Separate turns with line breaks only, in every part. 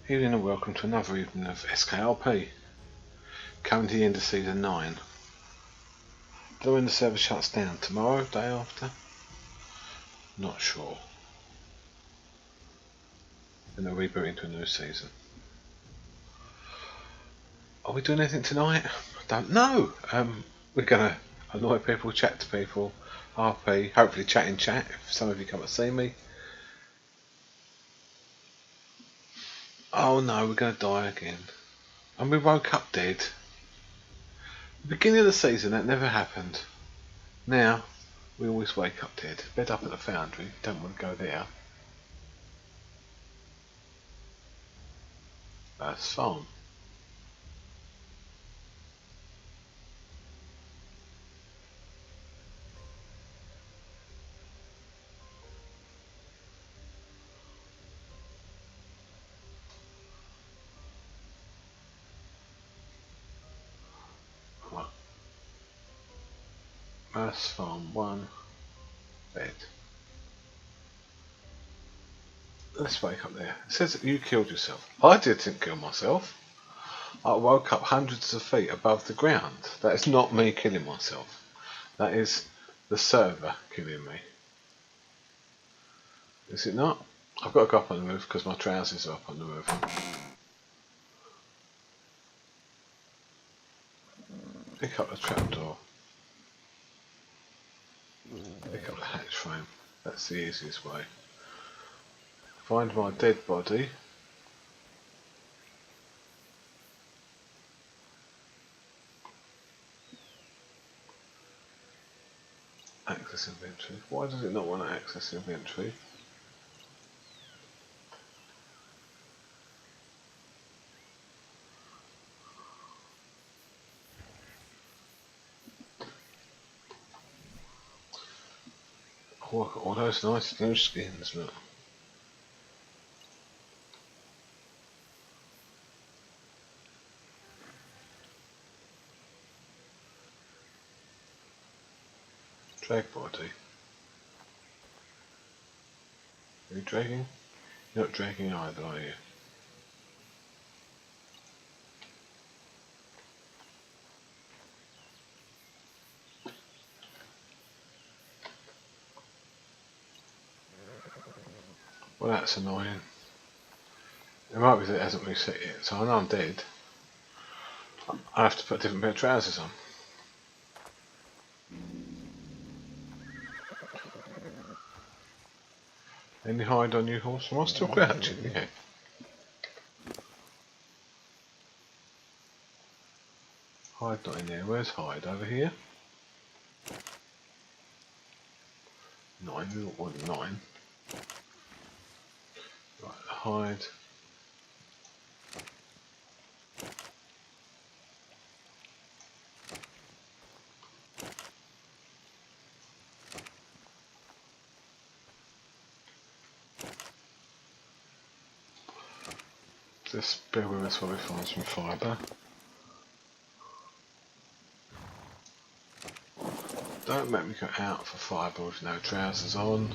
Evening and welcome to another evening of SKRP. Coming to the end of season 9. Do you know when the server shuts down? Tomorrow? Day after? Not sure. Then they'll reboot into a new season. Are we doing anything tonight? I don't know. We're gonna annoy people, chat to people, RP, hopefully chat in chat if some of you come to see me. Oh no, we're gonna die again. And we woke up dead. The beginning of the season that never happened. Now we always wake up dead. Bed up at the foundry, don't want to go there. That's fun. Mass farm 1 bed. Let's wake up there. It says that you killed yourself. I didn't kill myself. I woke up hundreds of feet above the ground. That is not me killing myself. That is the server killing me. Is it not? I've got to go up on the roof because my trousers are up on the roof. Pick up the trapdoor. Pick up the hatch frame. That's the easiest way. Find my dead body. Access inventory. Why does it not want to access inventory? Oh, look at all those nice new skins, look. Drag body. Are you dragging? You're not dragging either, are you? Well, that's annoying. It might be that it hasn't reset yet, so I know I'm dead. I have to put a different pair of trousers on. Any hide on you, horse? Am I still crouching? Yeah. Hide not in there. Where's hide? Over here? 9. We got 1 9. Right, hide. Just bear with us while we find some fibre. Don't make me go out for fibre with no trousers on.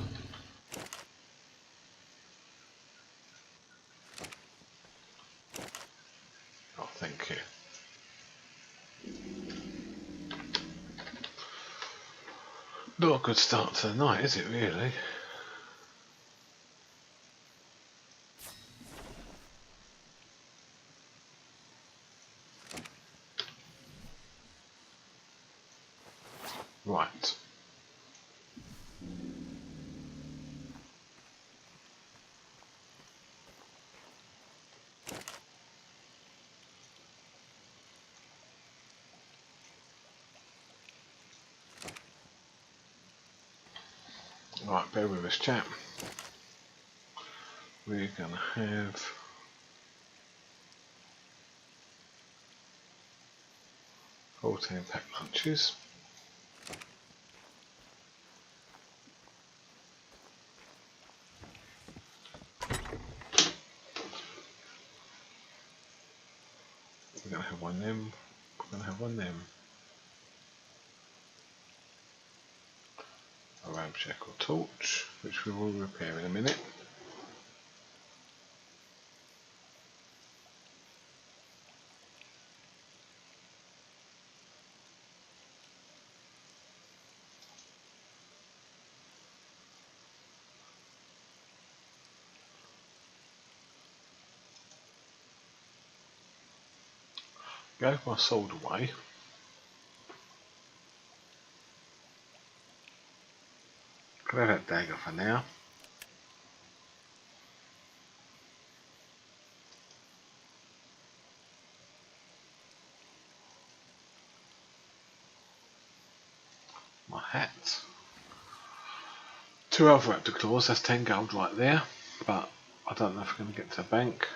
Oh, thank you. Not a good start to the night, is it really? Right. Right, bear with us, chap. We're going to have 14 pack lunches. We're going to have 1 them. We're going to have 1 them. A ramshackle torch, which we will repair in a minute. Gave my sword away. Can I have that dagger for now? My hat. 2 other raptor claws, that's 10 gold right there, but I don't know if we're going to get to the bank.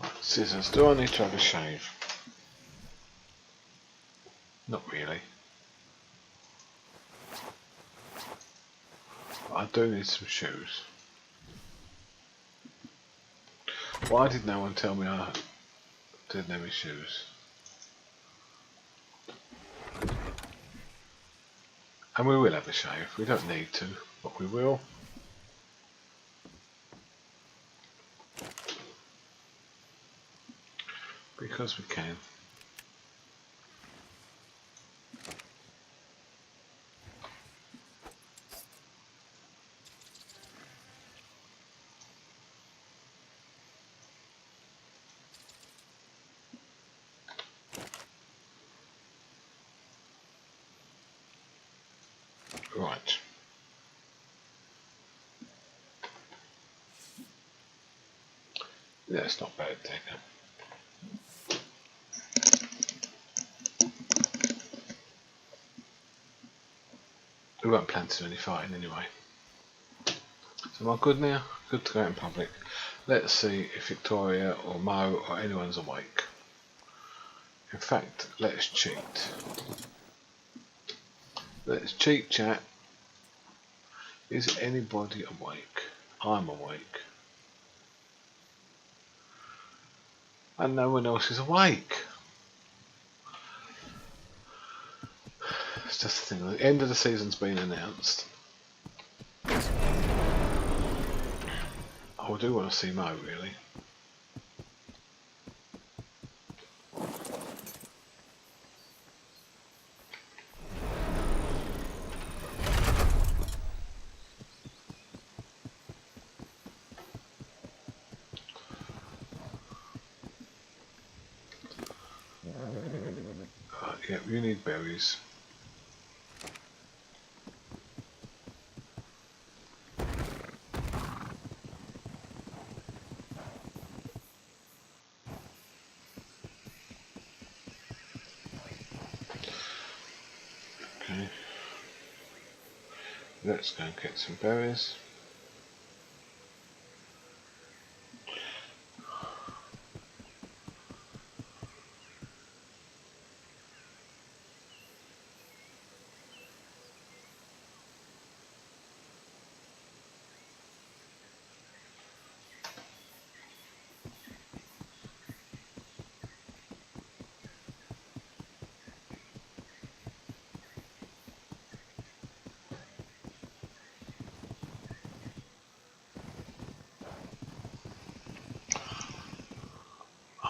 Right, scissors, do I need to have a shave? Not really. I do need some shoes. Why did no one tell me I didn't have any shoes? And we will have a shave. We don't need to, but we will. Because we can. Right. That's not bad, Dagger. We won't plan to do any fighting anyway. So am I good now? Good to go out in public. Let's see if Victoria or Mo or anyone's awake. In fact, let's cheat. Let's cheat, chat. Is anybody awake? I'm awake. And no one else is awake. It's just the thing, the end of the season's been announced. I do want to see Mo, really. Yeah, you need berries. Okay. Let's go and get some berries.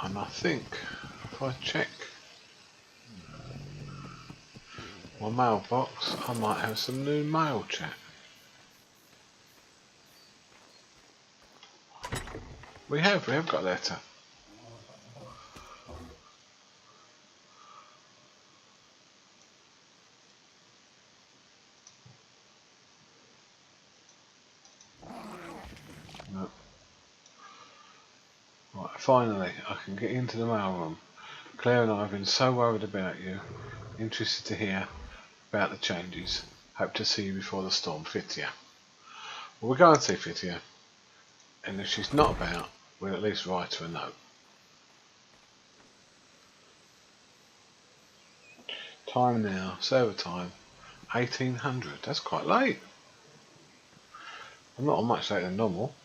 And I think if I check my mailbox, I might have some new mail, chat. We have got a letter. No. Right, finally, I can get into the mail room. Claire and I have been so worried about you. Interested to hear about the changes. Hope to see you before the storm. Fithia. Well, we'll go and see Fithia. And if she's not about, we'll at least write her a note. Time now, server time, 1800. That's quite late. I'm not on much later than normal.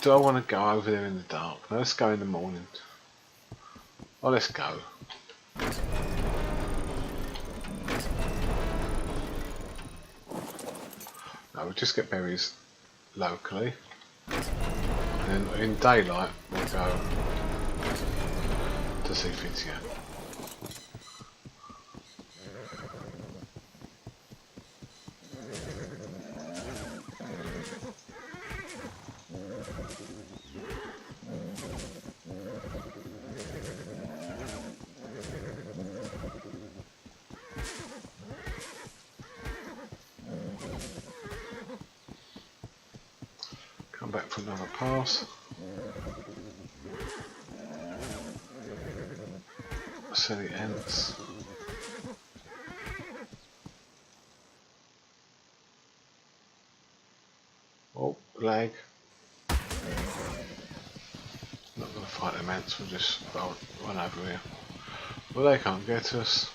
Do I want to go over there in the dark? No, let's go in the morning. Oh, let's go. No, we'll just get berries locally. And then in daylight we'll go to see Fitzia. Come back for another pass. Silly ants. Oh, lag. Not going to fight them ants, we'll just run over here. Well, they can't get us.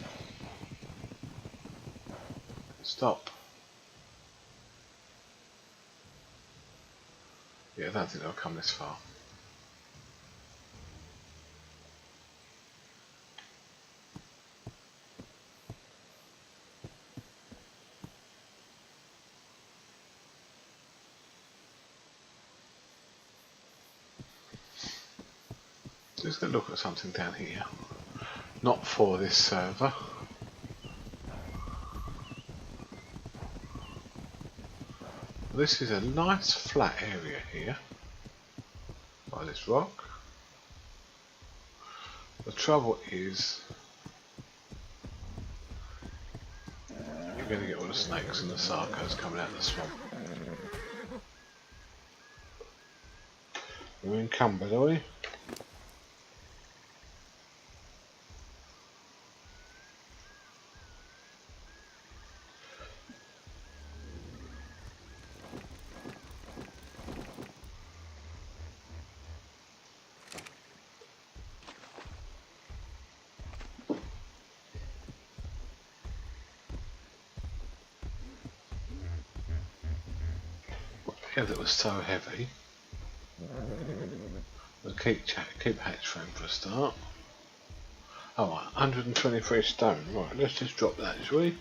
Stop. Yeah, I don't think they'll come this far. Just going to look at something down here. Not for this server. This is a nice flat area here by this rock. The trouble is you're going to get all the snakes and the sarcos coming out of the swamp. We're encumbered, are we? Yeah, that was so heavy. We'll keep hatch frame for a start. Oh, 123 stone. Right, let's just drop that, shall we?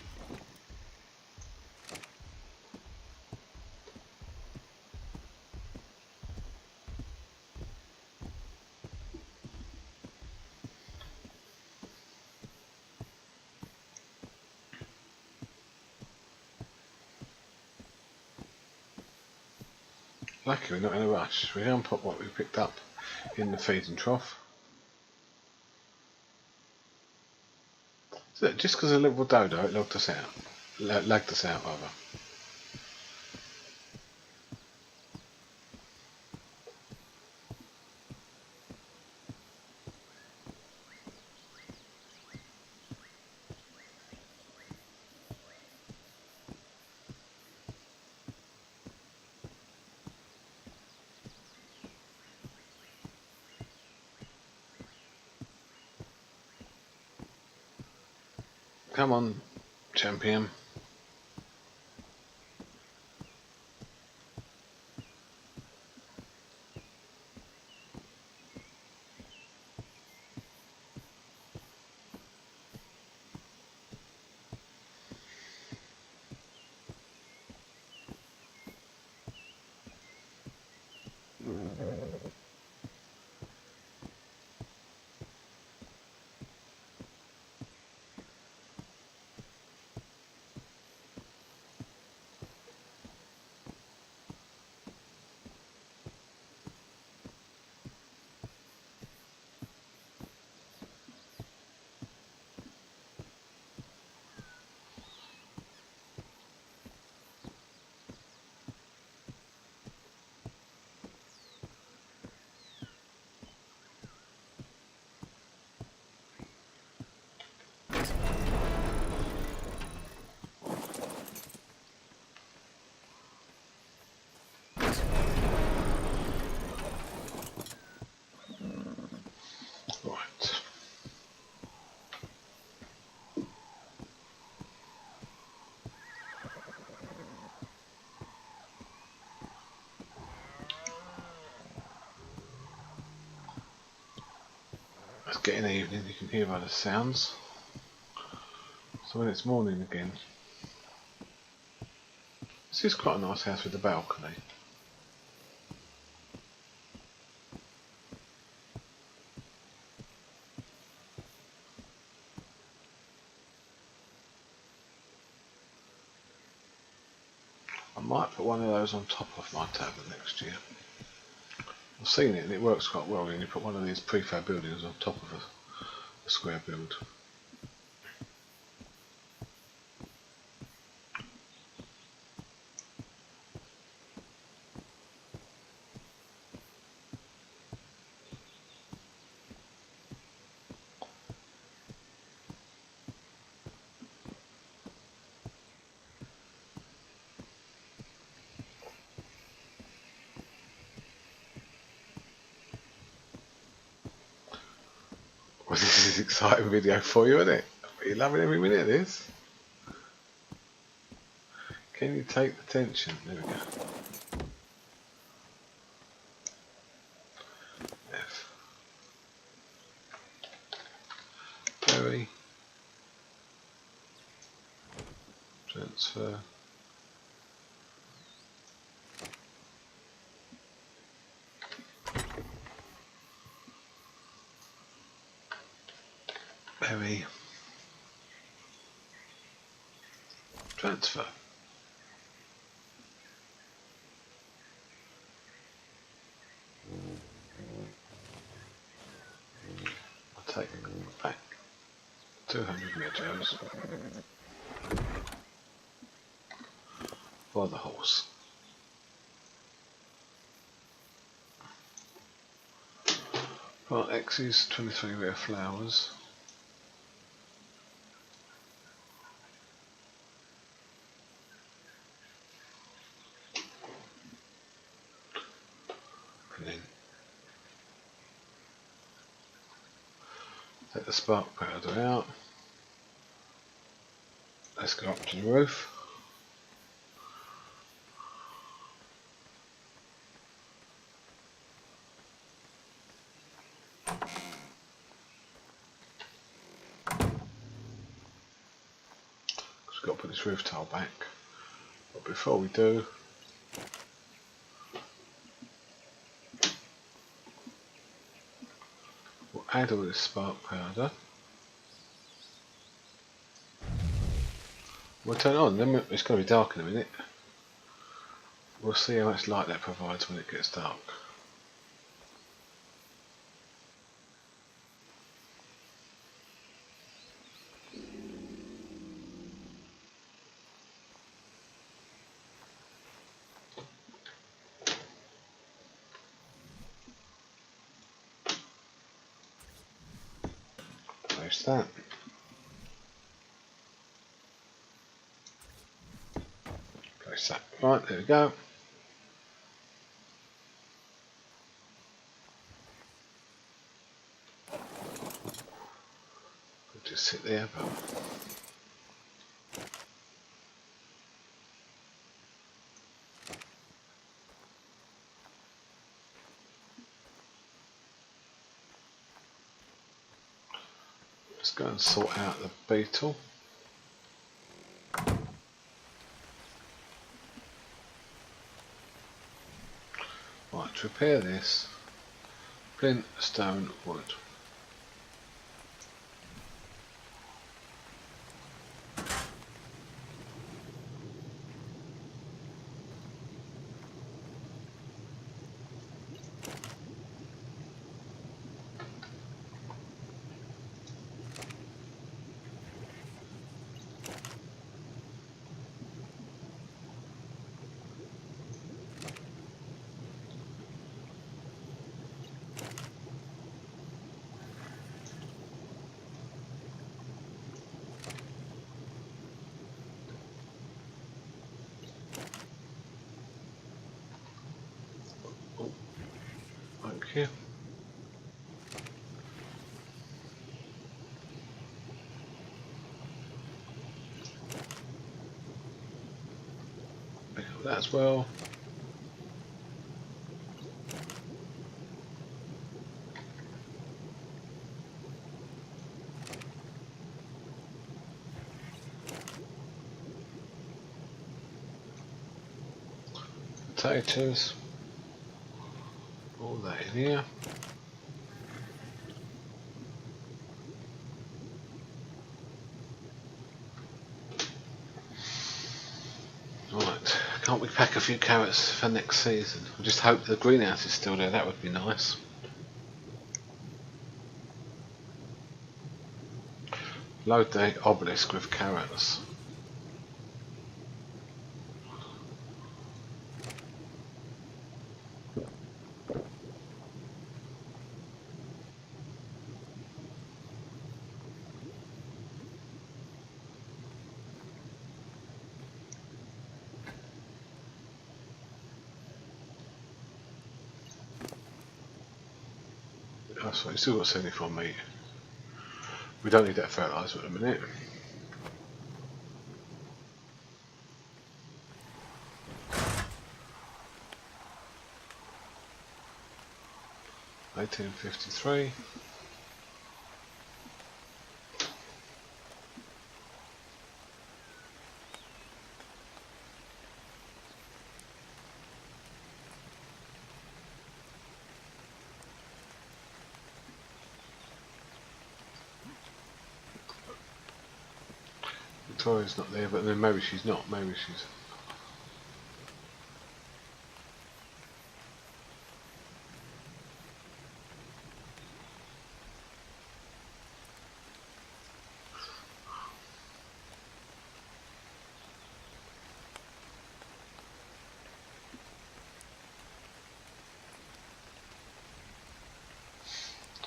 Lucky we're not in a rush. We're going to put what we picked up in the feeding trough. So just because a little dodo it lagged us out. Lagged us out rather. Come on, champion. Right. It's getting evening, you can hear by the sounds. So when it's morning again, this is quite a nice house with a balcony. might put one of those on top of my tavern next year. I've seen it and it works quite well when you put one of these prefab buildings on top of a square build. Well, this is an exciting video for you, isn't it? You're loving every minute of this. Can you take the tension? There we go. F. Very. Transfer. Very. Transfer. I'll take back 200 meters for the horse. Plant X's 23 rare flowers. And then take the spark powder out. Let's go up to the roof. We've got to put this roof tile back, but before we do, we'll add all this spark powder. We'll turn it on, then it's going to be dark in a minute. We'll see how much light that provides when it gets dark. Place that. Place that. Right, there we go. We'll just sit there, but let's go and sort out the beetle. Right, to repair this, flint, stone, wood. Thank you. Pick up that as well. Potatoes. All that in here. Right, can't we pack a few carrots for next season? I just hope the greenhouse is still there, that would be nice. Load the obelisk with carrots. That's right, you still got 74 meat. We don't need that fertiliser at the minute. $18.53. Victoria's not there, but then maybe she's not, maybe she's...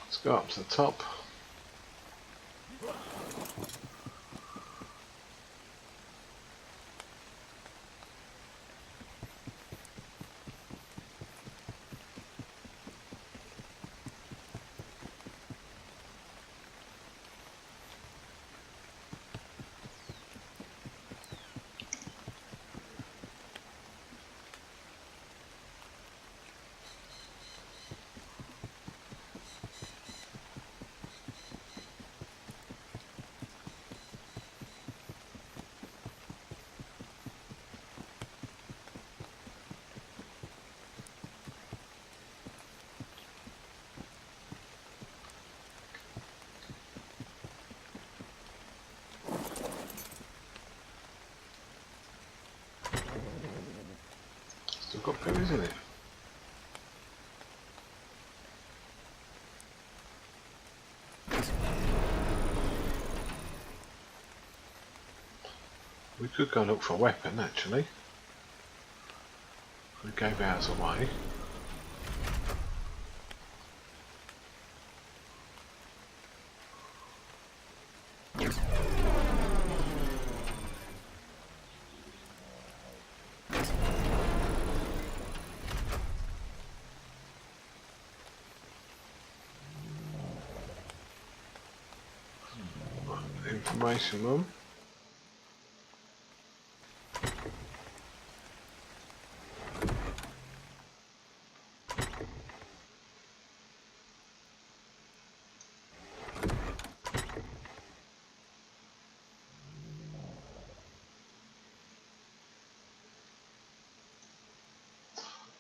Let's go up to the top. Still got berries in it. We could go look for a weapon actually. We gave ours away. Information room.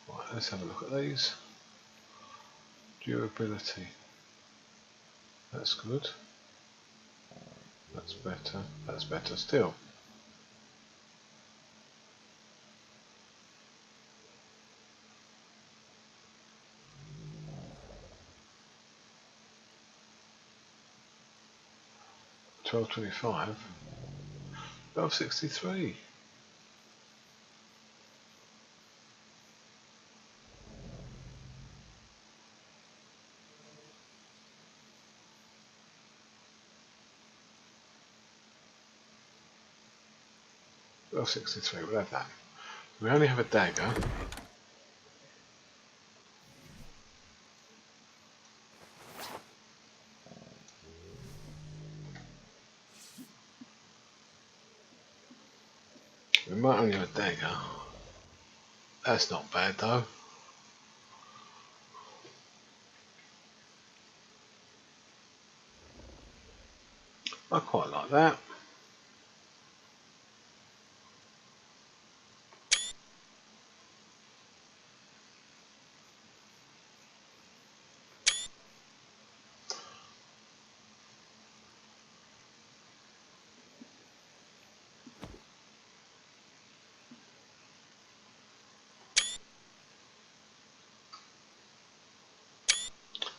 Right, let's have a look at these. Durability. That's good. That's better. That's better still. $12.25. $12.63. $12.63. We'll have that. We only have a dagger. We might only have a dagger. That's not bad though. I quite like that.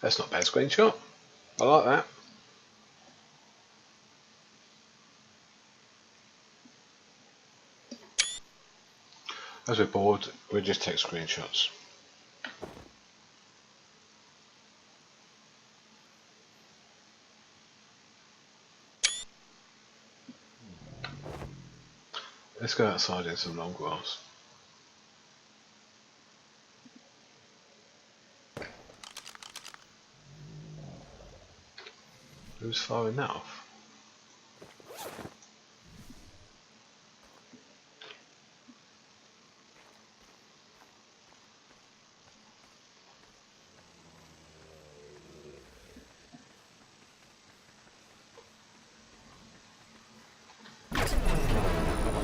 That's not a bad screenshot. I like that. As we're bored, we'll just take screenshots. Let's go outside in some long grass. Who's firing that off?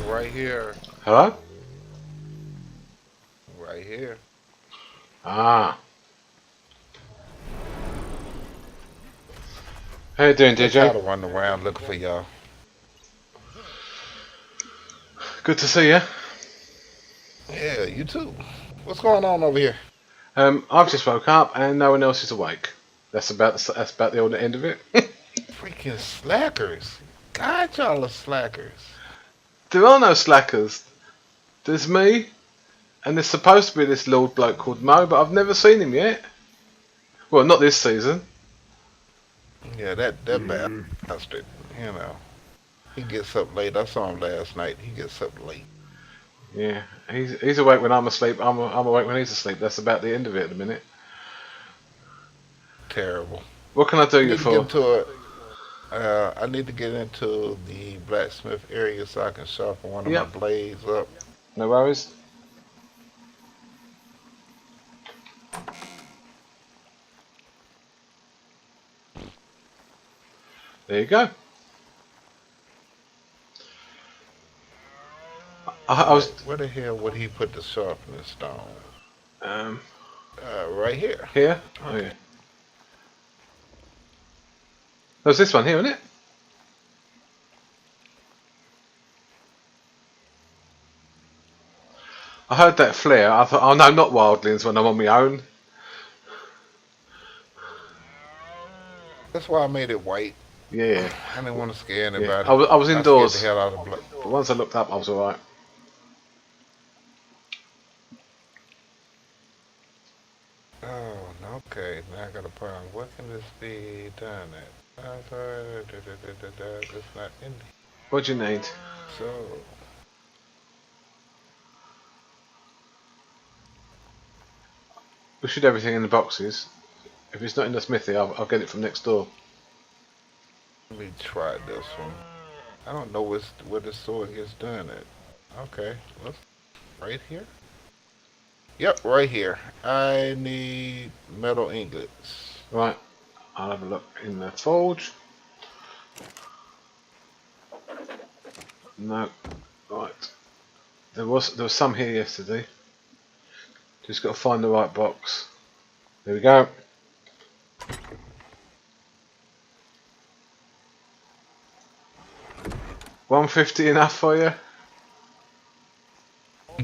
Right here.
Hello?
Right here.
Ah. How you doing,
I
DJ?
try to run around looking for y'all.
Good to see you.
Yeah, you too. What's going on over here?
I've just woke up and no one else is awake. That's about the old end of it.
Freaking slackers. God, y'all are slackers.
There are no slackers. There's me, and there's supposed to be this little bloke called Mo, but I've never seen him yet. Well, not this season.
Yeah, that bastard, you know. He gets up late. I saw him last night. He gets up late.
Yeah, he's awake when I'm asleep. I'm awake when he's asleep. That's about the end of it at the minute.
Terrible.
What can I do you for?
I need to get into the blacksmith area so I can sharpen one of
Yep.
my blades up.
No worries. There you go. I was.
Where the hell would he put the sharpening stone? Right here.
Here? Oh yeah. There's this one here, isn't it? I heard that flare. I thought, oh no, not wildlings when I'm on my own.
That's why I made it white.
Yeah.
I didn't want to scare anybody.
Yeah. I was indoors.
I scared the hell out of blood.
But once I looked up, I was alright.
Oh, okay. Now I got a problem. What can this be done at? It's not in there.
What do you need?
So,
We should have everything in the boxes. If it's not in the smithy, I'll get it from next door.
let me try this one. I don't know where the sword gets done at. Okay, let's right here. Yep, right here. I need metal ingots.
Right. I'll have a look in the forge. No. Right. There was some here yesterday. Just got to find the right box. There we go. $150 enough for you?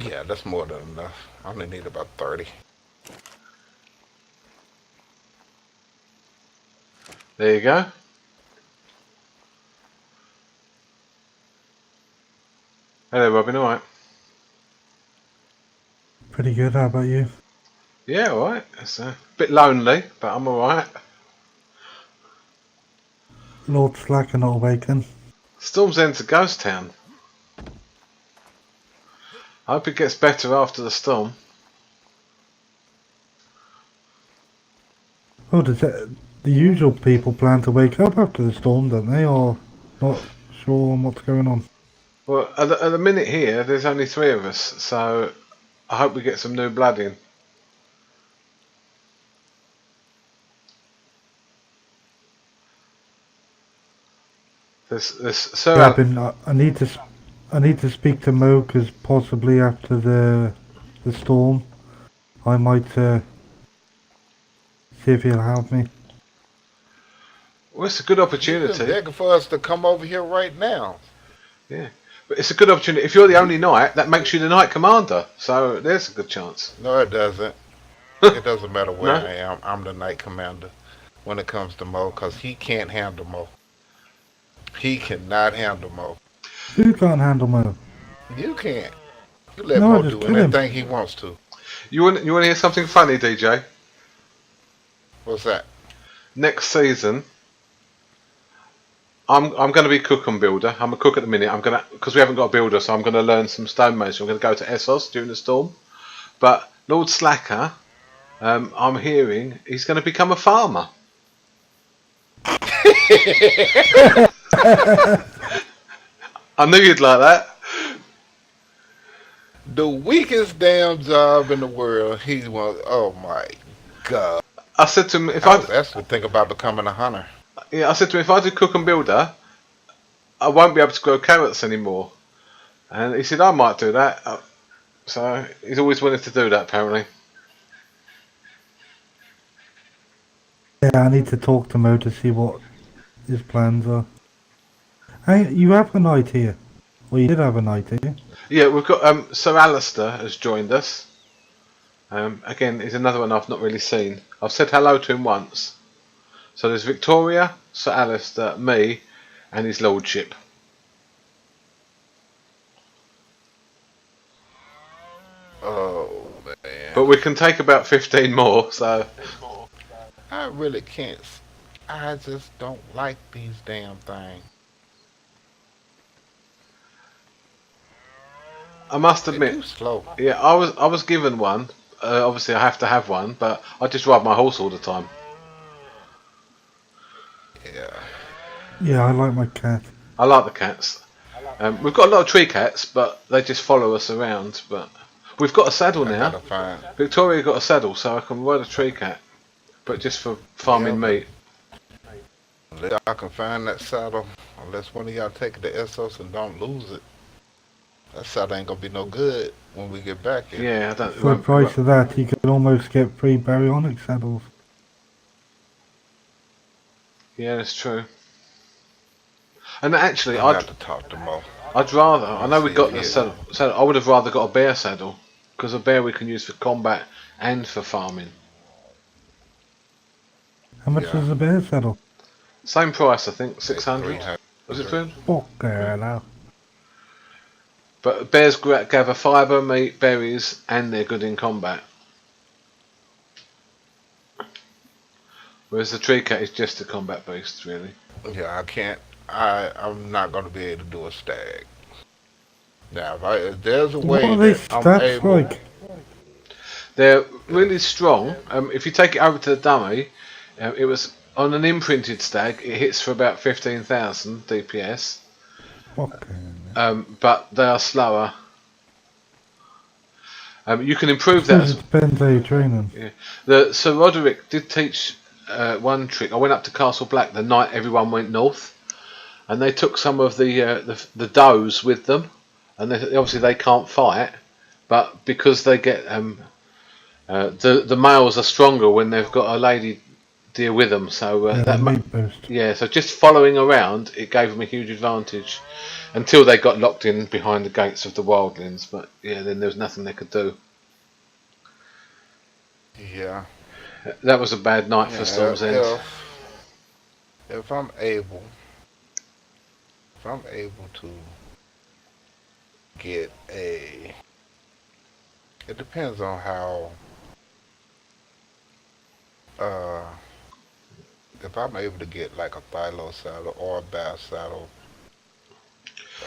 Yeah, that's more than enough. I only need about 30.
There you go. Hello Robin, alright?
Pretty good, how about you?
Yeah, alright. It's a bit lonely, but I'm alright.
Lord Slacker not awake then?
Storm's End's a ghost town. I hope it gets better after the storm.
Oh, the usual people plan to wake up after the storm, don't they? Or not sure on what's going on?
Well, at the minute here, there's only 3 of us, so I hope we get some new blood in. There's Sir
Yeah, I need to speak to Mo because possibly after the storm, I might see if he'll help me.
Well, it's a good opportunity.
He's begging for us to come over here right now.
Yeah, but it's a good opportunity. If you're the only knight, that makes you the knight commander. So there's a good chance.
No, it doesn't. It doesn't matter where
No?
I am. I'm the knight commander. when it comes to Mo, because he can't handle Mo. He cannot handle Mo.
Who can't handle Mo?
You can't. You let
No, I
Mo
just
do
kill him.
anything he wants to.
You want to hear something funny, DJ?
What's that?
Next season, I'm going to be cook and builder. I'm a cook at the minute. I'm gonna because we haven't got a builder, so I'm going to learn some stonemasonry. I'm going to go to Essos during the storm. But Lord Slacker, I'm hearing he's going to become a farmer. I knew you'd like that.
The weakest damn job in the world. He wants. Oh my god.
I said to him,
I was actually thinking about becoming a hunter.
I said to him, if I do cook and builder, I won't be able to grow carrots anymore. And he said, I might do that. So he's always wanted to do that, apparently.
Yeah, I need to talk to Mo to see what his plans are. Hey, you have a night here. Well, you did have a night here.
Yeah, we've got Sir Alistair has joined us. Again, he's another one I've not really seen. I've said hello to him once. So there's Victoria, Sir Alistair, me, and his lordship.
Oh man.
But we can take about 15 more, so...
I really can't. I just don't like these damn things.
I must
They're
admit,
too slow.
yeah, I was given one. Obviously, I have to have one, but I just ride my horse all the time.
Yeah.
Yeah, I like my cat.
I like the cats. We've got a lot of tree cats, but they just follow us around. But we've got a saddle
I
now.
gotta find.
Victoria got a saddle, so I can ride a tree cat, but just for farming
Yeah, but-
meat.
Unless y'all can find that saddle, unless one of y'all take it to Essos and don't lose it, that saddle ain't gonna be no good when we get back here.
Yeah, I don't.
For the price of that, you could almost get 3 baryonic saddles.
Yeah, that's true. And actually,
I have to talk to Mo.
I'd rather. I know we
See
got
if
the
he
saddle. I would have rather got a bear saddle because a bear we can use for combat and for farming.
How much
Yeah.
is a bear saddle?
Same price, I think, 600.
300.
Was it food?
Fuck now.
But bears gather fibre, meat, berries, and they're good in combat. Whereas the tree cat is just a combat beast, really.
Yeah, I can't. I'm not gonna be able to do a stag. Now, if there's a
What
way
are they
that I'm
stats
able,
like?
They're really strong. If you take it over to the dummy, it was on an imprinted stag. It hits for about 15,000 DPS,
Fuck.
but they are slower. You can improve that.
It depends how you train them.
Yeah. Sir Roderick did teach one trick. I went up to Castle Black the night everyone went north, and they took some of the does with them, and obviously they can't fight, but because they get the males are stronger when they've got a lady deer with them. So
Yeah,
that
meat boost.
yeah. So just following around, it gave them a huge advantage until they got locked in behind the gates of the wildlands. But yeah, then there was nothing they could do.
yeah,
That was a bad night for Storm's End.
if I'm able to get a, it depends on how. If I'm able to get like a thigh-low saddle or a bass saddle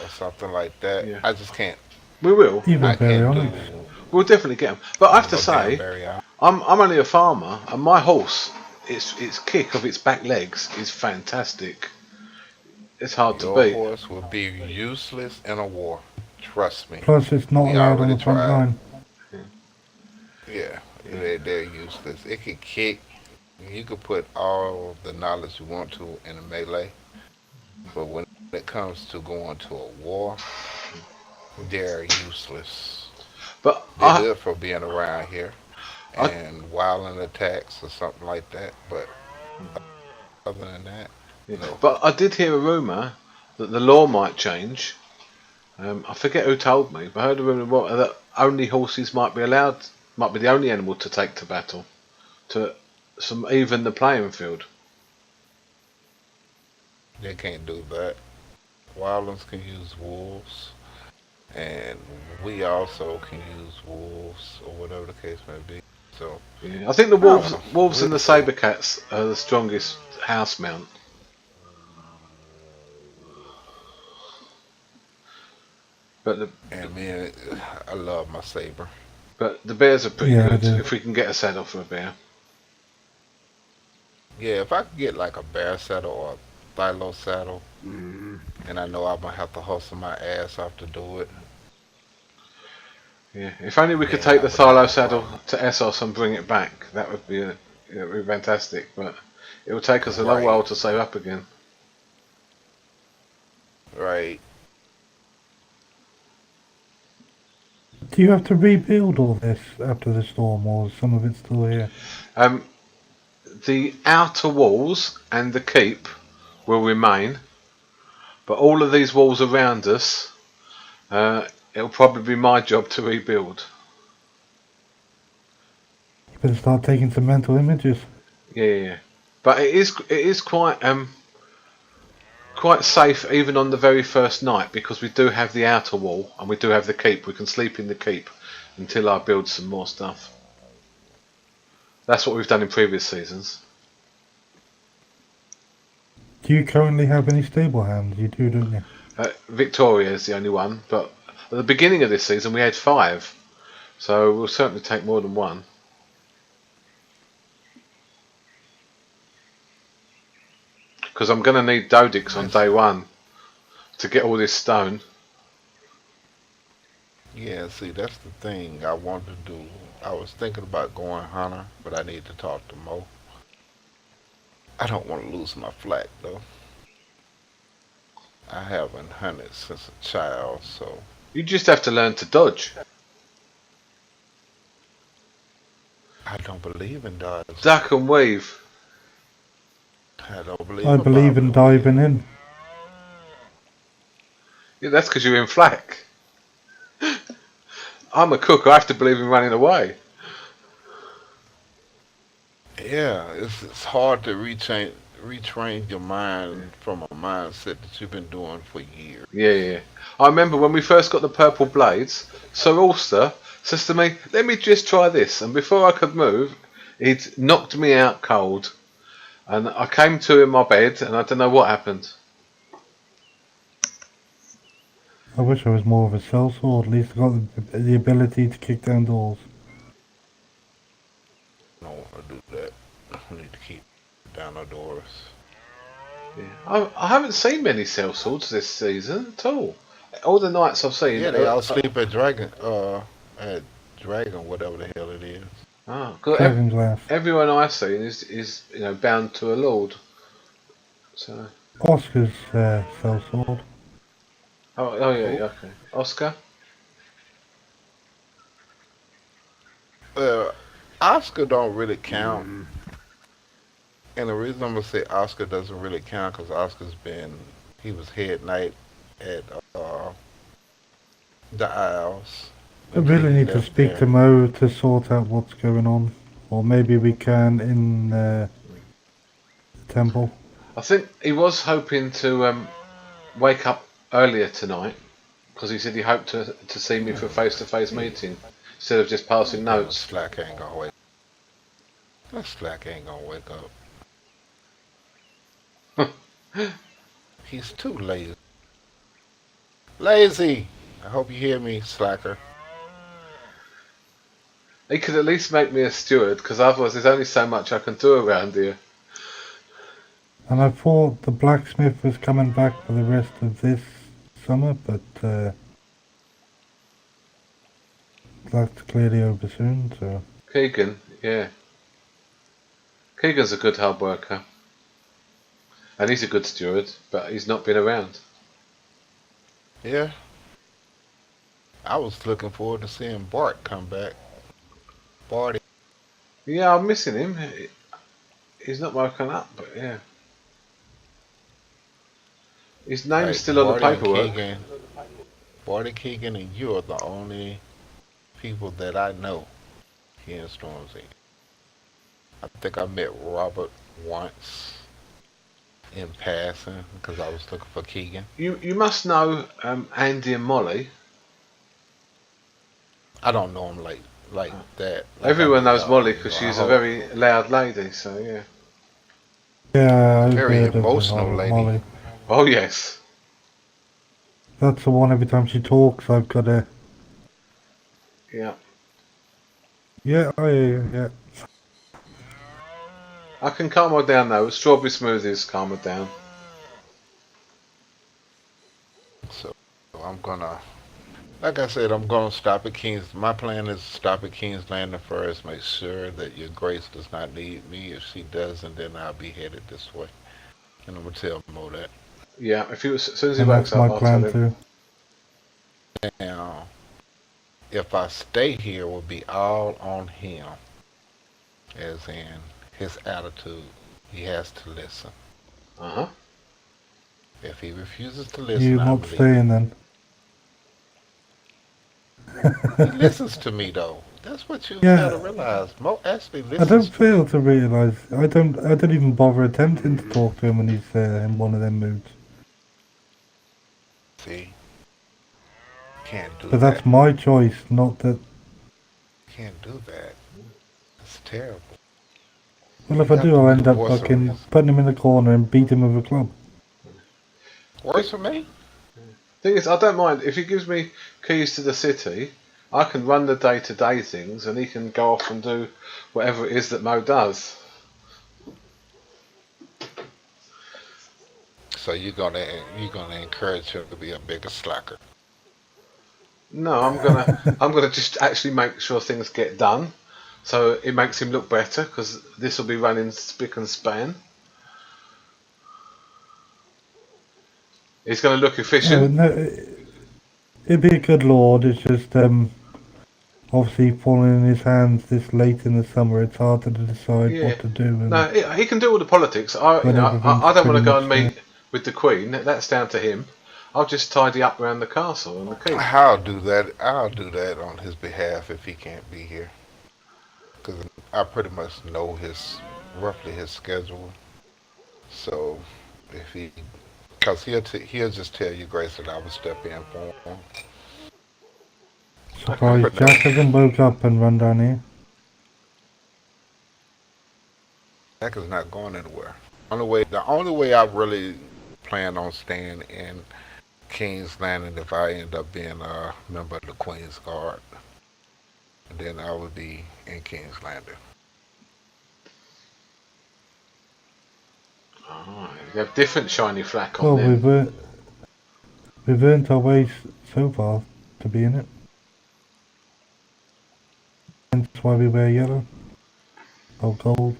or something like that,
Yeah.
I just can't.
We will.
Even
I can't
baryonics.
do.
We'll definitely get them. But I have to
no
say,
damn barrier.
I'm only a farmer, and my horse, its kick of its back legs is fantastic. It's hard to
Your
beat.
horse will be useless in a war. Trust me.
Plus, it's not
We
allowed on
already
the front
tried.
line.
Yeah, they're useless. It can kick. You can put all the knowledge you want to in a melee, but when it comes to going to a war, they're useless.
But
They're good for being around here
I-
and wilding attacks or something like that, but other than that, no.
But I did hear a rumour that the law might change. I forget who told me, but I heard a rumour that only horses might be the only animal to take to battle, to even the playing field.
They can't do that. Wildlands can use wolves, and we also can use wolves, or whatever the case may be. So,
Yeah, I think the
I don't
wolves,
know.
wolves
We'll
and the
see.
saber cats are the strongest house mount. But the
And man, I love my saber.
bears are pretty
Yeah, I
good
do.
if we can get a saddle for a bear.
Yeah, if I could get like a bear saddle or a thilo saddle, and I know I'm gonna have to hustle my ass off to do it,
Yeah, if only we could
then
take
I
the
wouldn't have
Thylo
a
saddle
problem.
to Essos and bring it back. That would be fantastic. But it would take us a long while
Right,
to save up again.
right.
Do you have to rebuild all this after the storm, or is some of it still here?
Um, the outer walls and the keep will remain, but all of these walls around us, it'll probably be my job to rebuild.
You better start taking some mental images.
Yeah, yeah, yeah. But it is quite safe even on the very first night because we do have the outer wall and we do have the keep. We can sleep in the keep until I build some more stuff. That's what we've done in previous seasons.
Do you currently have any stable hands? You do, don't you?
Victoria is the only one, but at the beginning of this season we had 5, so we'll certainly take more than one. Because I'm going to need Dodix on
That's
day 1 to get all this stone.
Yeah. See, that's the thing I wanted to do. I was thinking about going hunter, but I need to talk to Mo. I don't want to lose my flat though. I haven't hunted since a child, so
You just have to learn to dodge.
I don't believe in dodging.
Duck and weave.
I don't
I
believe in
believe
bobbing
in
and weaving.
diving in.
Yeah, that's because you're in flak. I'm a cook, I have to believe in running away.
Yeah, it's hard to retrain your mind from a mindset that you've been doing for years.
Yeah, yeah. I remember when we first got the purple blades, Sir Ulster says to me, let me just try this. And before I could move, he'd knocked me out cold. And I came to in my bed and I don't know what happened.
I wish I was more of a sellsword. At least I got the ability to kick down doors.
I don't want to do that. I need to keep down the doors.
Yeah. I haven't seen many sellswords this season at all. All the knights I've seen.
Yeah, they all sleep at Dragon, whatever the hell it is.
'Cause
Dragon's Laugh.
everyone I've seen is bound to a lord. So
Oscar's sellsword.
oh yeah,
Oh,
yeah, okay. Oscar.
Oscar don't really count, and the reason I'm gonna say Oscar doesn't really count because he was head knight at uh, the Isles
I
until
really
he
need to
left
speak to
there.
Mo to sort out what's going on. Or maybe we can in the temple.
I think he was hoping to wake up earlier tonight because he said he hoped to see me for a face-to-face meeting instead of just passing
Yeah,
notes.
Slack ain't gonna wake. That Slack ain't gonna wake up. He's too lazy. Lazy. I hope you hear me, Slacker.
He could at least make me a steward because otherwise there's only so much I can do around here.
And I thought the blacksmith was coming back for the rest of this summer, but that's clearly over soon, so...
Keegan, yeah. Keegan's a good hard worker. And he's a good steward, but he's not been around.
Yeah. I was looking forward to seeing Bart come back. Barty.
Yeah, I'm missing him. He's not woken up, but yeah. His name's
Right,
still on the
Barty and
paperwork.
Keegan. Barty, Keegan, and you are the only people that I know here in Stormzy. I think I met Robert once in passing because I was looking for Keegan.
You must know Andy and Molly.
I don't know him like that. Like I
Everyone
know
knows
y'all.
Molly
You
because
know, I
she's a
hope
very loud lady. So yeah.
Yeah, I've
very
heard of
emotional lady.
Molly.
Oh yes.
That's the one every time she talks, I've got to...
Yeah.
Yeah, I hear you, yeah.
I can calm her down though. Strawberry smoothies calm her down.
So I'm gonna, like I said, I'm gonna stop at Kings. My plan is to stop at King's Landing first. Make sure that your Grace does not need me. If she doesn't, then I'll be headed this way. And I'm gonna tell Mo that.
Yeah. As soon as he
And
wakes
that's
up,
my
I'll tell
plan
him.
too.
Now, if I stay here, will be all on him. As in his attitude, he has to listen.
Uh huh.
If he refuses to listen,
You're
I'm
not
leaving.
staying then.
He listens to me though. That's what you gotta
Yeah,
realize. Mo actually
I don't
listens to me.
fail to realise. I don't even bother attempting to talk to him when he's in one of them moods.
See, can't do
But
that.
that's my choice, not that...
Can't do that. It's terrible.
Well,
You
if I
have
do,
to
I'll
be the
end up
voice of
fucking
reason.
putting him in the corner and beat him with a club.
Works for me.
Thing is, I don't mind if he gives me keys to the city. I can run the day-to-day things, and he can go off and do whatever it is that Mo does.
So you're gonna encourage him to be a bigger slacker.
No, I'm gonna just actually make sure things get done, so it makes him look better because this will be running spick and span. He's gonna look
Oh,
efficient.
no, it'd be a good lord. It's just obviously falling in his hands this late in the summer. It's harder to decide
Yeah.
what to do and
No, he can do all the politics.
when everything's
I don't want
pretty
to go
much
and
there.
meet with the Queen. That's down to him. I'll just tidy up around the castle and the keep.
I'll do that. I'll do that on his behalf if he can't be here, because I pretty much know roughly his schedule. So if he, because he'll just tell you, Grace, that I will step in for him.
Okay.
Surprised Jack hasn't woke up and run down here.
Jack is not going anywhere. The only way I really plan on staying in King's Landing if I end up being a member of the Queen's Guard, and then I would be in King's Landing.
Alright, you have different shiny flak on
Well,
them.
we've earned our ways so far to be in it. That's why we wear yellow or gold.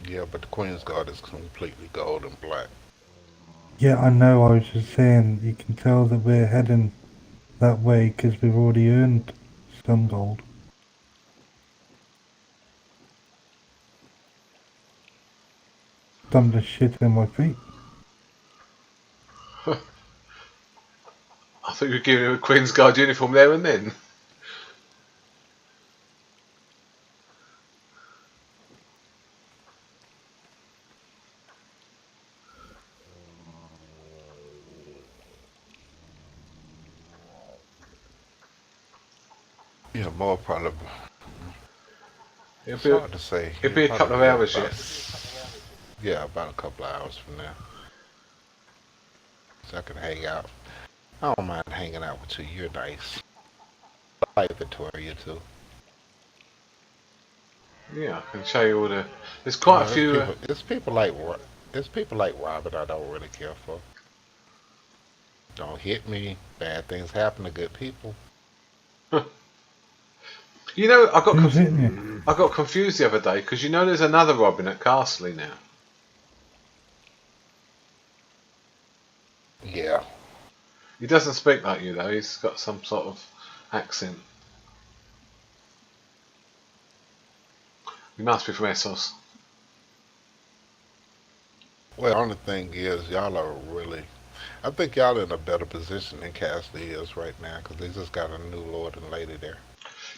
Yeah, but the Queen's Guard is completely gold and black.
Yeah, I know. I was just saying, you can tell that we're heading that way because we've already earned some gold. Some of the shit in my feet.
I thought you were giving him a Queen's Guard uniform there and then.
Yeah, more probably.
It'll
It's
be
hard to say.
it'll be a couple of
Probably
hours
about,
yet.
yeah, about a couple of hours from now. So I can hang out. I don't mind hanging out with you. You're nice. I like Victoria too.
Yeah, I can show you all the. There's quite a few.
There's people like Robert I don't really care for. Don't hit me. Bad things happen to good people.
You know,
Who's hitting you?
I got confused the other day because you know there's another Robin at Castley now.
Yeah.
He doesn't speak like you though. He's got some sort of accent. He must be from Essos.
Well, the only thing is, y'all are really. I think y'all in a better position than Cassidy is right now because they just got a new lord and lady there.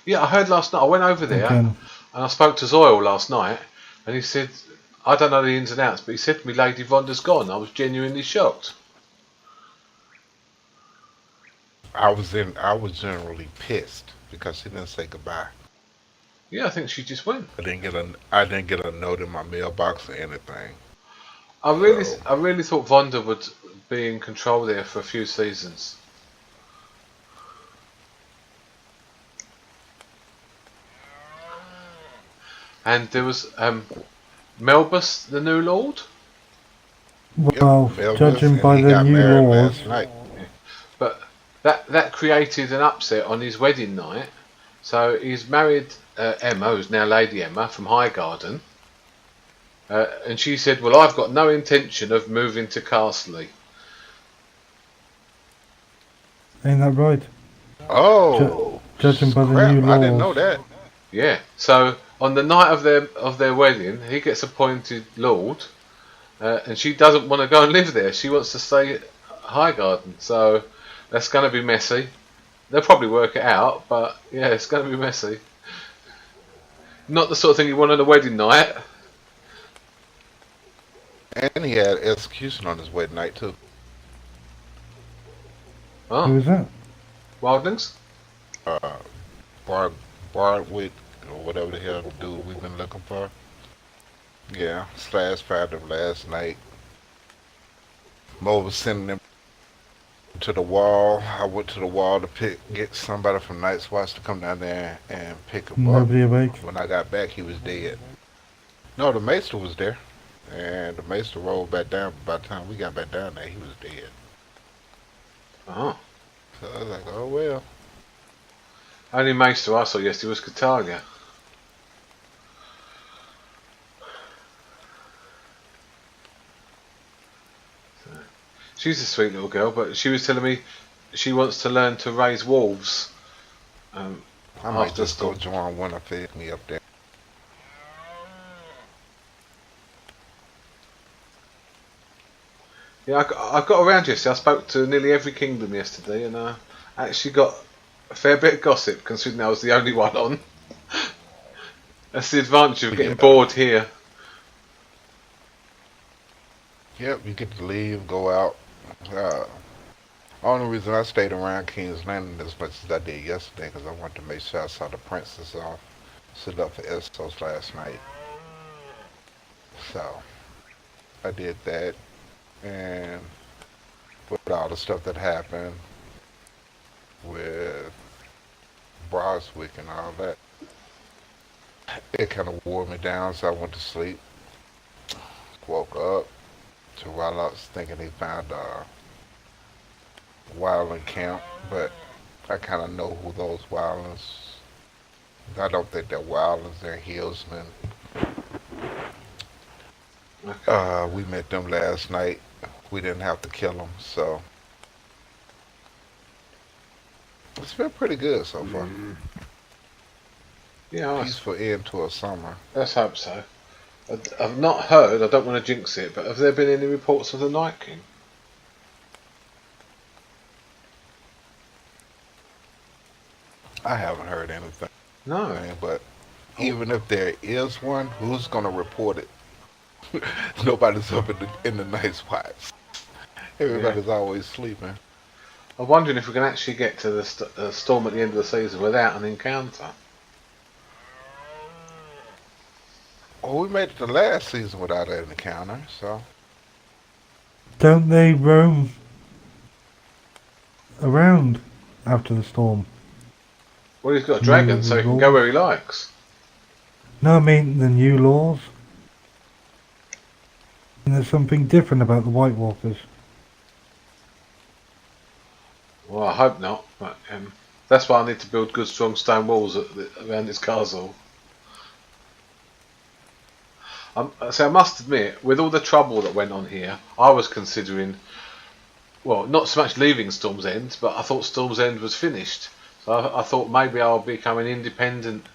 Yeah, I heard last night. I went over there
Again.
and I spoke to Zoyle last night, And he said, I don't know the ins and outs, but he said to me, Lady Vonda's gone. I was genuinely shocked.
I was generally pissed because he didn't say goodbye.
Yeah, I think she just went.
I didn't get a note in my mailbox or anything.
I
So
really thought Vonda would be in control there for a few seasons. And there was Melbus, the new lord.
Well,
Elvis,
judging
and
by
he
the
got
new
married
laws,
last night.
Yeah. But that created an upset on his wedding night. So he's married Emma, who's now Lady Emma from Highgarden. And she said, well, I've got no intention of moving to Castley.
ain't that right?
Oh,
Judging by the
crap!
new
I didn't know
laws,
that.
Yeah. So on the night of their wedding, he gets appointed lord, and she doesn't want to go and live there. She wants to stay at Highgarden. So that's going to be messy. They'll probably work it out, but yeah, it's going to be messy. Not the sort of thing you want on a wedding night.
And he had execution on his wedding night too.
who
Oh,
is that?
Wildlings?
Uh, Bard Bardwick or whatever the hell the dude we've been looking for. Yeah, slash fired him last night. Mo was sending him to the wall. I went to the wall to get somebody from Night's Watch to come down there and pick him up.
Nobody awake.
When I got back, he was dead. No, the maester was there, and the maester rolled back down. By the time we got back down there, he was dead.
Oh.
So I was like, oh well.
Only maester I saw yesterday was Catalia. She's a sweet little girl, but she was telling me she wants to learn to raise wolves.
I might
After
just go
school.
join one of me up there.
Yeah, I got around yesterday. I spoke to nearly every kingdom yesterday, and I actually got a fair bit of gossip, considering I was the only one on. That's the advantage of getting
Yeah.
bored here.
Yep, you get to leave, go out. Only reason I stayed around King's Landing as much as I did yesterday because I wanted to make sure I saw the princess off, sit up for Essos last night. So I did that, and with all the stuff that happened with Broswick and all that, it kind of wore me down. So I went to sleep. Woke up to Rollouts thinking they found a wildling camp, but I kind of know who those wildlings. I don't think they're wildlings; they're hillsmen.
Okay.
We met them last night. We didn't have to kill them, so it's been pretty good so far.
Yeah,
Peaceful end to a summer.
let's hope so. I've not heard, I don't want to jinx it, but have there been any reports of the Night King?
I haven't heard anything,
No.
but even if there is one, who's gonna report it? Nobody's up in the Night's Watch. Everybody's always sleeping.
I'm wondering if we can actually get to the storm at the end of the season without an encounter.
Well, we made it the last season without an encounter, so
Don't they roam around after the storm?
Well, he's got a dragon, so he can go where he likes.
No, I mean the new laws. And there's something different about the White Walkers.
Well, I hope not, but that's why I need to build good, strong stone walls around this castle. So I must admit, with all the trouble that went on here, I was considering, well, not so much leaving Storm's End, but I thought Storm's End was finished. So I thought maybe I'll become an independent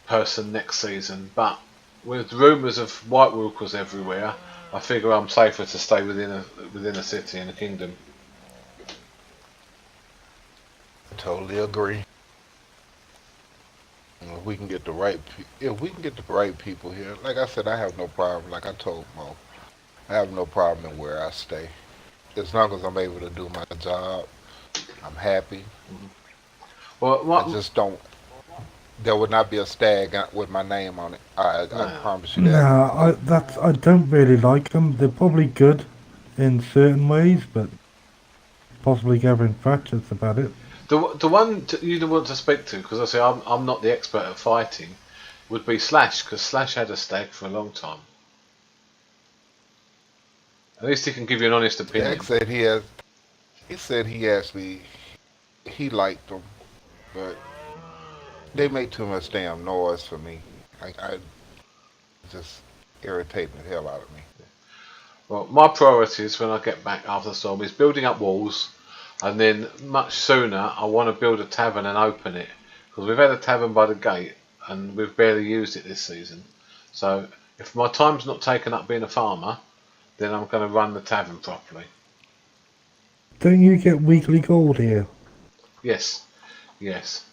person next season. But with rumours of White Walkers everywhere, I figure I'm safer to stay within a city and a kingdom.
I totally agree. if we can get the right, if we can get the right people here, like I said, I have no problem. Like I told Mo, I have no problem in where I stay, as long as I'm able to do my job. I'm happy.
Well,
I just don't. There would not be a stag with my name on it. I
no.
promise you that.
No, I don't really like them. They're probably good in certain ways, but possibly gathering fat, that's about it.
The one you'd want to speak to, because I say I'm not the expert at fighting, would be Slash, because Slash had a stag for a long time. At least he can give you an honest opinion.
Stag said he has. He said he actually he liked them, but they make too much damn noise for me. I just irritating the hell out of me.
Well, my priorities when I get back after the storm is building up walls, and then much sooner I want to build a tavern and open it, because we've had a tavern by the gate and we've barely used it this season. So if my time's not taken up being a farmer, then I'm going to run the tavern properly.
Don't you get weekly gold here?
Yes, yes.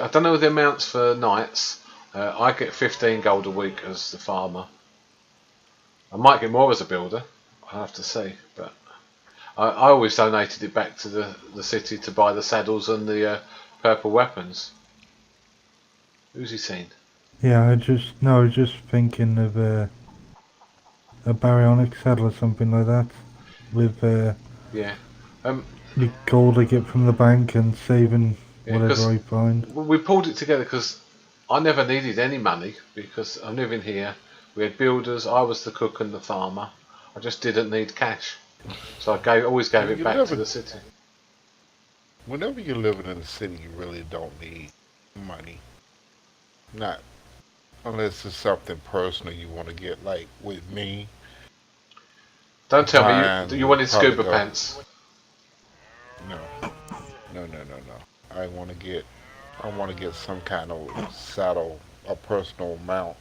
I don't know the amounts for nights. I get 15 gold a week as the farmer. I might get more as a builder. I'll have to see, but I always donated it back to the city to buy the saddles and the purple weapons. Who's he seen?
Yeah, I was just thinking of a baryonic saddle or something like that, with
Yeah.
the gold I get from the bank and saving
Yeah,
whatever I find.
we pulled it together because I never needed any money because I'm living here. We had builders. I was the cook and the farmer. I just didn't need cash, so I always gave it back to the city.
Whenever you're living in the city, you really don't need money. Not unless it's something personal you want to get. Like with me,
Don't tell me
Brian
you
would
wanted
probably
scuba
go.
pants.
No, no. I want to get some kind of saddle, a personal mount.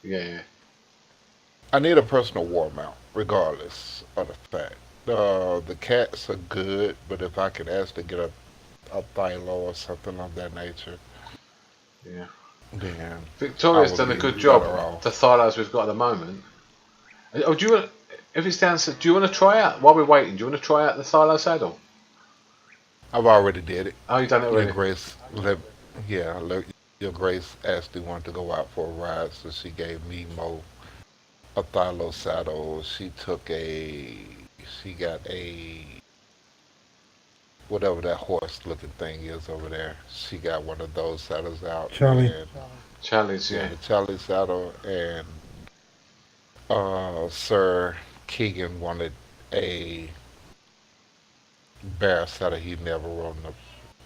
Yeah.
I need a personal war mount, regardless of the fact. The cats are good, but if I could actually get a Thylo or something of that nature,
Yeah.
then I
Victoria's
would
done a
be
good job.
better off.
The thylos we've got at the moment. Oh, do you want? If it's down, do you want to try out while we're waiting? Do you want to try out the thylo saddle?
I've already did it.
Oh, you done it
Your
already.
Grace, Your Grace actually wanted to go out for a ride, so she gave me Mo a Thylo saddle. She got a, whatever that horse-looking thing is over there. She got one of those saddles out,
Charlie.
and
Challenge,
yeah,
yeah.
the Charlie saddle, and Sir Keegan wanted a bear saddle. He never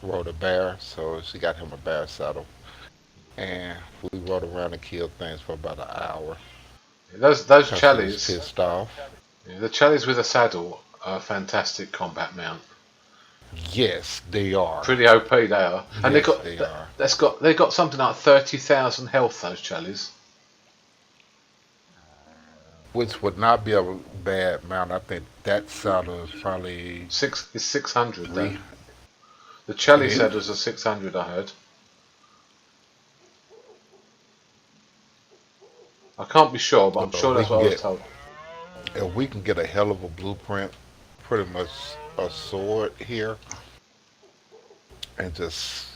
rode a bear, so she got him a bear saddle, and we rode around and killed things for about an hour
Those
because he was
challies,
pissed off.
yeah, the challies with a saddle are a fantastic combat mount.
Yes, they are.
Pretty OP they are, and
Yes, they are.
they got something like 30,000 health. Those challies.
Which would not be a bad mount. I think that saddle is probably
It's 600 though.
three.
The
It
Chelly
is.
saddles are 600. I heard. I can't be sure, but I'm
So
sure
we
that's
can
what I was
get,
told.
if we can get a hell of a blueprint, pretty much a sword here, and just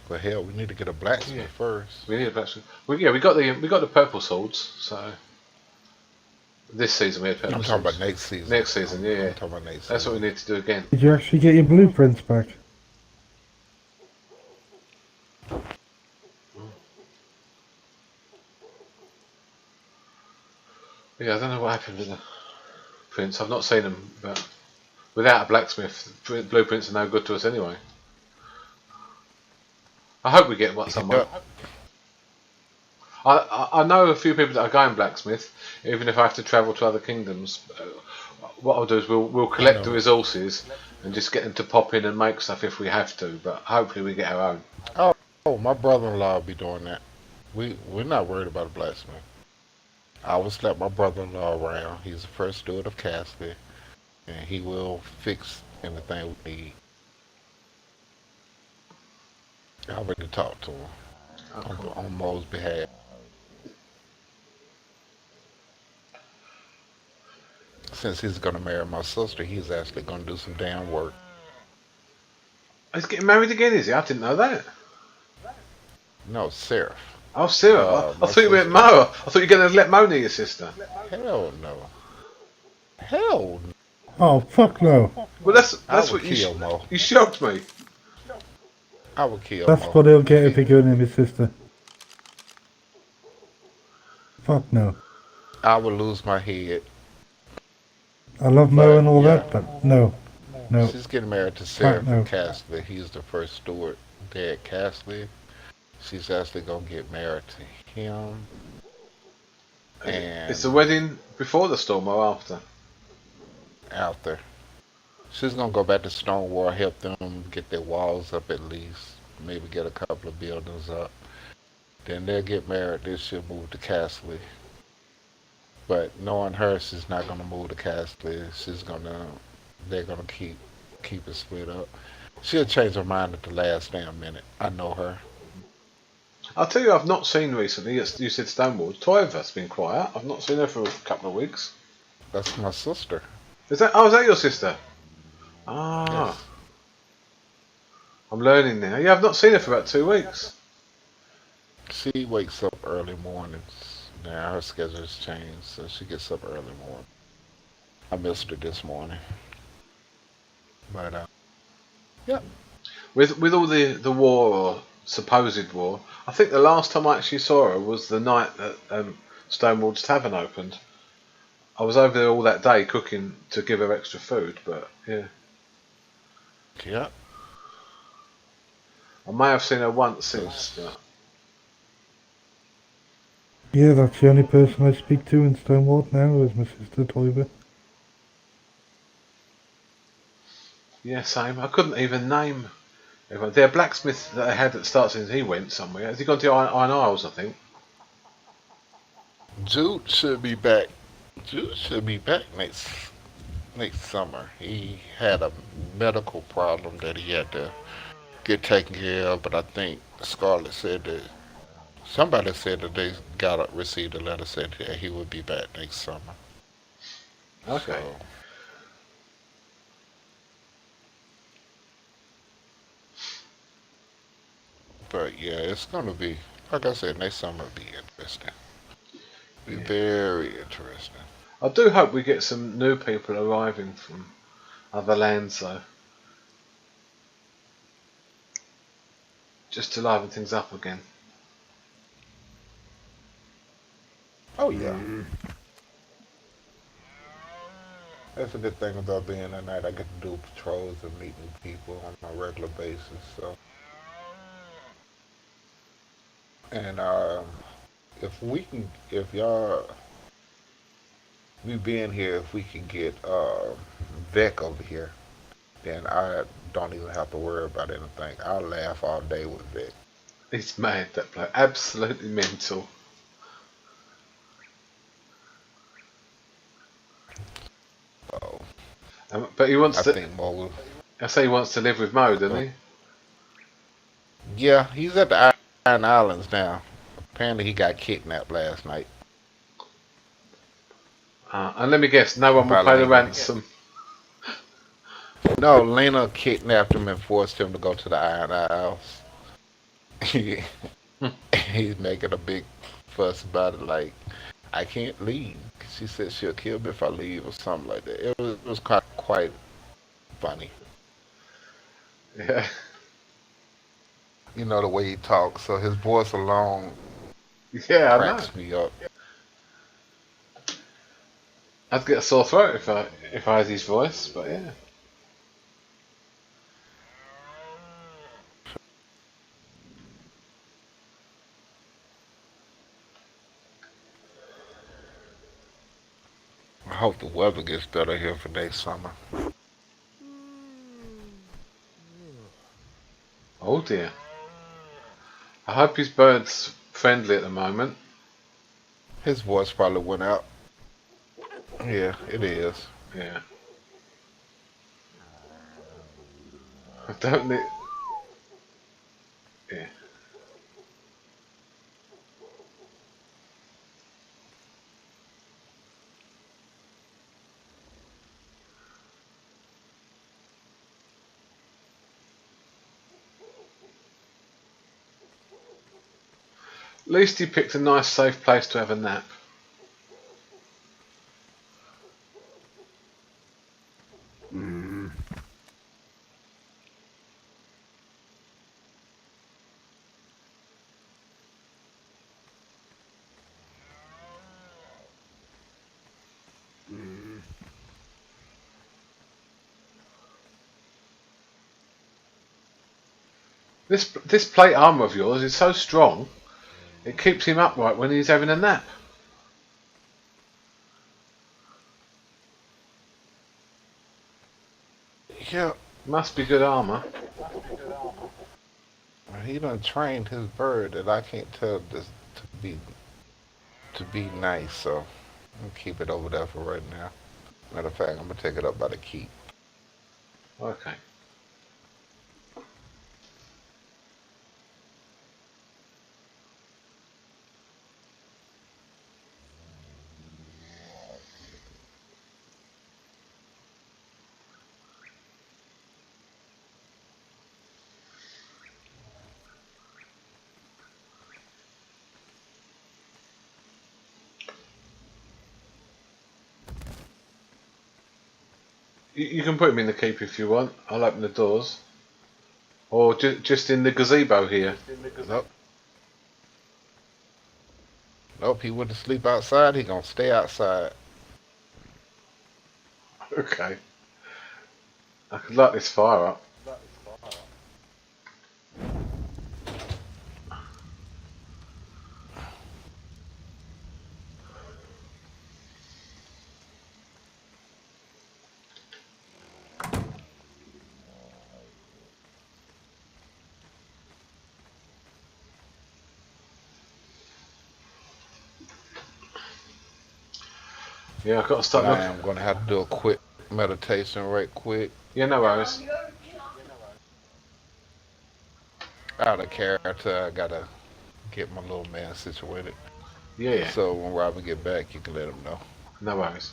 but hell, we need to get a blacksmith
Yeah.
first.
We need a blacksmith. We got the purple swords. So this season we had purple
I'm talking
swords.
about next season.
Next season, yeah.
I'm talking about next
That's what
season.
we need to do again.
Did you actually get your blueprints back?
Yeah, I don't know what happened with the prints. I've not seen them, but without a blacksmith, blueprints are no good to us anyway. I hope we get one someone.
Yep.
I know a few people that are going blacksmith, even if I have to travel to other kingdoms. What I'll do is we'll collect the resources and just get them to pop in and make stuff if we have to. But hopefully we get our own.
Oh, my brother-in-law will be doing that. We're not worried about a blacksmith. I always let my brother-in-law around. He's the first steward of Castley, and he will fix anything we need. I already talked to him
Oh, cool.
on Mo's behalf. Since he's gonna marry my sister, he's actually gonna do some damn work.
He's getting married again, is he? I didn't know that.
No, Seraph.
Oh, Sarah. I
My
thought you meant
sister.
Mo. I thought you were going to let Mo near your sister.
Hell no. Hell no.
Oh, fuck no.
Well,
I
that's
would
what
kill Mo.
you shocked me.
I would kill
That's
Mo.
what he'll get if
He,
he goes near his sister. Fuck no.
I would lose my head.
I love Mo
But
and all
yeah,
that, but no. No.
she's getting married to
Fuck
Seraph and
no.
Castley. He's the first steward there at Castley. She's actually gonna get married to him.
It's the
And
wedding before the storm or after?
after, she's gonna go back to Stonewall, help them get their walls up at least. Maybe get a couple of buildings up. Then they'll get married. Then she'll move to Castley. But knowing her, she's not gonna move to Castley. They're gonna keep it split up. She'll change her mind at the last damn minute. I know her.
I'll tell you, I've not seen recently. You said Stonewall. Toiva's been quiet. I've not seen her for a couple of weeks.
That's my sister.
Is that? Oh, is that your sister? Ah,
Yes.
I'm learning now. Yeah, I've not seen her for about 2 weeks.
She wakes up early mornings. Now her schedule's changed, so she gets up early morning. I missed her this morning. But yeah.
With all the war or supposed war, I think the last time I actually saw her was the night that Stonewall's Tavern opened. I was over there all that day cooking to give her extra food, but yeah,
Yeah.
I may have seen her once since.
'Cause
But
Yeah, that's the only person I speak to in Stonewall now is my sister Toiva.
yeah, same. I couldn't even name everyone. Their blacksmith that they had that starts in, he went somewhere. Has he gone to Iron Isles? I think.
Jude should be back. Jude should be back next summer. He had a medical problem that he had to get taken care of, but I think Scarlett said that somebody said that they received a letter said that he would be back next summer.
Okay.
So, but yeah, it's gonna be like I said, next summer will be interesting. Be
Yeah.
very interesting.
I do hope we get some new people arriving from other lands, though, just to liven things up again.
Oh yeah, that's a good thing about being a night. I get to do patrols and meet new people on a regular basis. So, and if y'all, we being here, if we can get Vec over here, then I don't even have to worry about anything. I'll laugh all day with Vec.
He's mad, that bloke. Absolutely mental.
So
But he wants
I
to.
think Mo.
I say he wants to live with Mo, doesn't he?
Yeah, he's at the Iron Islands now. Apparently, he got kidnapped last night.
And let me guess, no one will
By
pay the
Lena.
ransom.
No, Lena kidnapped him and forced him to go to the Iron Isles. He's making a big fuss about it, like I can't leave. She said she'll kill me if I leave or something like that. It was quite funny.
Yeah,
You know the way he talks, so his voice alone
yeah, I know.
cracks me up.
I'd get a sore throat if I had his voice, but yeah.
I hope the weather gets better here for next summer.
Oh dear. I hope his bird's friendly at the moment.
His voice probably went out. Yeah, it is.
Yeah. I don't need. Yeah. At least he picked a nice safe place to have a nap. This plate armour of yours is so strong, it keeps him upright when he's having a nap.
Yeah.
Must be good armour.
He done trained his bird that I can't tell this to be nice, so I'm gonna keep it over there for right now. Matter of fact, I'm gonna take it up by the keep.
Okay. You can put him in the keep if you want. I'll open the doors. Or just in the gazebo here.
Nope. Nope, he went to sleep outside, he gonna stay outside.
Okay. I could light this fire up. Yeah, I've got to start
But I
looking.
am gonna have to do a quick meditation right quick.
Yeah, no worries.
Out of character, I gotta get my little man situated.
Yeah.
So when Robin get back, you can let him know.
No worries.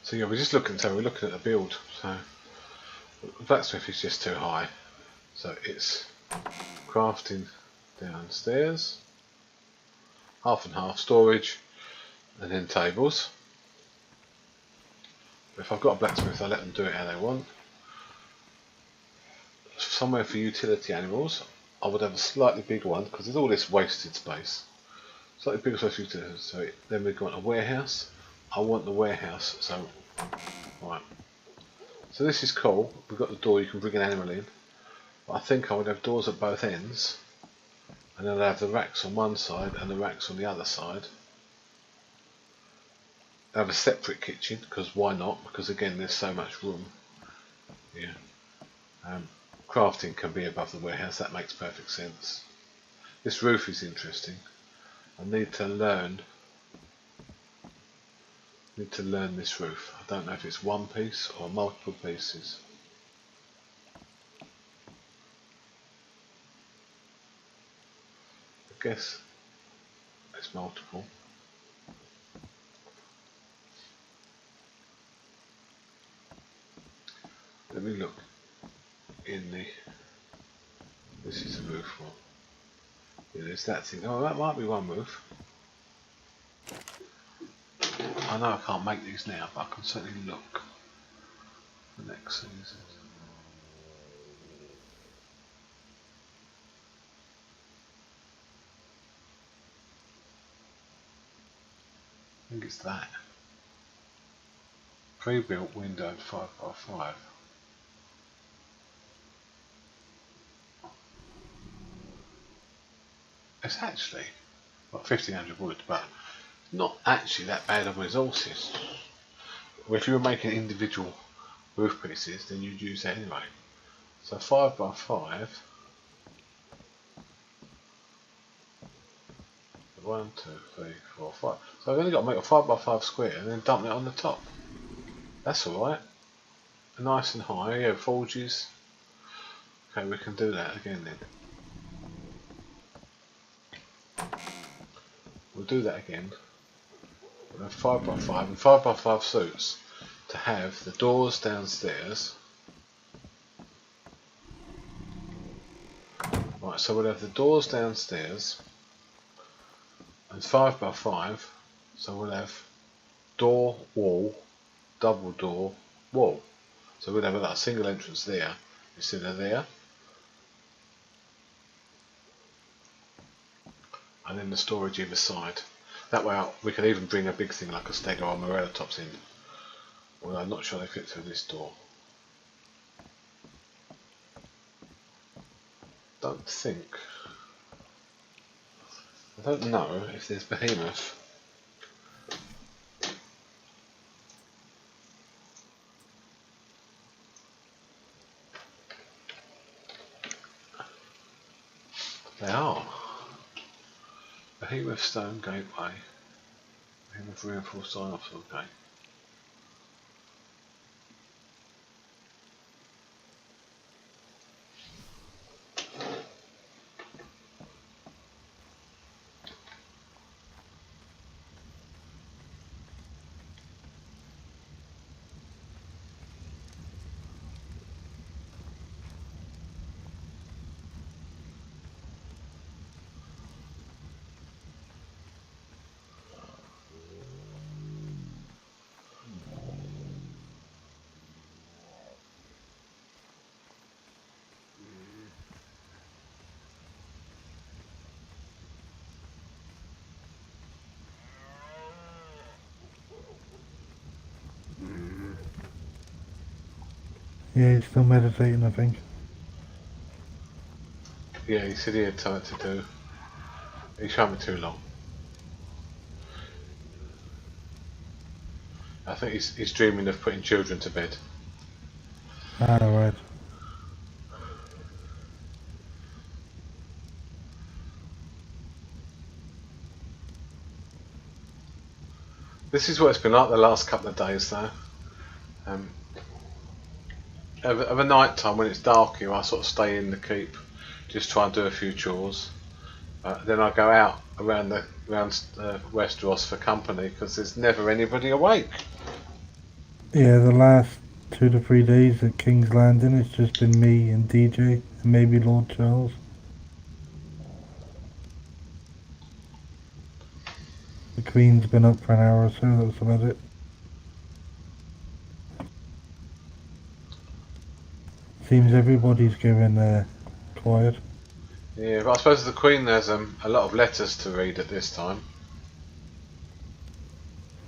So yeah, we're looking at the build. So blacksmith is just too high. So it's crafting downstairs, half and half storage, and then tables. If I've got a blacksmith, I let them do it how they want. Somewhere for utility animals, I would have a slightly bigger one because there's all this wasted space. Slightly bigger space for utility. So then we've got a warehouse. I want the warehouse. So right. So this is cool. We've got the door. You can bring an animal in. But I think I would have doors at both ends, and then I'd have the racks on one side and the racks on the other side. I have a separate kitchen because why not? Because again, there's so much room. Yeah. Crafting can be above the warehouse. That makes perfect sense. This roof is interesting. I need to learn this roof. I don't know if it's one piece or multiple pieces. I guess it's multiple. Let me look in the. This is the roof one. Yeah, there's that thing. Oh, that might be one roof. I know I can't make these now, but I can certainly look for next season. it's that. Pre-built windowed 5x5. It's actually like 1500 wood, but not actually that bad of resources. Well, if you were making individual roof pieces, then you'd use that anyway. So 5x5. 1, 2, 3, 4, 5. So I've only got to make a 5x5 square and then dump it on the top. That's alright. Nice and high, yeah, forges. Okay, we can do that again then. We'll do that again. We'll have 5x5 and 5x5 suits to have the doors downstairs. Right, so we'll have the doors downstairs and 5x5, so we'll have door, wall, double door, wall. So we'll have a single entrance there instead of there. And then the storage either side. That way we can even bring a big thing like a Stego or Morella tops in. Well, I'm not sure they fit through this door. I don't know if there's Behemoth. They are. Behemoth stone gateway. Behemoth reinforced sign-offs, okay.
Yeah, he's still meditating, I think.
Yeah, he said he had something to do. He showed me too long. I think he's dreaming of putting children to bed.
Ah, right.
This is what it's been like the last couple of days though. Of a night time when it's dark here, I sort of stay in the keep, just try and do a few chores. Then I go out around Westeros for company because there's never anybody awake.
Yeah, the last 2 to 3 days at King's Landing, it's just been me and DJ, and maybe Lord Charles. The Queen's been up for an hour or so, that's about it. Seems everybody's going quiet.
Yeah, but I suppose the Queen has a lot of letters to read at this time.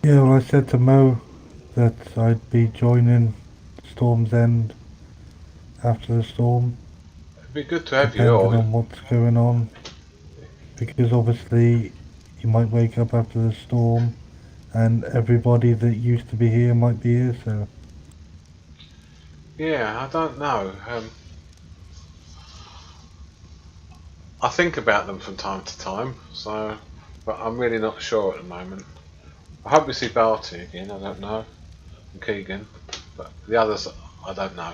Yeah, well, I said to Mo that I'd be joining Storm's End after the storm.
It'd be good to have you
depending
all.
on what's going on. Because obviously you might wake up after the storm and everybody that used to be here might be here, so...
Yeah, I don't know. I think about them from time to time, so, but I'm really not sure at the moment. I hope we see Barty again, I don't know, and Keegan, but the others I don't know.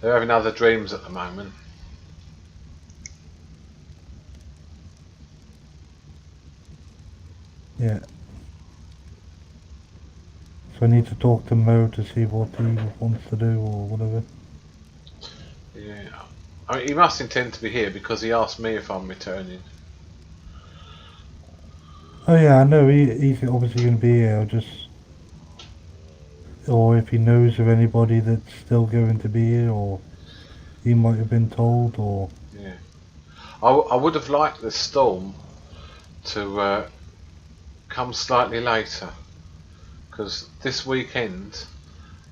They're having other dreams at the moment.
Yeah. So I need to talk to Mo to see what he wants to do or whatever.
Yeah. I mean, he must intend to be here because he asked me if I'm returning.
Oh yeah, I know, he's obviously going to be here, or if he knows of anybody that's still going to be here, or he might have been told, or...
Yeah. I would have liked this storm to come slightly later, because this weekend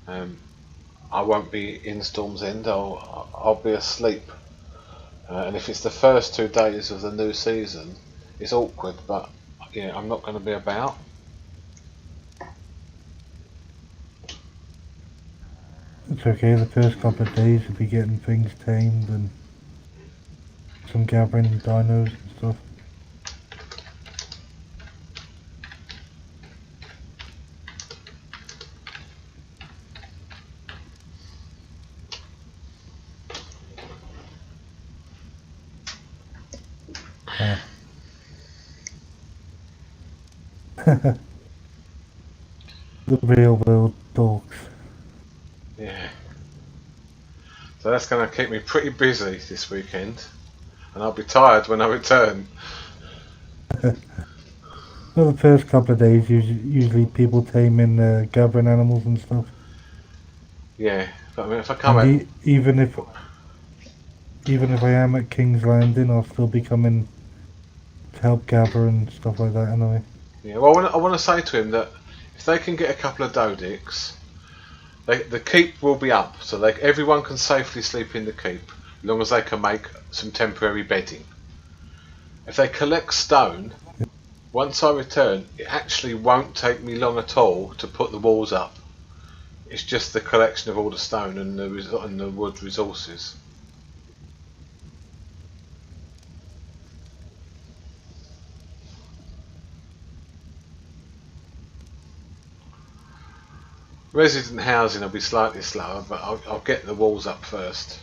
I won't be in Storm's End. I'll be asleep, and if it's the first 2 days of the new season, it's awkward. But yeah, I'm not going to be about.
It's okay, the first couple of days will be getting things tamed and some gathering dinos and stuff. The real world dogs.
Yeah. So that's going to keep me pretty busy this weekend, and I'll be tired when I return.
Well, the first couple of days, usually people taming gathering animals and stuff.
Yeah, but I mean, if I come
And
out,
even if I am at King's Landing, I'll still be coming to help gather and stuff like that anyway.
yeah. Well, I want to say to him that if they can get a couple of Dodicks, the keep will be up, so everyone can safely sleep in the keep, as long as they can make some temporary bedding. If they collect stone, once I return, it actually won't take me long at all to put the walls up. It's just the collection of all the stone and the wood resources. Resident housing will be slightly slower, but I'll get the walls up first,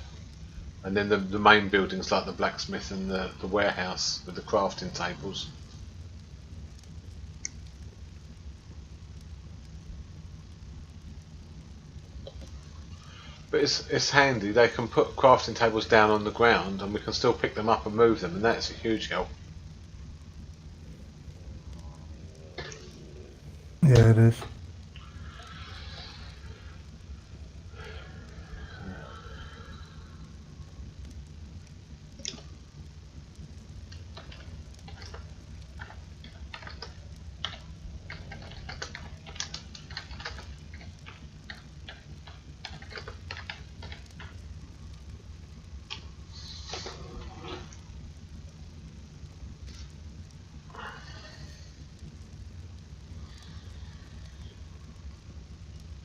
and then the main buildings like the blacksmith and the warehouse with the crafting tables. But it's handy, they can put crafting tables down on the ground and we can still pick them up and move them, and that's a huge help.
Yeah, it is.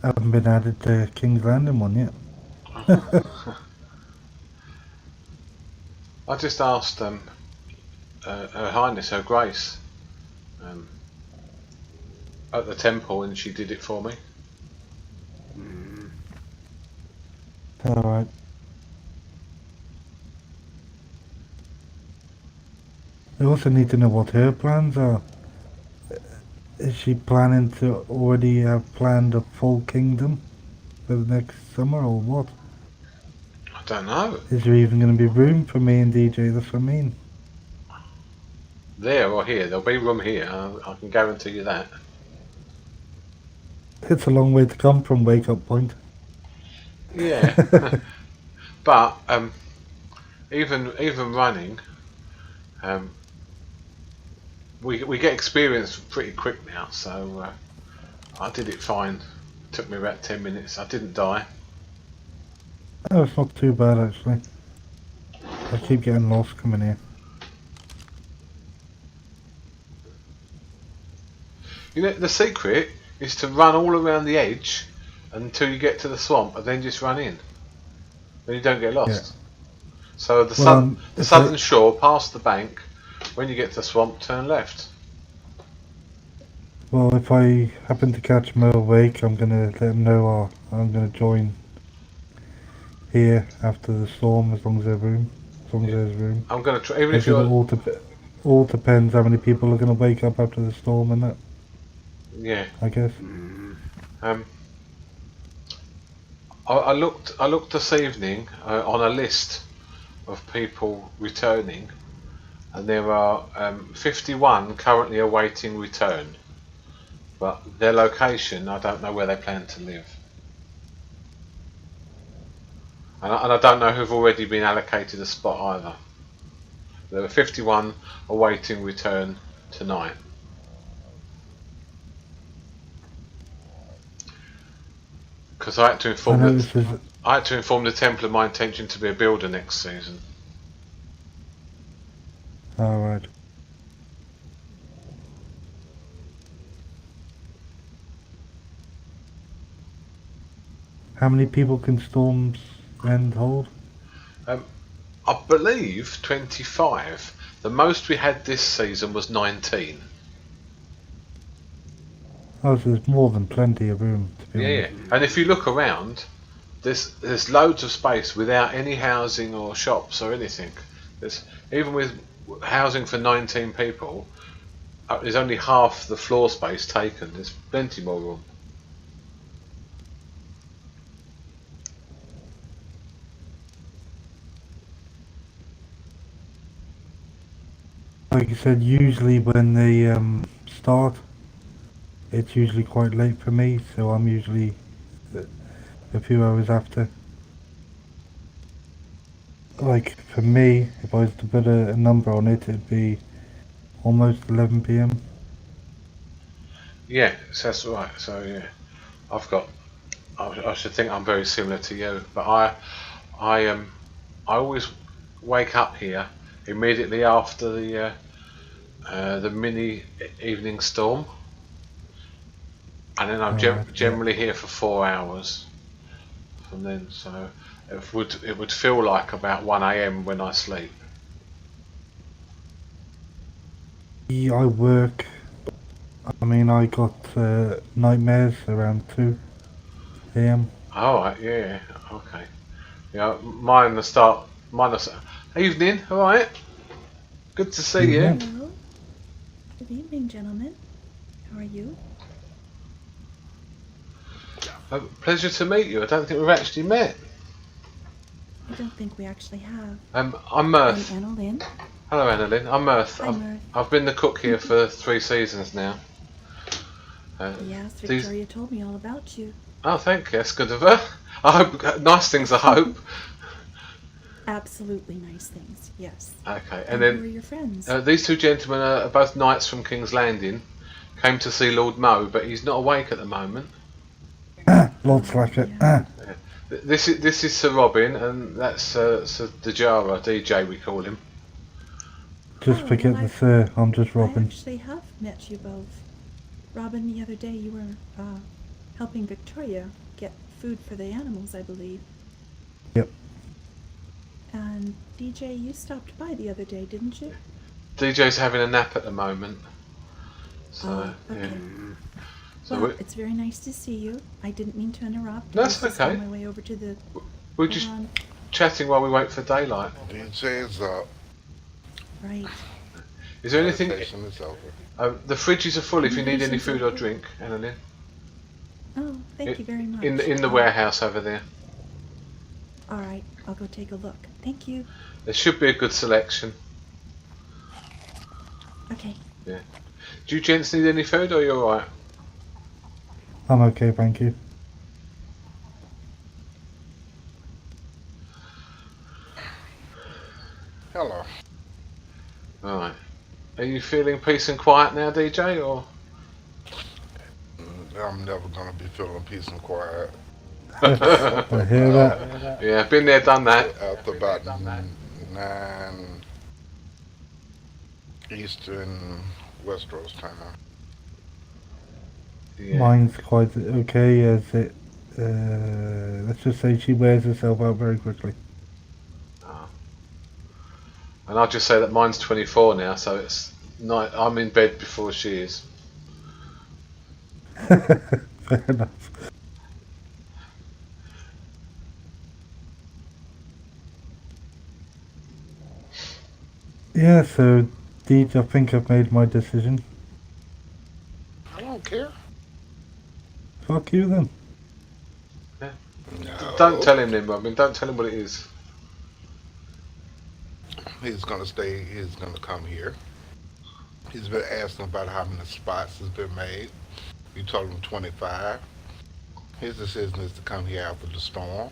I haven't been added to King's Landing one yet.
I just asked Her Highness, Her Grace, at the temple, and she did it for me.
Alright. I also need to know what her plans are. Is she planning to already have planned a full kingdom for the next summer or what?
I don't know.
Is there even going to be room for me and DJ? That's what I mean.
There or here, there'll be room here, I can guarantee you that.
It's a long way to come from Wake Up Point.
Yeah. But even running, we get experience pretty quick now, so I did it fine. It took me about 10 minutes. I didn't die.
Oh, it's not too bad actually. I keep getting lost coming here.
You know, the secret is to run all around the edge until you get to the swamp, and then just run in. Then you don't get lost.
Yeah.
So the southern shore, past the bank. When you get to the swamp, turn left.
Well, if I happen to catch Mo awake, I'm gonna let him know I'm gonna join here after the storm, as long as there's room. As long as there's room.
I'm gonna try, even if you're...
all depends how many people are gonna wake up after the storm and that.
Yeah.
I guess.
I looked this evening on a list of people returning, and there are 51 currently awaiting return, but their location, I don't know where they plan to live, and I don't know who've already been allocated a spot either. There were 51 awaiting return tonight. Because I had to inform the temple of my intention to be a builder next season.
Alright. How many people can storms end hold?
I believe 25. The most we had this season was 19.
Oh, so there's more than plenty of room to be
Yeah,
honest.
and if you look around, there's loads of space without any housing or shops or anything. Even with housing for 19 people, there's only half the floor space taken. There's plenty more room.
Like you said, usually when they start, it's usually quite late for me, so I'm usually a few hours after. Like for me, if I was to put a number on it, it'd be almost 11 p.m.
Yeah, so that's right. So yeah, I should think I'm very similar to you, but I always wake up here immediately after the mini evening storm, and then I'm
Alright, yeah.
generally here for 4 hours from then. So it would feel like about 1 a.m. when I sleep.
Yeah, I work. I mean, I got nightmares around 2 a.m.
Oh, right, yeah, okay. Yeah, mine the start. Evening, all right. Good to see you.
Evening.
Hello. Good evening, gentlemen. How are you?
Pleasure to meet you. I don't think we've actually met.
I don't think we actually have.
I'm Mirth.
I'm Annalyn.
Hello, Annalyn. I'm Mirth.
Hi, Mirth.
I've been the cook here for 3 seasons now.
Yes,
these-
Victoria told me all about you.
Oh, thank you. That's good of her. I hope nice things. I hope.
Absolutely nice things, yes.
Okay,
And
and
who are
then
your friends?
these two gentlemen are both knights from King's Landing. Came to see Lord Mo, but he's not awake at the moment.
Lord Slacker.
Yeah.
This is Sir Robin, and that's Sir Dejara, DJ we call him.
Just
Oh,
forget
well,
the sir, I'm just
I
Robin.
actually have met you both. Robin, the other day you were helping Victoria get food for the animals, I believe.
Yep.
And DJ, you stopped by the other day, didn't you?
DJ's having a nap at the moment. So,
Oh, okay.
yeah. So
Well, it's very nice to see you. I didn't mean to interrupt.
That's
I was just
okay.
on my way over to the
we're just
salon.
chatting while we wait for daylight.
DJ's up.
Right.
Is there anything?
Conversation is over.
The fridges are full if you need any
Conversation's
food or
over.
drink, Annalyn.
Oh, thank you very much.
In the warehouse over there.
All right, I'll go take a look. Thank you.
There should be a good selection.
Okay.
Do you gents need any food or you alright?
I'm okay, thank you.
Hello.
Alright. Are you feeling peace and quiet now, DJ, or?
I'm never gonna be feeling peace and quiet.
I hear that.
Yeah, been there, done that.
After about 9 Eastern Westeros time.
Yeah.
Mine's quite okay as it, let's just say she wears herself out very quickly.
And I'll just say that mine's 24 now, so it's night. I'm in bed before she is.
Fair enough. Yeah, so Deej, I think I've made my decision.
I don't care.
Fuck you then.
No.
Don't tell him then, Robin. Don't tell him what it is.
He's gonna stay. He's gonna come here. He's been asking about how many spots has been made. You told him 25. His decision is to come here after the storm.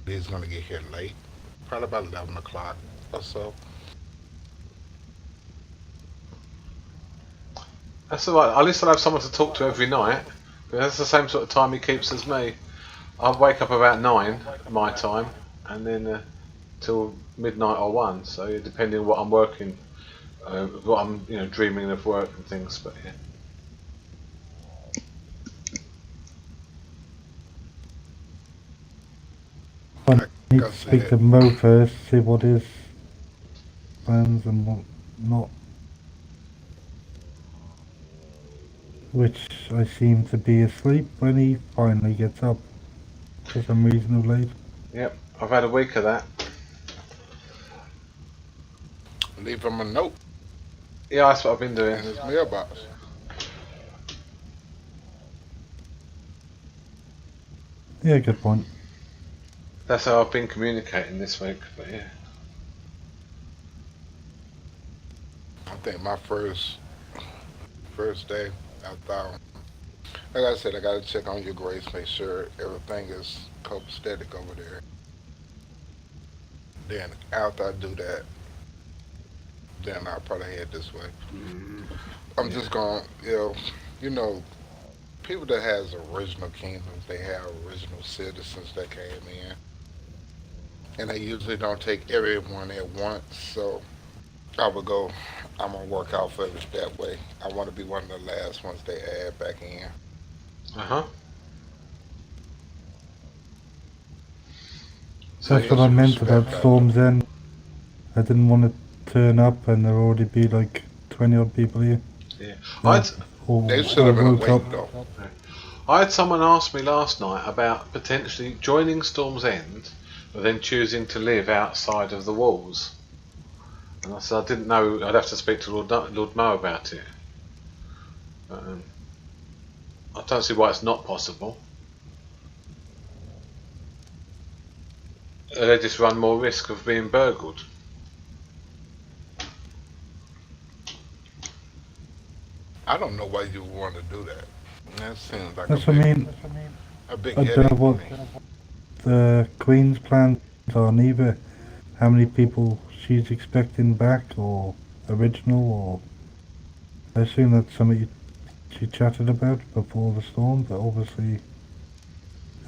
He's gonna get here late, probably about 11 o'clock or so.
That's alright. At least I'll have someone to talk to every night. But that's the same sort of time he keeps as me. I wake up about 9 my time, and then till midnight or 1. So yeah, depending on what I'm working, what I'm dreaming of work and things. But yeah.
I need to speak to Mo first, see what his plans and what not. Which I seem to be asleep when he finally gets up. For some reason of late.
Yep, I've had a week of that.
Leave him a note
Yeah, that's what I've been
in
doing.
his mailbox.
Yeah, good point.
That's how I've been communicating this week. But yeah.
I think my first day, I thought, like I said, I got to check on your Grace, make sure everything is copacetic over there. Then after I do that, then I'll probably head this way. I'm just going, people that has original kingdoms, they have original citizens that came in. And they usually don't take everyone at once, so I'm going to work out for it that way. I want to be one of the last ones they add back in.
Uh-huh.
So that's what I meant about Storm's End. I didn't want to turn up and there already be like 20 odd people here.
Yeah.
They should have been awake though.
I had someone ask me last night about potentially joining Storm's End, but then choosing to live outside of the walls. And I said I didn't know. I'd have to speak to Lord Mo about it. But, I don't see why it's not possible. They just run more risk of being burgled.
I don't know why you would want to do that. That seems like
That's what I mean.
a big
I
headache
don't know
for
what
me.
the Queen's plans are neither. How many people she's expecting back or original or... I assume that's something she chatted about before the storm, but obviously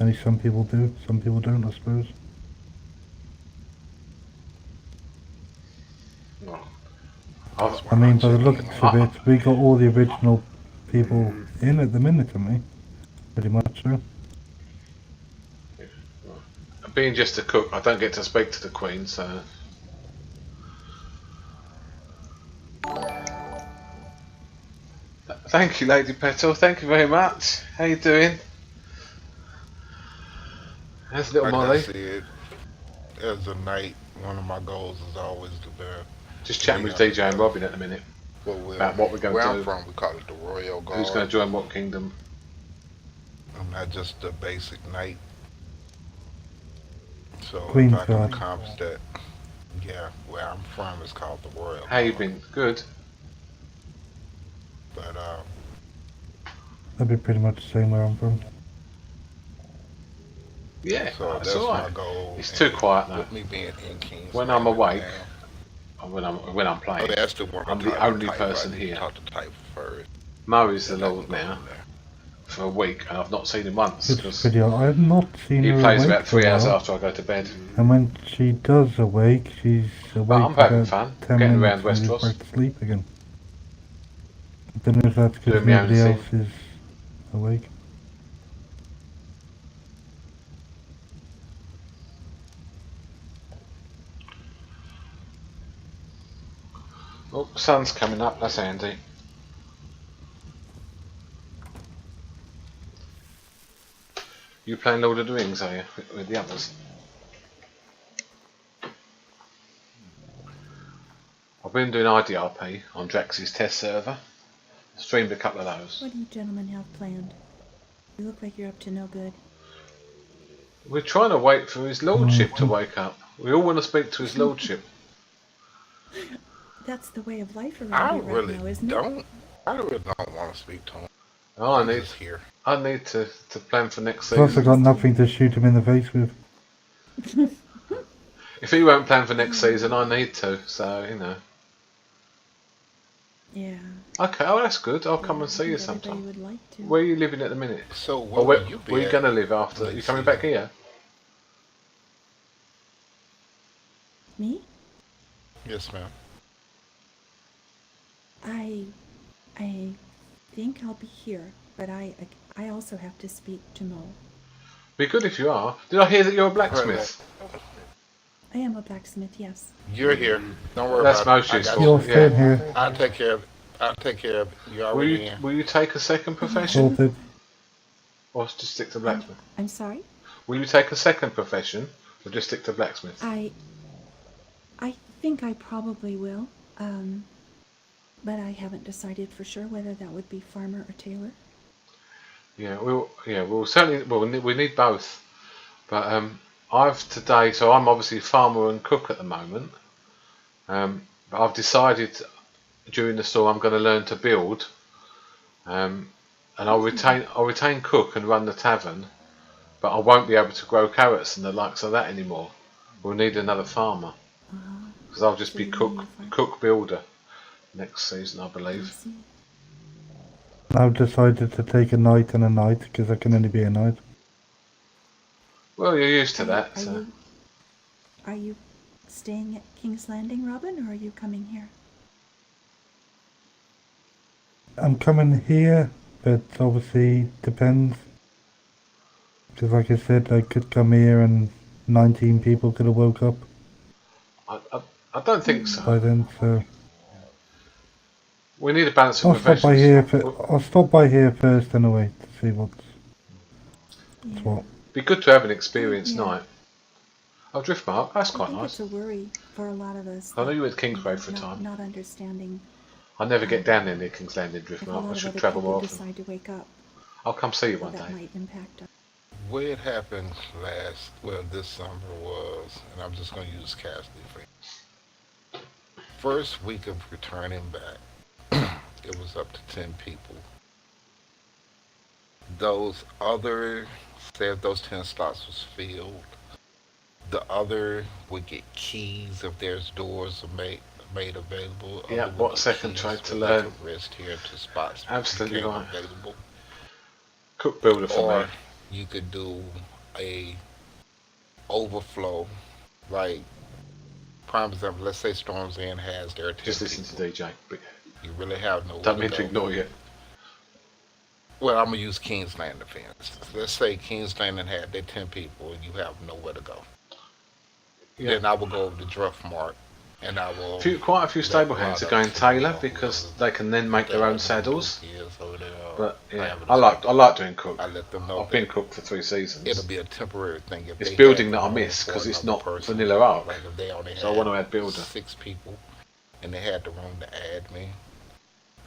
only some people do, some people don't, I suppose. I mean, by the looks of it, we got all the original people in at the minute, haven't we? Pretty much so.
Being just a cook, I don't get to speak to the Queen, so... Thank you, Lady Petal. Thank you very much. How you doing? How's little Molly?
Like I said, as a knight, one of my goals is always to
Just chatting with DJ and Robin at the minute about what we're going
where
to
I'm
do.
from, we call it the Royal Guard.
Who's going to join what kingdom?
I'm not just a basic knight. So
Queen's
if I can
Guard.
accomplish that, yeah, where I'm from is called the Royal
How you
Guard.
been? Good.
But
That'd be pretty much the same where I'm from.
Yeah,
so
that's
that's
alright.
my goal.
It's too quiet though.
With me being in King's
When I'm
Landing
awake,
now.
or when I'm playing,
Oh, that's the one.
I'm the only person here.
Talk to type first.
Mo is the
Then I can
Lord
go
now
from there.
for a week, and I've not seen him once
It's
because
pretty odd. I have not seen
he
her
plays
awake
about
for a
3 hours
while.
after I go to bed.
And when she does awake, she's awake
I'm having
about
fun,
10
getting
minutes
around
and she's
Westeros.
back to sleep again. I don't know if that's because
Doing my own
nobody
thing.
else is awake.
Oh, sun's coming up. That's handy. You playing Lord of the Rings, are you, with the others? I've been doing IDRP on Drax's test server. Streamed a couple of those.
What do you gentlemen have planned? You look like you're up to no good.
We're trying to wait for his lordship to wake up. We all want to speak to his lordship.
That's the way of life around
I
here right
really
now, isn't it?
don't. I really don't want to speak to him.
Oh, I
He's
need
just here.
to plan for next
Plus I've
season.
got nothing to shoot him in the face with.
If he won't plan for next season, I need to. So you know.
Yeah.
Okay, oh that's good. I'll come
Yeah,
and
I
see you
think everybody
sometime.
would like to.
Where are you living at the minute?
So
Or
where will you be
where are you
at
going to live after? You
next
coming back
season?
here?
Me?
Yes, ma'am.
I think I'll be here, but I also have to speak to Mo.
Be good if you are. Did I hear that you're a blacksmith?
I am a blacksmith, yes.
You're here. Don't worry
That's
about
most
it. I got
useful.
you.
You're staying here.
I'll take care of it. I'll take care of it. You're already in.
Will you take a second profession?
Sorted.
Or just stick to blacksmith?
I'm sorry?
Will you take a second profession? Or just stick to blacksmith?
I think I probably will. But I haven't decided for sure whether that would be farmer or tailor.
We'll certainly we need both. But so I'm obviously farmer and cook at the moment. But I've decided during the store I'm going to learn to build. And I'll retain cook and run the tavern, but I won't be able to grow carrots and the likes of that anymore. We'll need another farmer because I'll just
So
be
you need a
cook builder next season, I believe.
I see.
I've decided to take a night and a night because I can only be a night.
Well, you're used to that. So.
Are you staying at King's Landing, Robin, or are you coming here?
I'm coming here, but obviously depends. Because like I said, I could come here and 19 people could have woke up
I don't think so.
by then, so
We need a balance of
I'll stop by
professions.
here. I'll stop by here first anyway to see what's what.
Be good to have an experienced
Yeah.
night. Oh, Driftmark, that's
I
quite
think
nice.
it's a worry for a lot of us.
I know
that,
you were at Kingsgrave
you know,
for a time.
Not understanding
I never get down there near King's Landing,
if a
Driftmark.
lot
I
of
should
other
travel
people
more often.
decide to wake up,
I'll come see you
how
one
that
day.
might impact us.
Way it happened this summer was, and I'm just going to use Cassidy for first week of returning back, it was up to 10 people. Say if those 10 slots was filled, the other would get keys if there's doors made available.
Yeah,
Other would
what
get
second
keys
trade to
where they
learn.
could rest here to spots
Absolutely
became
right.
available.
Cook builder for
Or
me.
you could do a overflow, like prime example, let's say Storm's End has their 10
Just listen
people.
to DJ. But
You really have no
don't
way
mean
to
to
go.
ignore you.
Well, I'm gonna use King's Landing for instance. Let's say King's Landing had their 10 people and you have nowhere to go.
Yeah.
Then I will go over to Druffmark and I will
Quite a few
let
stable
a
hands
lot
are going
of
tailor
people
because
know
they can then make
what
their
they
own
want
saddles.
is over there.
But yeah,
have it
I like doing cook.
I let them know
I've been
that
cook for 3 seasons.
it'll be a temporary thing. If
It's
they
building
had
that I
room
miss
for
'cause it's
another
not
person,
vanilla arc.
Like if they only
So I
had
want to add builder.
6 people and they had the room to add me,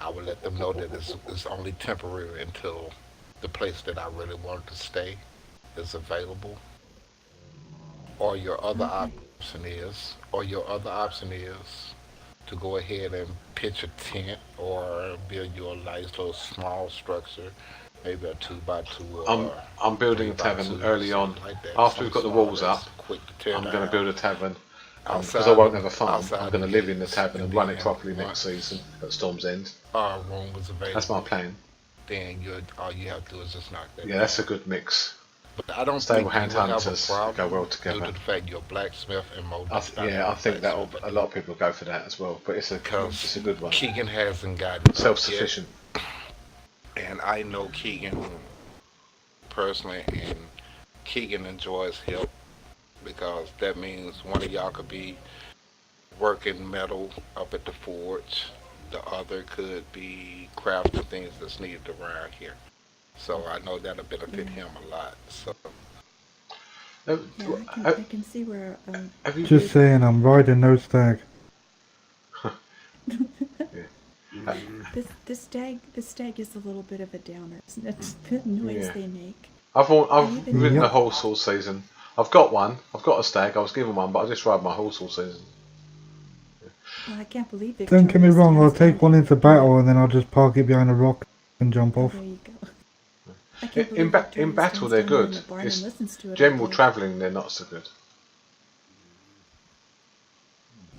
I would let them know that it's only temporary until the place that I really wanted to stay is available. Or your other option is to go ahead and pitch a tent or build you a nice little small structure, maybe a 2x2 or
I'm building a
3x2,
tavern early on.
something like that.
After we've got the
Something
walls
small
up,
that's quick to tear
I'm going to
down.
build a tavern. Because
Outside
I won't
of-
have a farm,
outside
I'm going to
of
live in the
gates,
tavern and
and
run it
then
properly
once
next season at Storm's End.
Our room was available.
That's my plan.
Then all you have to do is just knock that
Yeah,
down.
that's a good mix.
But I don't
Stable
think you
hand
will have a
hunters
problem
go well
due
together.
to the fact you're a blacksmith and Mo
I think that a lot of people go for that as well. But it's a
because
good one.
Keegan hasn't gotten up
Self-sufficient.
yet, and I know Keegan personally, and Keegan enjoys help because that means one of y'all could be working metal up at the forge, the other could be crafting things that's needed around here. So I know that'll benefit him a lot. So
Yeah, I can see where.
Have you
Just saying, I'm riding no stag.
This stag is a little bit of a downer, isn't it? The noise
Yeah.
they make.
I've
been
ridden
Yep.
a horse all season. I've got one. I've got a stag. I was given one, but I just ride my horse all season.
Well, I can't believe it.
Don't get me wrong, I'll take one into battle and then I'll just park it behind a rock and jump off.
There you go. I can't
In
believe Victoria
battle,
stands
they're
down there in
good.
the barn
It's
and listens to it all
general
day.
travelling, they're not so good.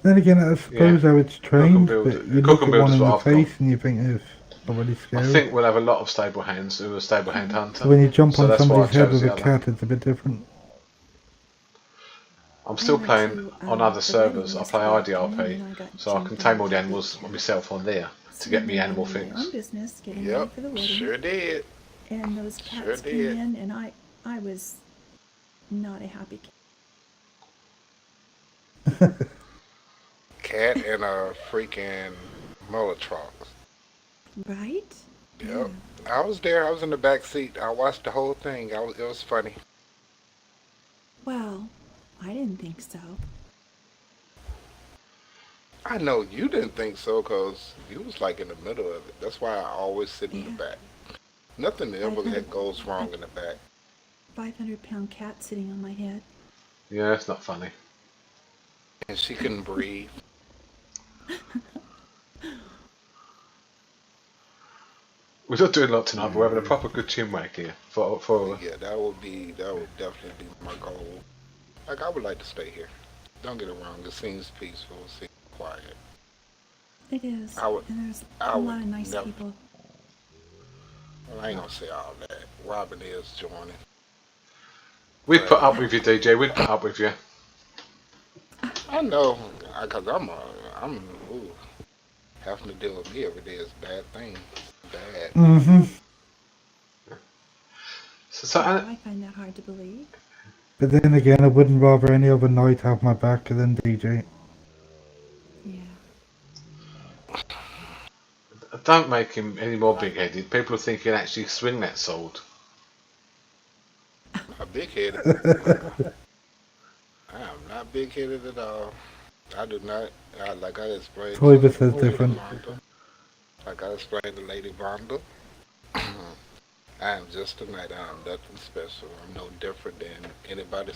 Then again, I suppose how it's trained,
build,
but you
cook
look
and
at
build
one
is
in
what
the
I've got.
face and you think, it's already
I
scary.
think we'll have a lot of stable hands who are stable hand hunter.
So when you jump
so
on
that's why I
somebody's head
chose
with
the
a
other.
cat, it's a bit different.
I'm
I
still
went
playing
to,
on other
the wedding
servers. I play
yesterday afternoon,
IDRP,
and I got
so I can
jumped
tame all
on
the
by a
animals
big cat.
myself on there to
So
get
we
me
went
animal
about our own
things.
business, getting
Yep,
ready for the wedding.
sure did.
And those
Sure
cats came
did.
in, and I was not a happy cat.
Cat and a freaking Molotron.
Right?
Yep. I was there. I was in the back seat. I watched the whole thing. It was funny.
Well, I didn't think so.
I know you didn't think so because you was like in the middle of it. That's why I always sit in the
Yeah.
back. Nothing ever
500
goes wrong in the back.
500-pound cat sitting on my head.
Yeah, it's not funny.
And she couldn't breathe.
We're not doing a lot tonight, but we're having a proper good chin wag here for
Yeah, that would definitely be my goal. Like, I would like to stay here. Don't get it wrong. It seems peaceful. It seems quiet.
It is.
I would-
And there's
I
a
would
lot of nice
never-
people.
Well, I ain't gonna say all that. Robin is joining.
We'd put up with you, DJ. We'd put up with you.
I know, cause I'm having to deal with me every day is a bad thing. Bad.
Mm-hmm.
So
I find that hard to believe.
But then again, I wouldn't rather any other night have my back than DJ.
Yeah.
don't make him any more big-headed. People think he can actually swing that sword.
I'm big-headed. I am not big-headed at all. I do not. Like I explained.
Toiva says different.
Like I explained to Lady Vonda, I am just a knight. I am nothing special. I'm no different than anybody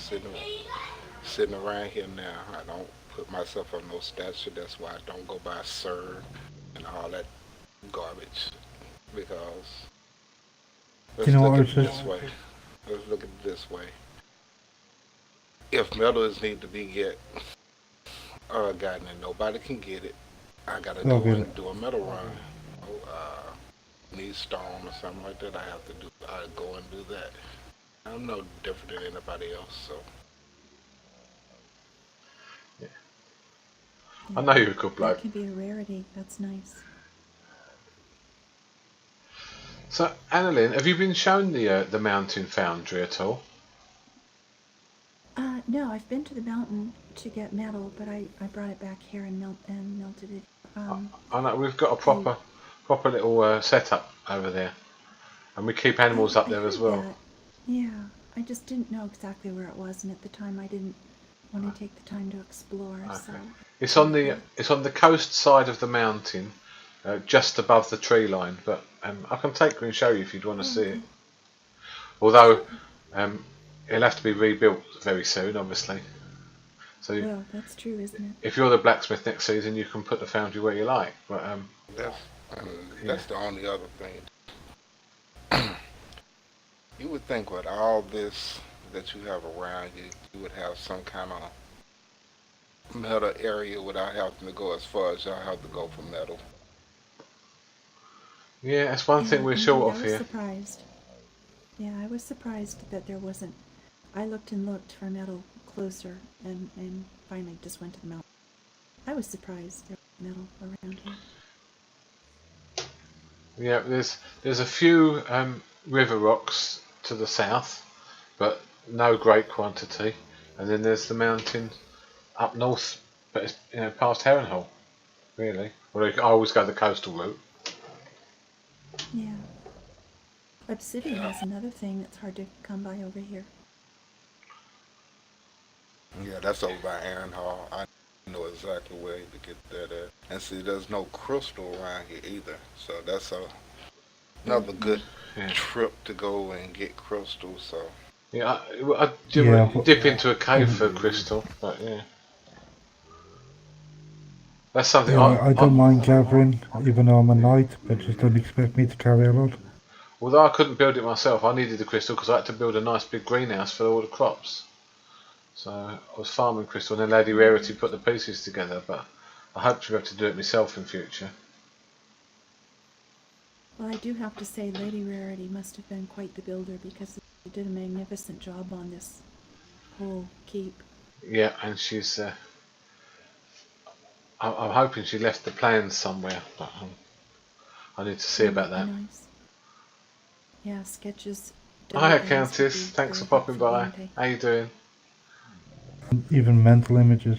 sitting around here now. I don't put myself on no stature. That's why I don't go by sir and all that garbage. Because let's
You know
look
what,
at it this way. Let's look at it this way. If metal is need to be gotten and nobody can get it, I gotta
I'll
go
get
and
it.
do a metal run. Need stone or something like that. I go and do that. I'm no different than anybody else. So
I know you're a good bloke.
That can be a rarity. That's nice.
So, Annalyn, have you been shown the mountain foundry at all?
No, I've been to the mountain to get metal, but I brought it back here and melted it.
I know we've got a proper little setup over there, and we keep animals up
I
there as
heard
well.
that. Yeah, I just didn't know exactly where it was, and at the time I didn't want to take the time to explore.
Okay.
So
It's on the coast side of the mountain, just above the tree line. But I can take you and show you if you'd want to see it. Although it'll have to be rebuilt very soon, obviously. So
well, that's true, isn't it?
if you're the blacksmith next season, you can put the foundry where you like. But
that's the only other thing. You would think with all this that you have around you, you would have some kind of metal area without having to go as far as y'all have to go for metal.
yeah, that's one thing we're
Indeed,
short of
I was
here.
surprised. Yeah, I was surprised that there wasn't. I looked and looked for metal closer, and finally just went to the mountain. I was surprised there was metal around here.
Yeah, there's a few river rocks to the south, but no great quantity. And then there's the mountain up north, but it's past Harrenhal, really. Well, I always go the coastal route.
Yeah. Obsidian is another thing that's hard to come by over here.
Yeah, that's over by Aaron Hall. I know exactly where to get that at. And see, there's no crystal around here either. So that's another good trip to go and get crystals. So
Yeah, I
Yeah,
dip into a cave for crystal, but yeah. That's something
Yeah, I don't mind gathering, even though I'm a knight, but just don't expect me to carry a lot.
Although I couldn't build it myself, I needed the crystal because I had to build a nice big greenhouse for all the crops. So I was farming crystal, and then Lady Rarity put the pieces together. But I hope to be able to do it myself in future.
Well, I do have to say, Lady Rarity must have been quite the builder because she did a magnificent job on this whole keep.
Yeah, and she's. I'm hoping she left the plans somewhere, but I need to see about that.
Nice. Yeah, sketches.
Hi,
diagrams would
Countess.
be
Thanks for
very
popping
helpful,
by.
wouldn't they?
How you doing?
Even mental images.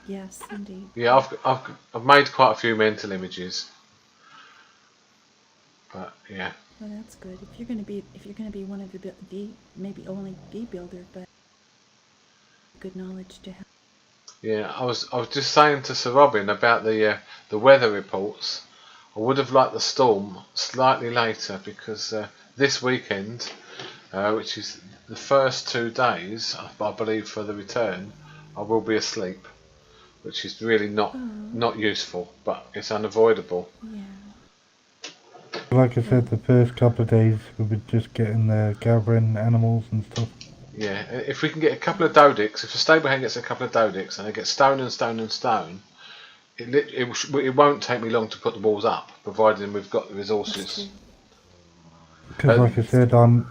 Yes, indeed.
Yeah, I've made quite a few mental images, but yeah.
Well, that's good. If you're gonna be one of the maybe only the builder, but good knowledge to have.
Yeah, I was just saying to Sir Robin about the weather reports. I would have liked the storm slightly later because this weekend, which is the first 2 days, I believe, for the return, I will be asleep, which is really not useful, but it's unavoidable.
Yeah.
Like I said, the first couple of days we were just getting gathering animals and stuff.
Yeah, if we can get a couple of dodicks, if a stable hand gets a couple of dodicks and they get stone and stone and stone, it won't take me long to put the walls up, providing we've got the resources.
Because like I said, I'm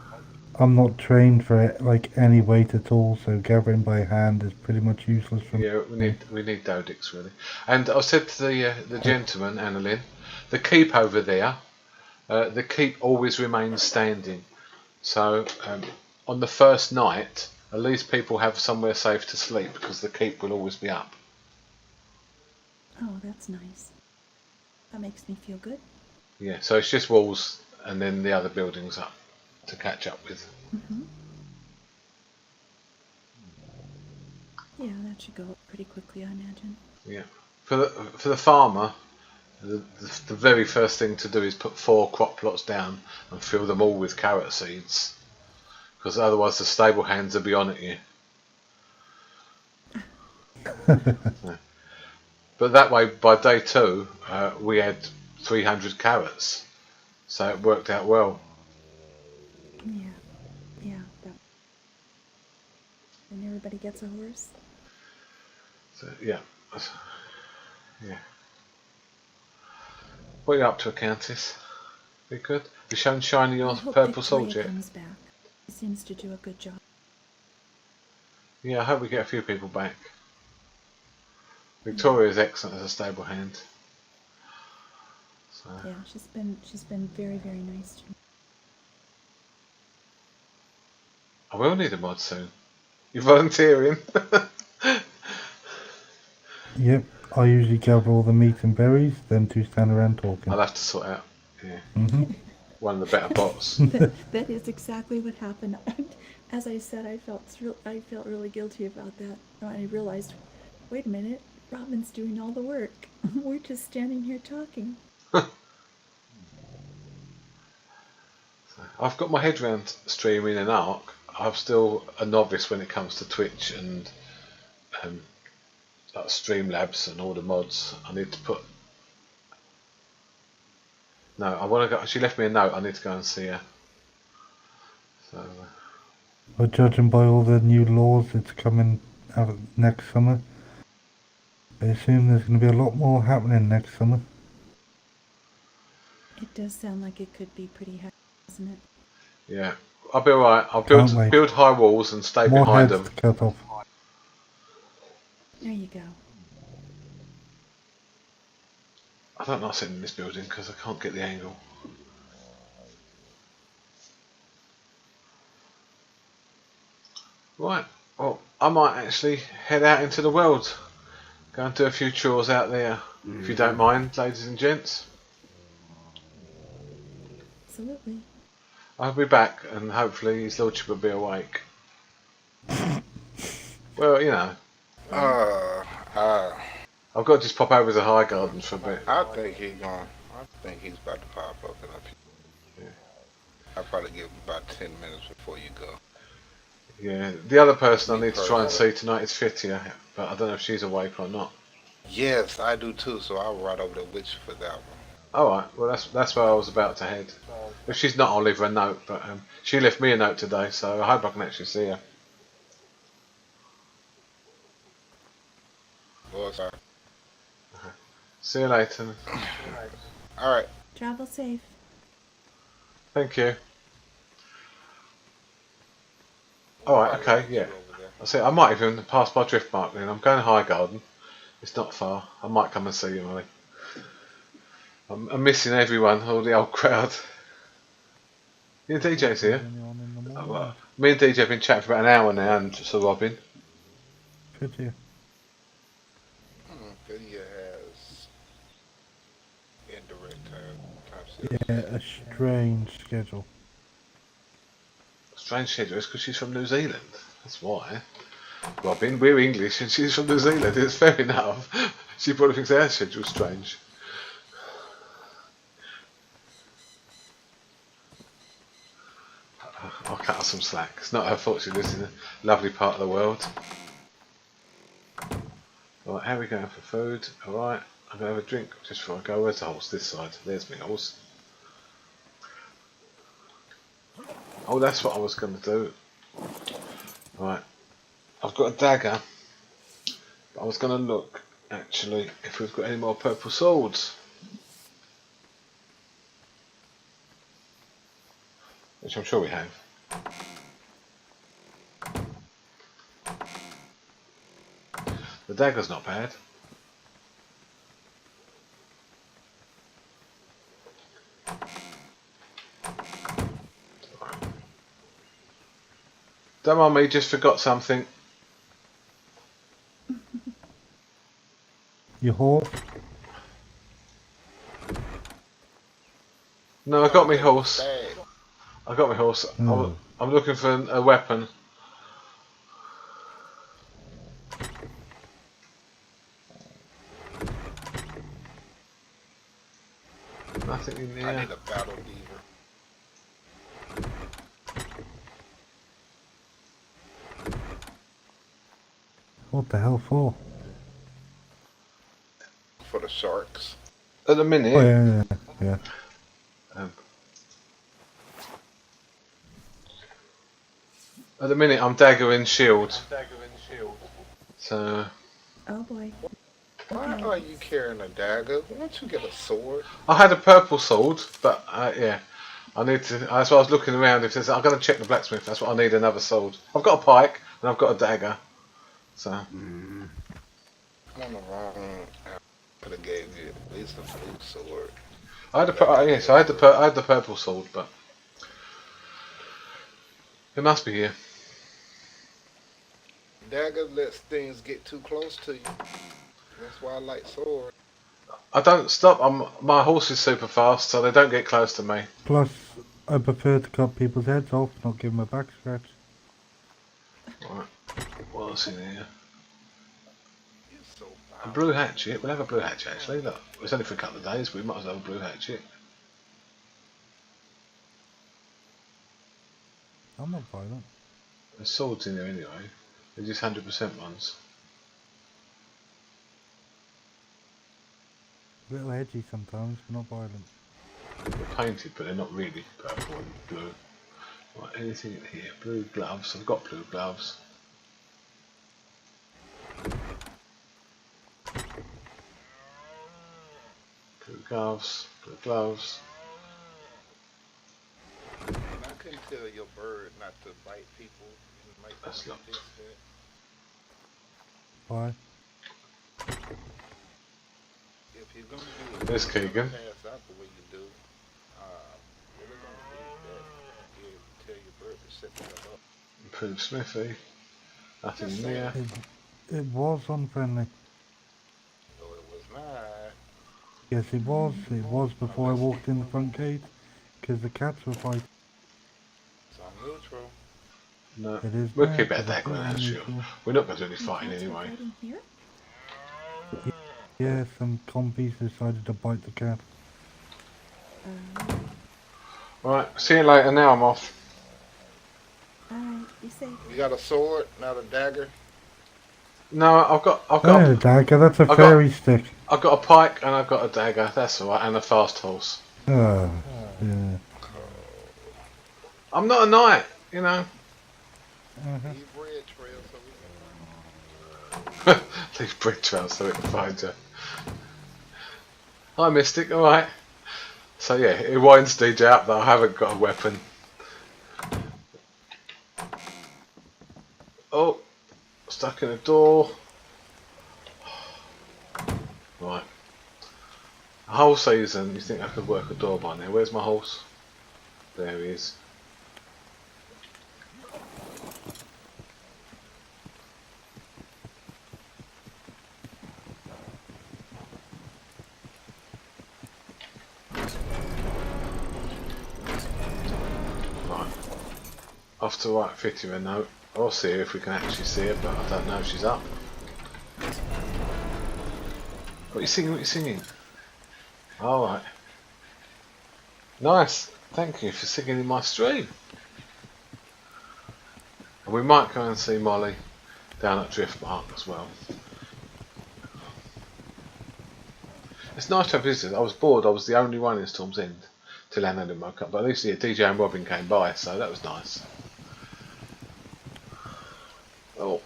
not trained for it, like any weight at all, so gathering by hand is pretty much useless for me.
Yeah, we need dodicks really. And I said to the gentleman, Annalyn, the keep over there, the keep always remains standing. So on the first night, at least people have somewhere safe to sleep because the keep will always be up.
Oh, that's nice. That makes me feel good.
Yeah, so it's just walls and then the other buildings up to catch up with.
Mm-hmm. Yeah, that should go up pretty quickly, I imagine.
Yeah, for the farmer, the very first thing to do is put 4 crop plots down and fill them all with carrot seeds, because otherwise the stable hands will be on at you. Yeah. But that way, by day 2, we had 300 carrots, so it worked out well.
Yeah. And everybody gets a horse.
So yeah. What are you up to, Countess? You good? You shown Shiny your
I hope
purple
Victoria
soldier?
comes back. He seems to do a good job.
Yeah, I hope we get a few people back. Victoria is excellent as a stable hand. So.
Yeah, she's been very, very nice to me.
I will need a mod soon. You volunteering?
Yep, I usually gather all the meat and berries, them two stand around talking.
I'll have to sort out. Yeah.
Mm-hmm.
One of the better bots.
That is exactly what happened. As I said, I felt really guilty about that. I realized, wait a minute, Robin's doing all the work. We're just standing here talking.
I've got my head around streaming an Arc. I'm still a novice when it comes to Twitch and like Streamlabs and all the mods. I need to put. No, I want to go. She left me a note. I need to go and see her. So.
Well, judging by all the new laws that's coming out next summer, I assume there's going to be a lot more happening next summer.
It does sound like it could be pretty heavy, doesn't it?
Yeah, I'll be alright. I'll
Can't wait.
build high walls and stay
More
behind
heads
them.
to cut off.
There you go.
I don't like sitting in this building because I can't get the angle. Right, well, I might actually head out into the world. Go and do a few chores out there, if you don't mind, ladies and gents.
Absolutely.
I'll be back and hopefully his lordship will be awake. Well, you know. I've got to just pop over to High Garden for a bit.
I think he's about to pop up and up here.
Yeah.
I'll probably give him about 10 minutes before you go.
Yeah, the other person I need to try and see tonight is Fitia, but I don't know if she's awake or not.
Yes, I do too, so I'll ride over to Witch for that one.
Alright, well that's where I was about to head. If she's not, I'll leave her a note, but she left me a note today, so I hope I can actually see her.
us.
See you later.
All right.
Travel safe.
Thank you. Alright, okay, yeah. I see. I might even pass by Drift Mark then. I'm going High Garden. It's not far. I might come and see you, Molly. I'm missing everyone, all the old crowd. Yeah, DJ's here.
Anyone in the
Oh,
morning?
well, me and DJ have been chatting for about an hour now, and so Robin.
Pity.
Video has indirect time.
Yeah, a strange schedule.
Strange schedule. It's because she's from New Zealand. That's why. Robin, we're English and she's from New Zealand. It's fair enough. She probably thinks our schedule's strange. I'll cut her some slack. It's not her fault she lives in a lovely part of the world. Right, how are we going for food? Alright, I'm going to have a drink just before I go. Where's the horse? This side. There's my horse. Oh, that's what I was going to do. Right, I've got a dagger. But I was going to look, actually, if we've got any more purple swords. Which I'm sure we have. The dagger's not bad. Don't mind me, just forgot something.
Your horse?
No, I got my horse. I got my horse.
Hmm.
I'm looking for a weapon. Nothing in
I
there.
need a battle beaver.
What the hell for?
For the sharks.
At the minute,
Oh, yeah.
um, at the minute I'm daggering shield. So
Oh boy.
Why
Okay.
are you carrying a dagger? Why don't you get a sword?
I had a purple sword, but yeah, I need to. That's why I was looking around. If there's, I'm going to check the blacksmith. That's what I need. Another sword. I've got a pike and I've got a dagger. So
I'm on the wrong. Could have gave you at least a blue sword.
I had yes, I had the purple sword, but it must be here.
Dagger lets things get too close to you. That's why I like sword.
I don't stop. My horse is super fast, so they don't get close to me.
Plus, I prefer to cut people's heads off, not give them a back scratch.
Right. What else in here?
You're so
A blue hatchet. We'll have a blue hatchet actually. Look, it's only for a couple of days, but we might as well have a blue hatchet.
I'm not violent.
There's swords in there anyway. They're just 100% ones.
A little edgy sometimes, but not violent.
They're painted, but they're not really purple and blue. Right, anything in here? Blue gloves. I've got blue gloves. Blue gloves. Blue gloves.
I couldn't tell your bird not to bite people. It might
That's
not
not-
fix that.
Why?
If you're gonna do it,
There's
you're gonna
Keegan.
pass out the way you do. We're gonna need that. You tell your bird to set that up.
Improved smithy. Nothing in there.
It was unfriendly.
No, it was not.
Yes, it was. It was before I walked in the front gate, because the cats were fighting.
So I'm neutral.
No.
It is
We'll
bad,
keep
but
our
I
dagger
think
in our
we
shield.
need to-
We're not going to do any
The
fighting
cats are
anyway.
fighting here?
Yeah, some compies decided to bite the cat.
Right, see you later. Now I'm off.
Alright, be safe.
You got a sword, not a dagger.
No, I've got
Oh, dagger, that's a
got-
fairy stick.
I've got a pike and I've got a dagger. That's alright, and a fast horse.
Oh, yeah.
I'm not a knight, you know.
Leave red trail so we
Leave brick trails so it can find you. Hi Mystic, alright. So yeah, it winds DJ up that I haven't got a weapon. Oh, stuck in a door. Right. A whole season, you think I could work a door by now? Where's my horse? There he is. Right. Off to write Fitty a note. I'll see her if we can actually see her, but I don't know if she's up. What are you singing? What are you singing? Alright. Nice. Thank you for singing in my stream. And we might go and see Molly down at Driftmark as well. It's nice to have visitors. I was bored. I was the only one in Storm's End till Anna didn't woke up. But at least yeah, DJ and Robin came by, so that was nice. Oh.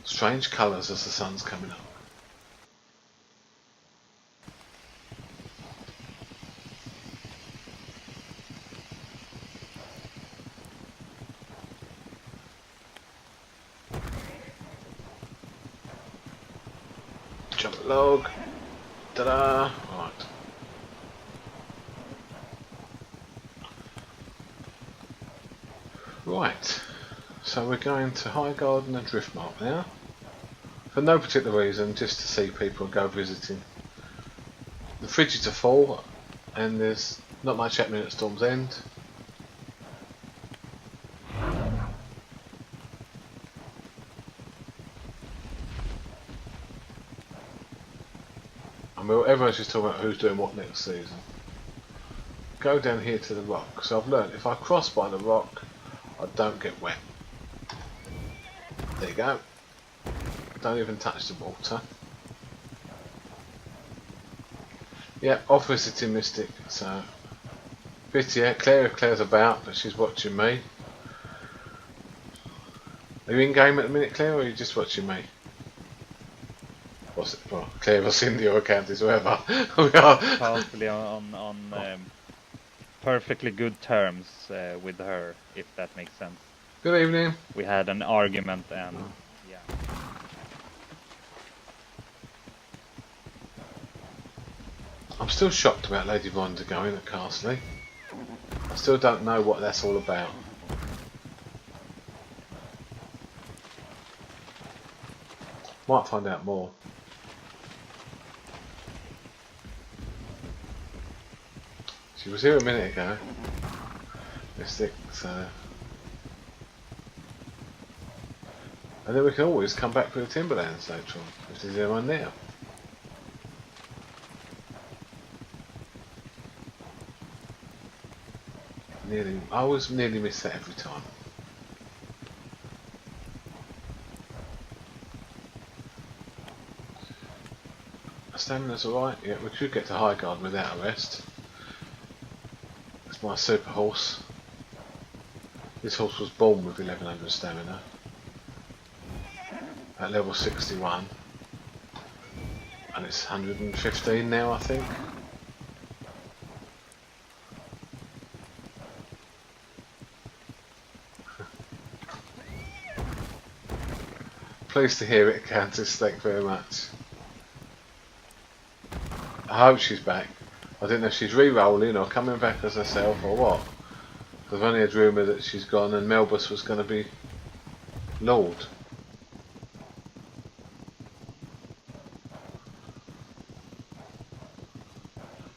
Strange colours as the sun's coming up. Jump log. Ta-da! Right. Right. So we're going to Highgarden and Driftmark now. For no particular reason, just to see people and go visiting. The fridges are full and there's not much happening at Storm's End. I mean, everyone's just talking about who's doing what next season. Go down here to the rock. So I've learned if I cross by the rock, I don't get wet. There you go. Don't even touch the water. Yeah, off visiting Mystic. So, bit yeah, Claire's about, but she's watching me. Are you in game at the minute, Claire, or are you just watching me? What's it? Well, Claire or Cindy or Candice, whoever. We are.
Possibly on perfectly good terms with her, if that makes sense.
Good evening.
We had an argument and yeah.
I'm still shocked about Lady Vonda going at Castley. I still don't know what that's all about. Might find out more. She was here a minute ago. Mystic, so. And then we can always come back for the Timberlands later on, if there's anyone there. I always nearly miss that every time. Stamina's alright, yeah, we could get to Highgarden without a rest. That's my super horse. This horse was born with 1100 stamina. At level 61. And it's 115 now, I think. Pleased to hear it, Countess, thank you very much. I hope she's back. I don't know if she's re-rolling or coming back as herself or what. I've only had rumour that she's gone and Melbus was going to be Lord.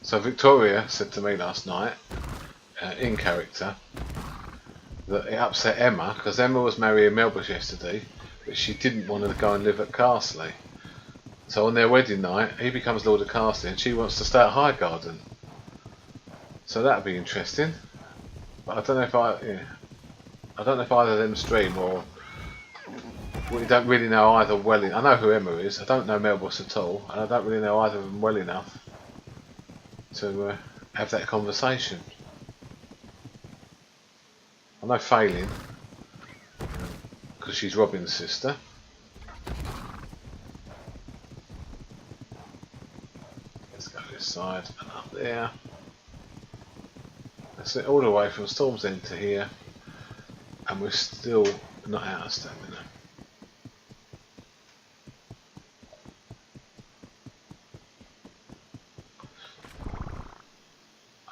So Victoria said to me last night, in character, that it upset Emma, because Emma was marrying Melbus yesterday, but she didn't want to go and live at Castley. So on their wedding night, he becomes Lord of Castley and she wants to stay at Highgarden. So that'd be interesting. But I don't know if I don't know if either of them stream or we don't really know either well. I know who Emma is. I don't know Melbus at all, and I don't really know either of them well enough to have that conversation. I know failing, because she's Robin's sister. Let's go this side and up there. That's it, all the way from Storm's End to here, and we're still not out of stamina.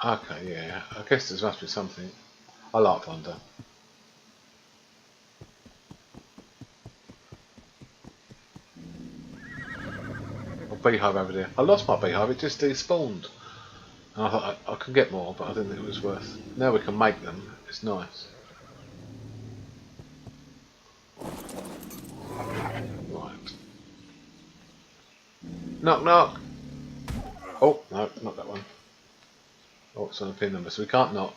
Okay, yeah, I guess there must be something. I like Vonda. A beehive over there. I lost my beehive, it just despawned. And I thought I could get more, but I didn't think it was worth. Now we can make them, it's nice. Right. Knock knock! Oh, no, not that one. Oh, it's on a pin number, so we can't knock.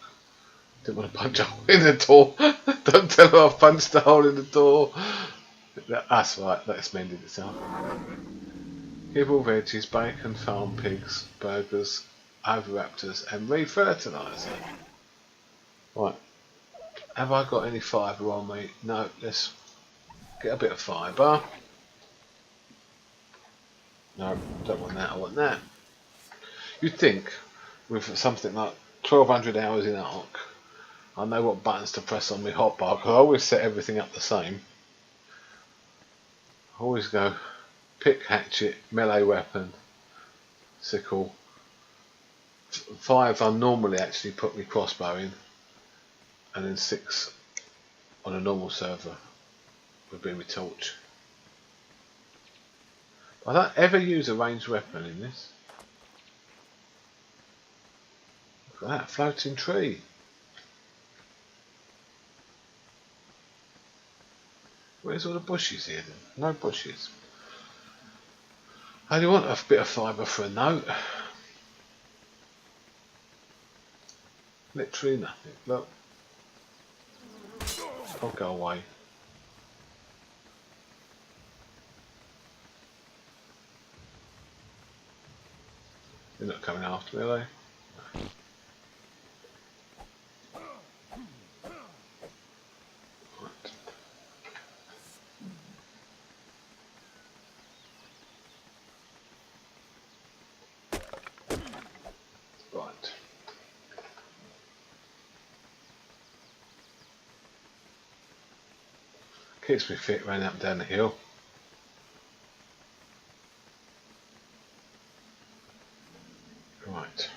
Didn't want to punch a hole in the door. Don't tell her I've punched a hole in the door. That's right, that's mended itself. Kibble, veggies, bacon, farm pigs, burgers, oviraptors, and re-fertiliser. Right. Have I got any fibre on me? No, let's get a bit of fibre. No, don't want that, I want that. You'd think, with something like 1200 hours in Ark, I know what buttons to press on my hotbar, because I always set everything up the same. I always go pick, hatchet, melee weapon, sickle. 5 I normally actually put my crossbow in, and then 6 on a normal server would be my torch. I don't ever use a ranged weapon in this. Look at that floating tree. Where's all the bushes here then? No bushes. I only want a bit of fibre for a note. Literally nothing. Look. I'll go away. They're not coming after me, are they? Right. Keeps me fit running up and down the hill. Right.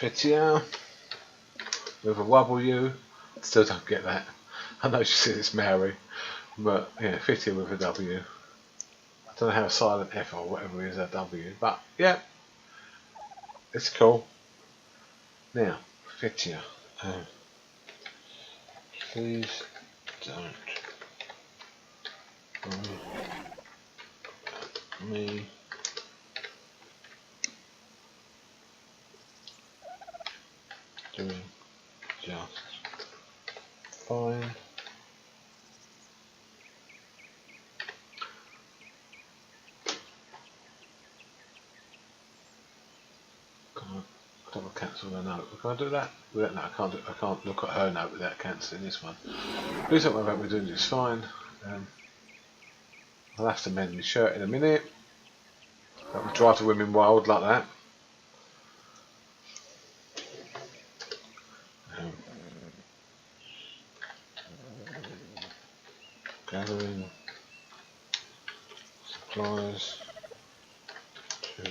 Fitia with a W. Still don't get that. I know she says it's Mary, but yeah, Fitia with a W. I don't know how silent F or whatever is a W, but yeah, it's cool. Now, Fitia. Please don't me. Doing just fine. I don't cancel the note. Can I do that? No, I can't. I can't look at her note without cancelling this one. Please don't worry about me doing just fine. I'll have to mend my shirt in a minute. That would drive the women wild like that. Gathering supplies to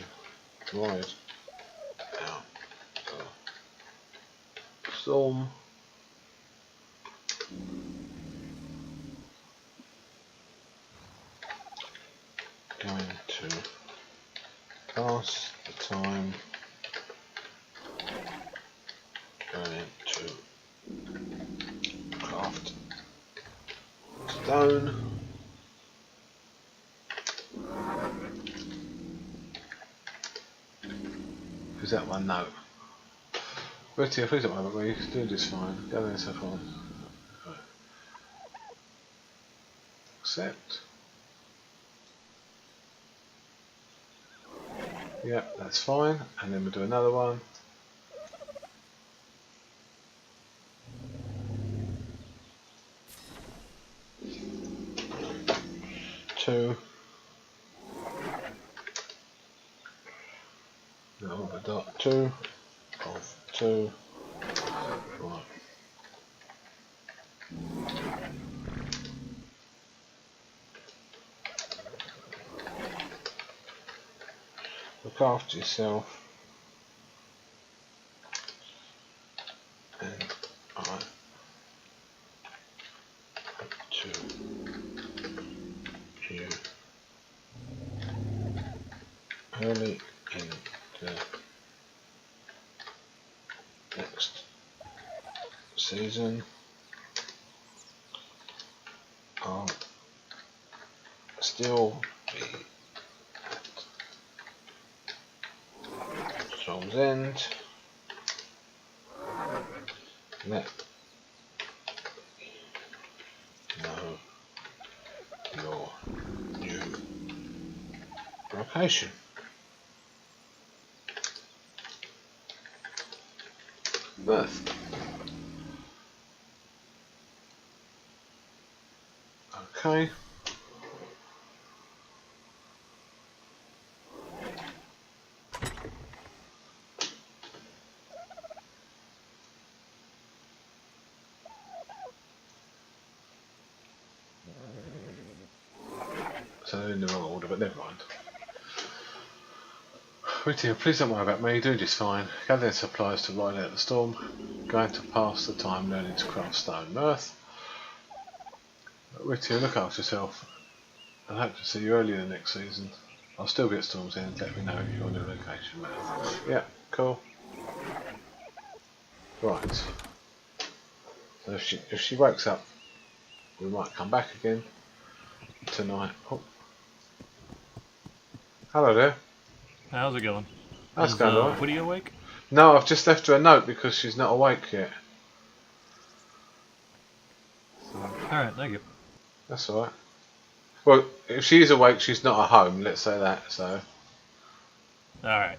ride out the storm. Going to pass the time. Going to craft stone. Who's that one? No. But yeah, please don't worry about me, you can do this fine. Go there, so fine. Right. Accept. Yep, that's fine. And then we'll do another one. Two. No, but dot two. Of two. Right. Look after yourself. And I to you early in the next season. I'll still be at Storm's End. Let know your new location. Mirth. Okay. So they're in the wrong order, but never mind. Whittier, please don't worry about me, do just fine. Gathering supplies to ride out the storm. Going to pass the time learning to craft stone. Mirth. Whittier, look after yourself. I hope to see you early in the next season. I'll still be at Storm's End, let me know your new location, Mirth. Yeah, cool. Right. So if she wakes up, we might come back again tonight. Oh. Hello there.
How's it going?
That's
Is
going alright.
Woody awake?
No, I've just left her a note because she's not awake yet. So,
Alright, thank you.
that's alright. Well, if she's awake, she's not at home, let's say that, so.
Alright.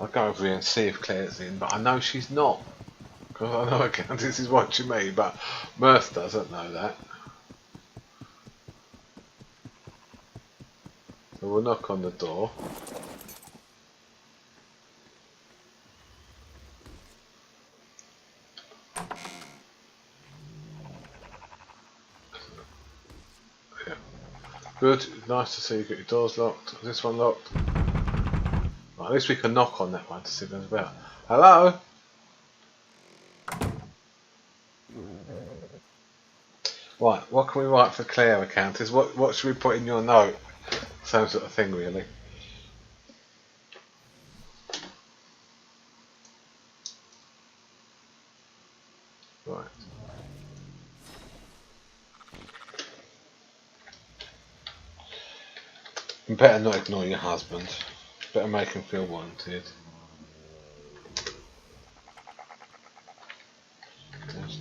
I'll go over here and see if Claire's in, but I know she's not. Because I know Countess is watching me, but Mirth doesn't know that. So we'll knock on the door. Yeah. Good, nice to see you got your doors locked. Is this one locked? Right, at least we can knock on that one to see if there's about. Hello? Right, what can we write for Claire, Countess? What should we put in your note? Same sort of thing, really. Right. You better not ignore your husband. Better make him feel wanted. Yes.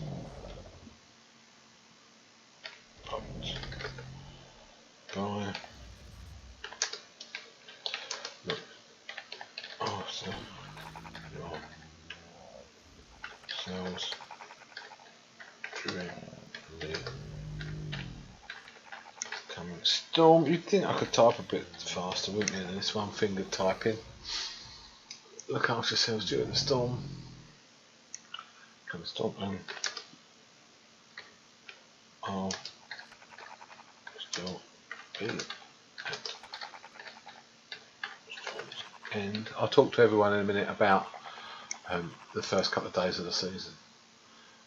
Bye. Look after yourselves during the coming storm. You'd think I could type a bit faster, wouldn't you, than this one finger typing. Look after yourselves during the storm. Come storm and I'll still be at Storm's End. I'll talk to everyone in a minute about the first couple of days of the season.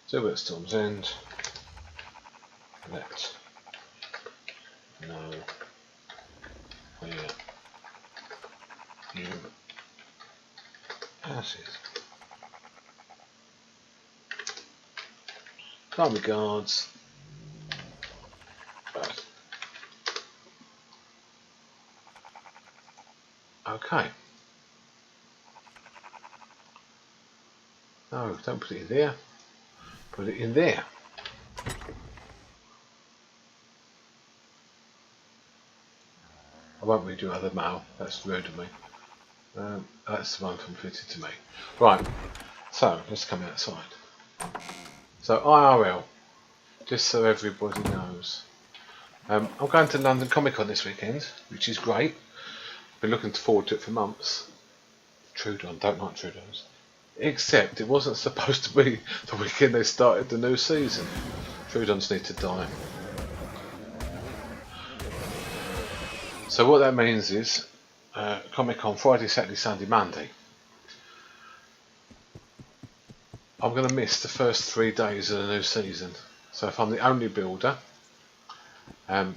So we're at Storm's End. Let know where you pass it. Kind regards. Right. Okay. No, don't put it in there. Put it in there. I won't read your other mail. That's rude of me. That's the one from fitted to me. Right. So let's come outside. So IRL, just so everybody knows. I'm going to London Comic Con this weekend, which is great. Been looking forward to it for months. Trudon, don't like Trudons. Except it wasn't supposed to be the weekend they started the new season. Trudons need to die. So what that means is Comic Con Friday, Saturday, Sunday, Monday. I'm going to miss the first 3 days of the new season. So if I'm the only builder, I'm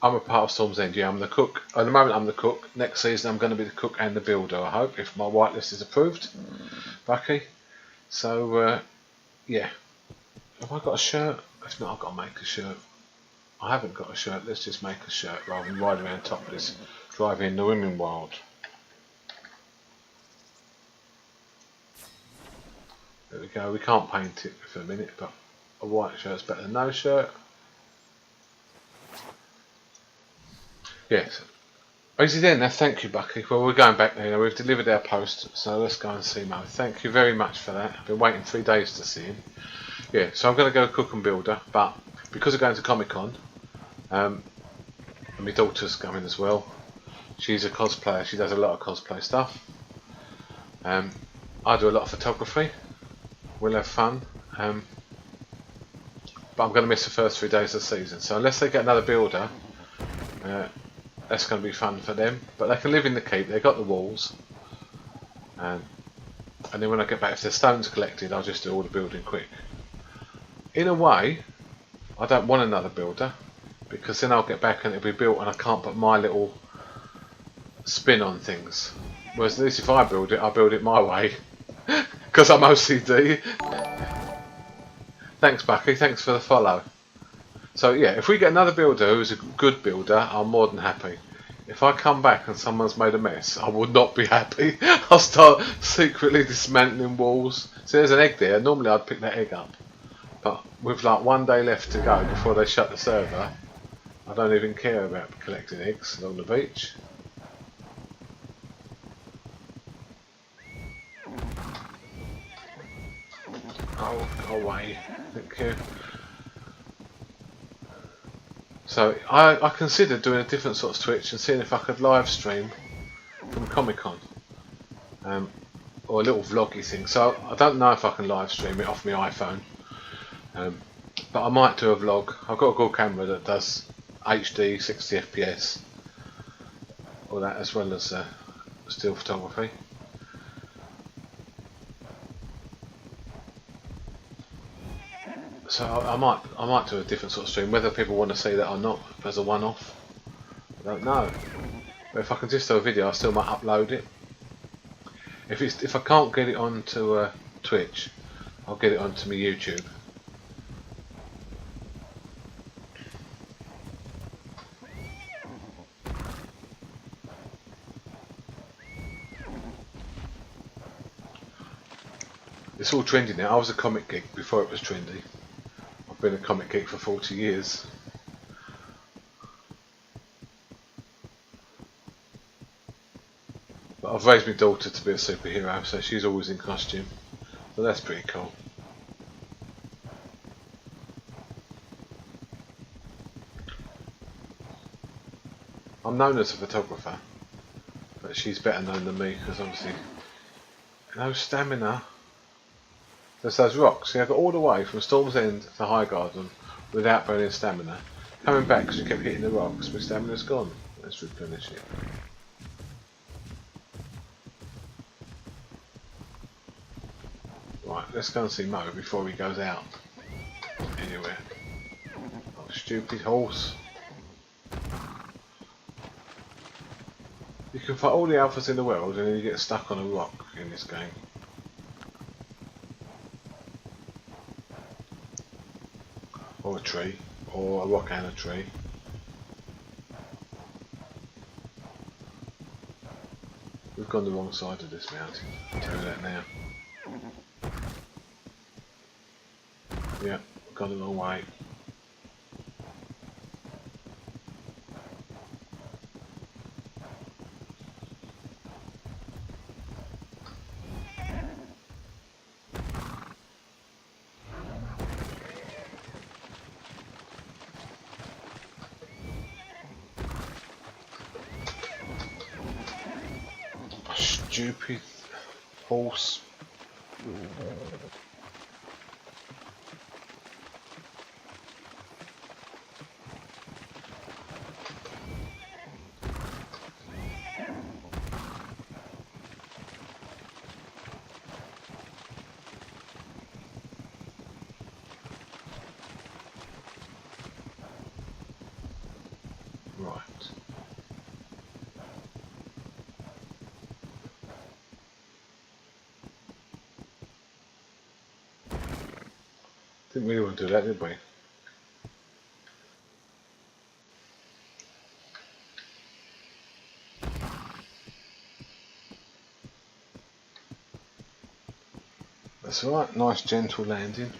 a part of Storm's End. Yeah, I'm the cook. At the moment I'm the cook. Next season I'm going to be the cook and the builder, I hope, if my whitelist is approved. Bucky. So yeah. Have I got a shirt? If not, I've got to make a shirt. I haven't got a shirt. Let's just make a shirt rather than ride around topless driving the women wild. There we go. We can't paint it for a minute, but a white shirt's better than no shirt. Yes. Is he there now? Thank you, Bucky. Well, we're going back there. We've delivered our post, so let's go and see Mo. Thank you very much for that. I've been waiting 3 days to see him. Yeah, so I'm going to go cook and builder, but because I'm going to Comic Con, and my daughter's going as well. She's a cosplayer. She does a lot of cosplay stuff. I do a lot of photography. We'll have fun. But I'm going to miss the first 3 days of the season. So unless they get another builder, that's going to be fun for them. But they can live in the keep. They've got the walls. And then when I get back, if there's stones collected, I'll just do all the building quick. In a way, I don't want another builder, because then I'll get back and it'll be built and I can't put my little spin on things. Whereas at least if I build it, I'll build it my way. Because I'm OCD. Thanks, Bucky. Thanks for the follow. So yeah, if we get another builder who's a good builder, I'm more than happy. If I come back and someone's made a mess, I would not be happy. I'll start secretly dismantling walls. See, there's an egg there. Normally I'd pick that egg up. But with like 1 day left to go before they shut the server, I don't even care about collecting eggs along the beach. Oh, go away. Thank you. So I considered doing a different sort of Twitch and seeing if I could live stream from Comic Con. Or a little vloggy thing. So I don't know if I can live stream it off my iPhone. But I might do a vlog. I've got a good camera that does HD 60 FPS. All that, as well as still photography. So I might do a different sort of stream. Whether people want to see that or not as a one-off, I don't know. But if I can just do a video, I still might upload it. If I can't get it onto Twitch, I'll get it onto my YouTube. It's all trendy now. I was a comic geek before it was trendy. I've been a comic geek for 40 years. But I've raised my daughter to be a superhero, so she's always in costume. So that's pretty cool. I'm known as a photographer, but she's better known than me because obviously no stamina. There's those rocks. See, I got all the way from Storm's End to High Garden without burning stamina. Coming back because we kept hitting the rocks, my stamina's gone. Let's replenish it. Right, let's go and see Mo before he goes out anywhere. Oh, stupid horse. You can fight all the alphas in the world and then you get stuck on a rock in this game. Or a tree, or a rock and a tree. gone the wrong side of this mountain. I'll tell you that now. Yeah, gone the wrong way. Stupid horse. Right. Didn't really want to do that, did we? That's alright, nice gentle landing.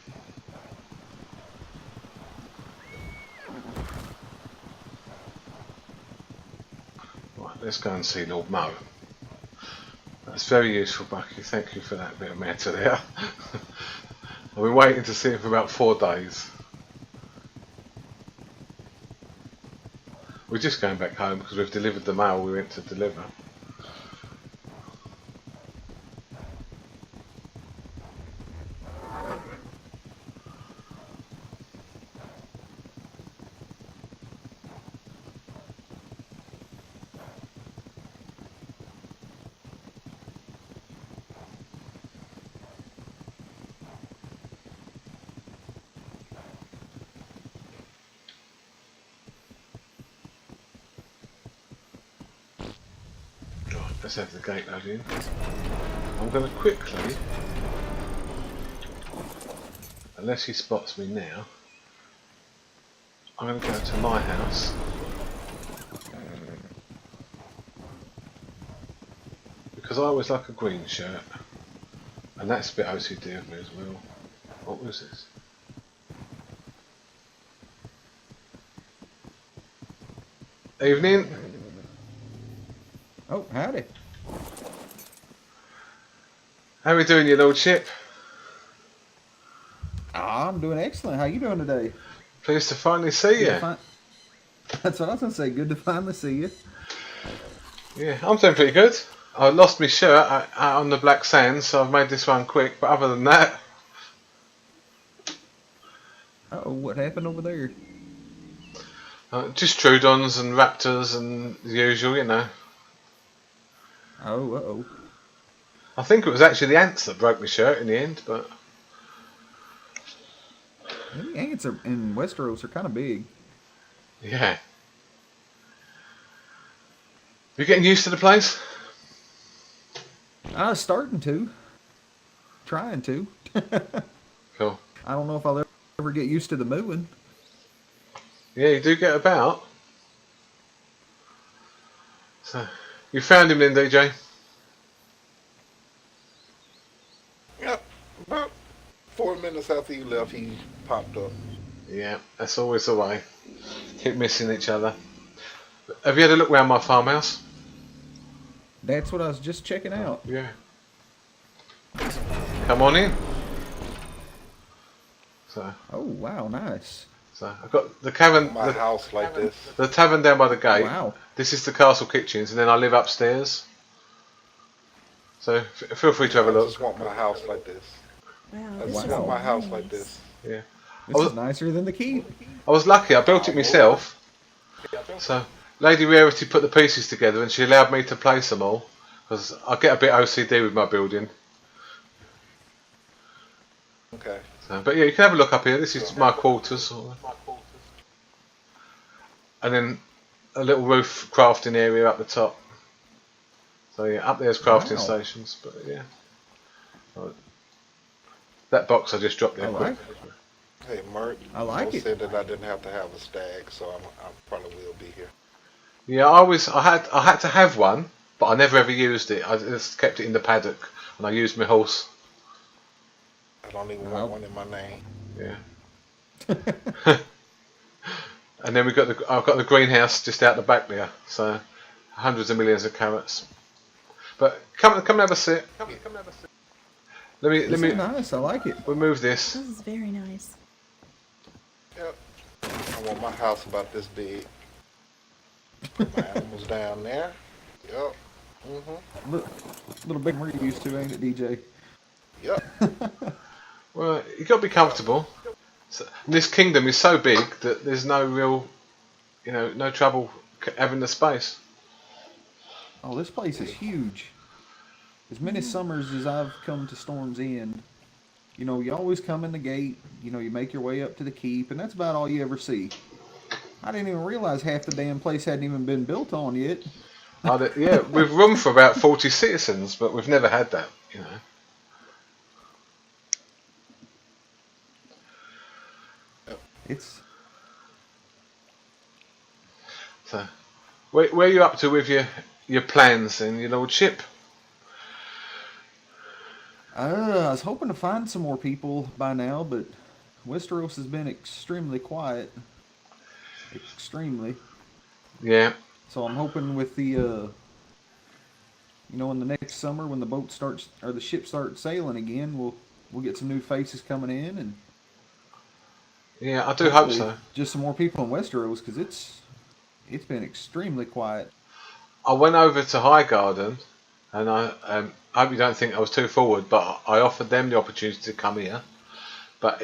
Right, let's go and see Lord Mo. That's very useful, Bucky. Thank you for that bit of matter there. I've been waiting to see him for about 4 days. We're just going back home because we've delivered the mail we went to deliver. Let's have the gate load in. I'm going to quickly, unless he spots me now, I'm going to go to my house. Because I always like a green shirt, and that's a bit OCD of me as well. What was this? Evening.
Oh, howdy.
How are we doing, your lordship?
I'm doing excellent. How you doing today?
Pleased to finally see you.
That's what I was going to say. Good to finally see you.
Yeah, I'm doing pretty good. I lost my shirt out on the black sands, so I've made this one quick, but other than that...
Uh-oh, what happened over there?
Just Trudons and Raptors and the usual, you know.
Oh, uh-oh.
I think it was actually the ants that broke my shirt in the end, but...
The ants in Westeros are kind of big.
Yeah. You getting used to the place?
I was starting to. Trying to.
Cool.
I don't know if I'll ever get used to the moving.
Yeah, you do get about. So, you found him then, DJ?
Yep. About 4 minutes after you left, he popped up.
Yeah, that's always the way. Keep missing each other. Have you had a look around my farmhouse?
That's what I was just checking out.
Yeah. Come on in. So
Oh, wow, nice.
I've got the cavern,
My house like this.
the tavern down by the gate.
Wow.
This is the castle kitchens, and then I live upstairs. So feel free to have a
I
look.
just want my house like this.
Wow,
I
this
just
is
want my house
nice.
like this.
Yeah.
This is nicer than the keep.
I was lucky. I built it myself. So Lady Rarity put the pieces together, and she allowed me to place them all because I get a bit OCD with my building.
Okay.
So, but yeah, you can have a look up here. This is my quarters, and then a little roof crafting area up the top. So yeah, up there's crafting
Wow.
stations. But yeah, right. That box I just dropped there
I
quick.
like
Hey, Mirth.
I like it.
said that I didn't have to have a stag, so I probably will be here.
Yeah, I had to have one but I never ever used it. I just kept it in the paddock, and I used my horse.
I don't even want one in my name.
Yeah. And then I've got the greenhouse just out the back there, so hundreds of millions of carrots. But come and have a sit. Let
This
me.
is nice. I like it.
We'll move this.
This is very nice.
Yep. I want my house about this big. Put my animals down there. Yep.
A little big more you used to, ain't it, DJ?
Yep.
Well, you got to be comfortable. So, this kingdom is so big that there's no real, no trouble having the space.
Oh, this place is huge. As many summers as I've come to Storm's End, you always come in the gate, you make your way up to the keep, and that's about all you ever see. I didn't even realize half the damn place hadn't even been built on yet.
Yeah, we've room for about 40 citizens, but we've never had that,
It's
So, where are you up to with your plans then, your lordship?
I was hoping to find some more people by now, but Westeros has been extremely quiet. Extremely.
Yeah.
So I'm hoping with the, in the next summer when the boat starts or the ship starts sailing again, we'll get some new faces coming in and.
Yeah, I do hope so.
Just some more people in Westeros because it's been extremely quiet.
I went over to Highgarden, and I hope you don't think I was too forward, but I offered them the opportunity to come here. But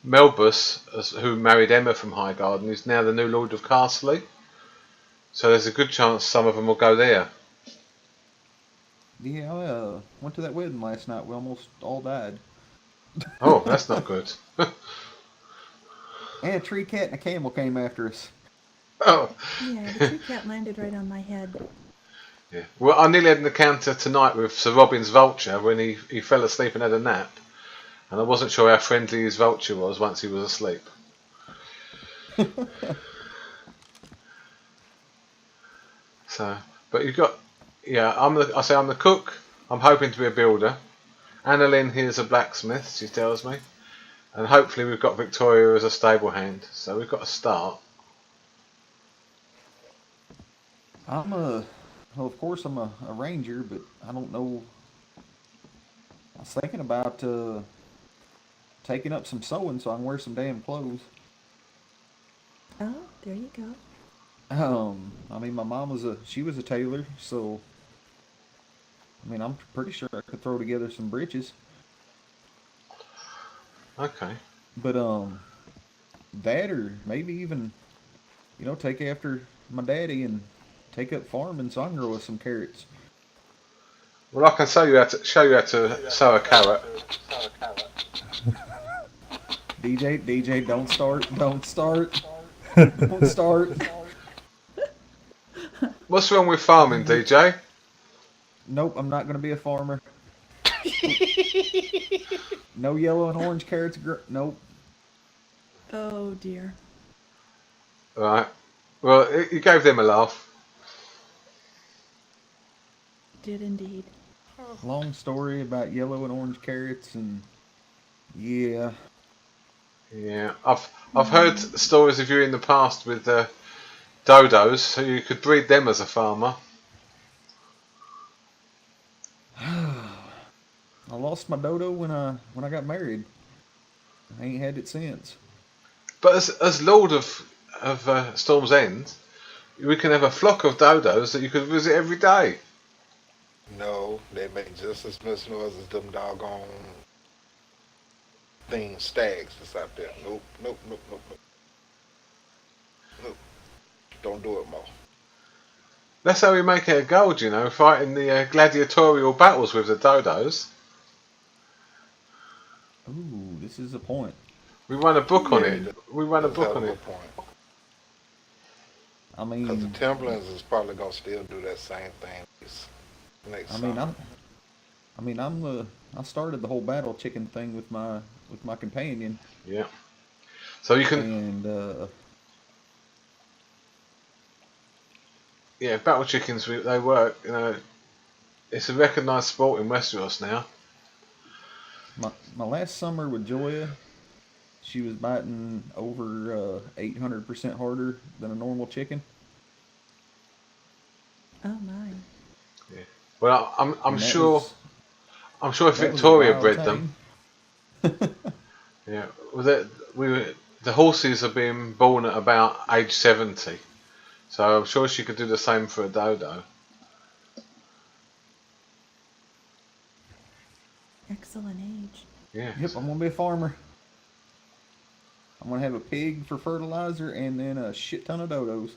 Melbus, who married Emma from Highgarden, is now the new Lord of Castley. So there's a good chance some of them will go there.
Yeah, I went to that wedding last night. We almost all died.
Oh, that's not good.
And a tree cat and a camel came after us.
Oh.
Yeah, the tree cat landed right on my head.
Yeah. Well, I nearly had an encounter tonight with Sir Robin's vulture when he fell asleep and had a nap. And I wasn't sure how friendly his vulture was once he was asleep. So, but you've got, I'm the cook. I'm hoping to be a builder. Annalyn here's a blacksmith, she tells me. And hopefully we've got Victoria as a stable hand. So we've got a start.
Well, of course I'm a ranger, but I don't know. I was thinking about taking up some sewing so I can wear some damn clothes.
Oh, there you go.
My mom was a tailor, so I'm pretty sure I could throw together some breeches.
Okay.
But that or maybe even, take after my daddy and take up farming so I can grow us some carrots.
Well, I can show you how to sow a carrot.
DJ, don't start. Don't start.
What's wrong with farming, DJ?
Nope, I'm not going to be a farmer. No yellow and orange carrots. Nope.
Oh dear.
Right. Well, you gave them a laugh.
Did indeed.
Long story about yellow and orange carrots and yeah.
Yeah, I've heard stories of you in the past with dodos, so you could breed them as a farmer.
I lost my dodo when I got married. I ain't had it since.
But as Lord of Storm's End, we can have a flock of dodos that you could visit every day.
No, they make just as much noise as them doggone stags that's out there. Nope. Don't do it, Mo.
That's how we make our gold, fighting the gladiatorial battles with the dodos.
Ooh, this is a point.
We run a book on it. We run a book on it.
Because the Timberlands is probably gonna still do that same thing next summer.
I started the whole battle chicken thing with my companion.
Yeah. So you can.
And
Yeah, battle chickens, they work. You know, it's a recognised sport in Westeros now.
My last summer with Joya, she was biting over 800% harder than a normal chicken.
Oh my.
Yeah. Well, I'm
And that
sure.
was-
I'm sure if
that was a
Victoria
wild
bred
time.
them. Yeah. Well, the horses are being born at about age 70, so I'm sure she could do the same for a dodo.
Excellent age.
Yeah.
Yep, I'm gonna be a farmer. I'm gonna have a pig for fertilizer and then a shit ton of dodos.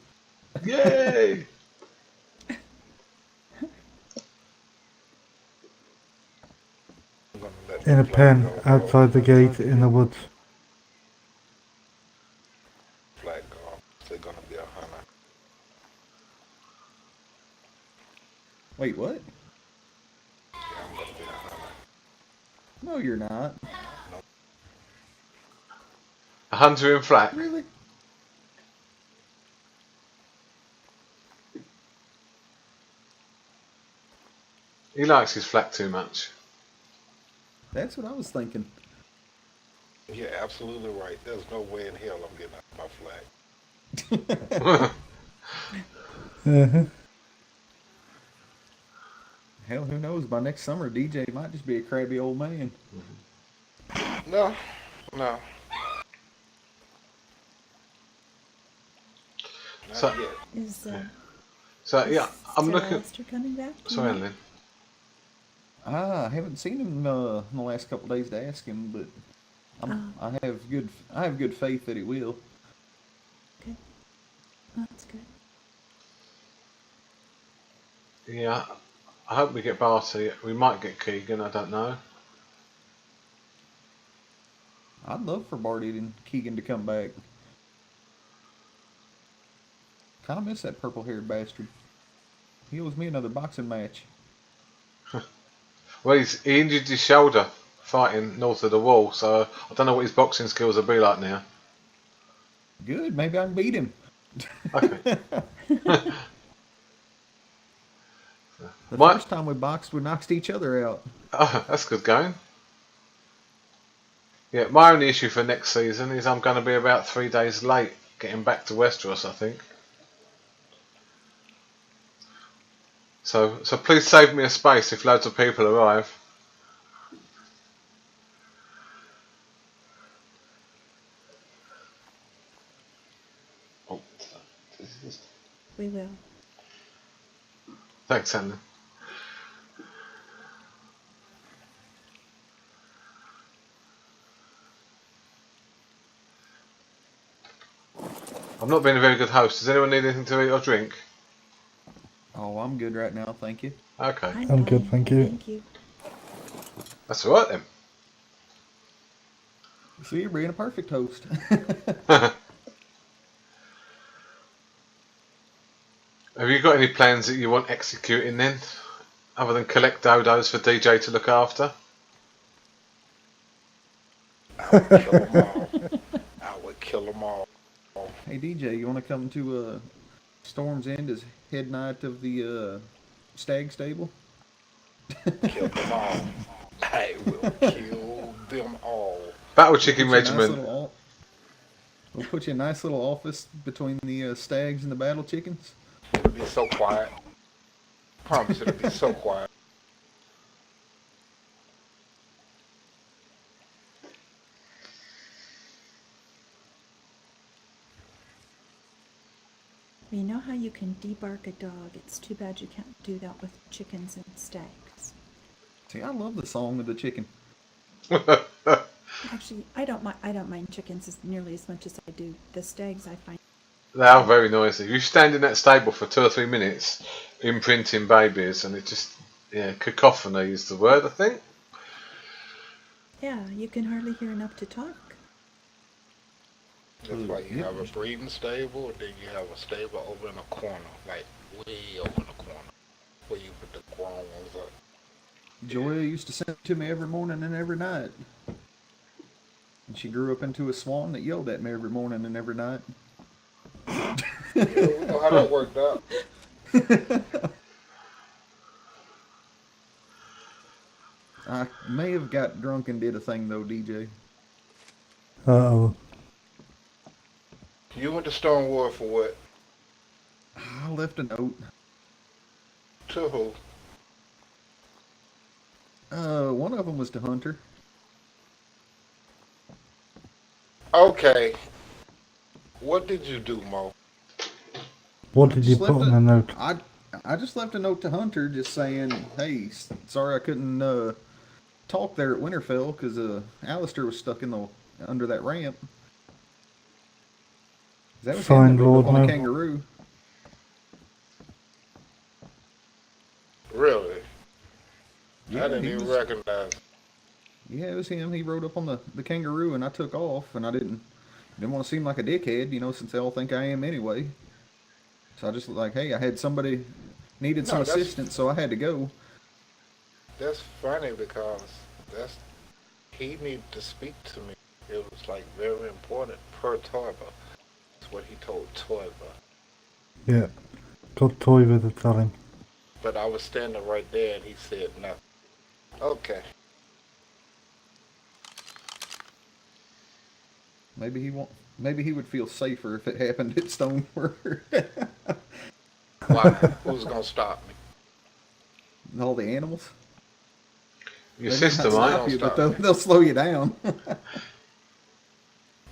Yay!
I'm gonna let
In a
the flag
pen
go.
outside the gate in the woods.
Flag go. They're gonna be a hunter.
Wait, what?
Yeah, I'm gonna be a hunter.
No, you're not.
A hunter in flack.
Really?
He likes his flack too much.
That's what I was thinking.
You're absolutely right. There's no way in hell I'm getting out my flag.
Uh-huh.
Hell, who knows? By next summer, DJ might just be a crabby old man.
No, no. Not
So-
yet.
Is
So yeah, I'm looking.
Alistair coming back? Do you
Sorry,
know?
Lynn.
I haven't seen him in the last couple days to ask him, but I have good faith that he will.
Okay. Oh, that's good.
Yeah, I hope we get Barty. We might get Keegan. I don't know.
I'd love for Barty and Keegan to come back. Kind of miss that purple-haired bastard. He owes me another boxing match.
Well, he injured his shoulder fighting north of the wall, so I don't know what his boxing skills will be like now.
Good, maybe I can beat him.
Okay.
The
My-
first time we boxed, we knocked each other out.
Oh, that's good going. Yeah, my only issue for next season is I'm going to be about 3 days late getting back to Westeros, I think. So please save me a space if loads of people arrive. Oh,
We will.
thanks, Anna. I'm not being a very good host. Does anyone need anything to eat or drink?
Oh, I'm good right now, thank you.
Okay,
I'm good,
fine.
thank you.
Thank you.
that's all right then.
So you're being a perfect host.
Have you got any plans that you want executing then, other than collect dodos for DJ to look after?
I would kill them all. I would kill them all.
Hey DJ, you want to come to Storm's End as head knight of the stag stable?
Kill them all. I will kill them all.
Battle Chicken
Put you a nice
Regiment.
little we'll put you a nice little office between the stags and the battle chickens.
It'll be so quiet. Promise it'll be so quiet.
You know how you can debark a dog? It's too bad you can't do that with chickens and stags.
See, I love the song of the chicken.
Actually, I don't mind chickens as nearly as much as I do the stags. I find
They are very noisy. You stand in that stable for 2 or 3 minutes, imprinting babies, and it just, yeah, cacophony is the word, I think.
yeah, you can hardly hear enough to talk.
That's why you have a breeding stable, and then you have a stable over in a corner, like way over in the corner, where you put the grown ones up.
Joya used to sing to me every morning and every night. And she grew up into a swan that yelled at me every morning and every night.
Yeah, we know how that worked out.
I may have got drunk and did a thing though, DJ.
Uh-oh.
You went to Stonewall for what?
I left a note.
To who?
One of them was to Hunter.
Okay. What did you do, Mo?
What did you
Just
put
left
on the note?
I just left a note to Hunter just saying, hey, sorry I couldn't talk there at Winterfell because Alistair was stuck in the under that ramp. That was him
Signed
that rode
Lord
up on
Mo.
the kangaroo.
Really?
Yeah,
I didn't
he
even
was-
recognize.
Yeah, it was him. He rode up on the kangaroo and I took off and I didn't want to seem like a dickhead, you know, since they all think I am anyway. So I just like, hey, I had somebody needed some
No, that's-
assistance, so I had to go.
That's funny because he needed to speak to me. It was like very important per Torba. That's what he told Torba.
Yeah. Got Toiva to tell him.
But I was standing right there and he said nothing. Okay.
Maybe he would feel safer if it happened at Stoneward.
Why? Who's gonna stop me?
All the animals.
Your
They may
sister
not
might.
stop you, but
Stop.
they'll slow you down.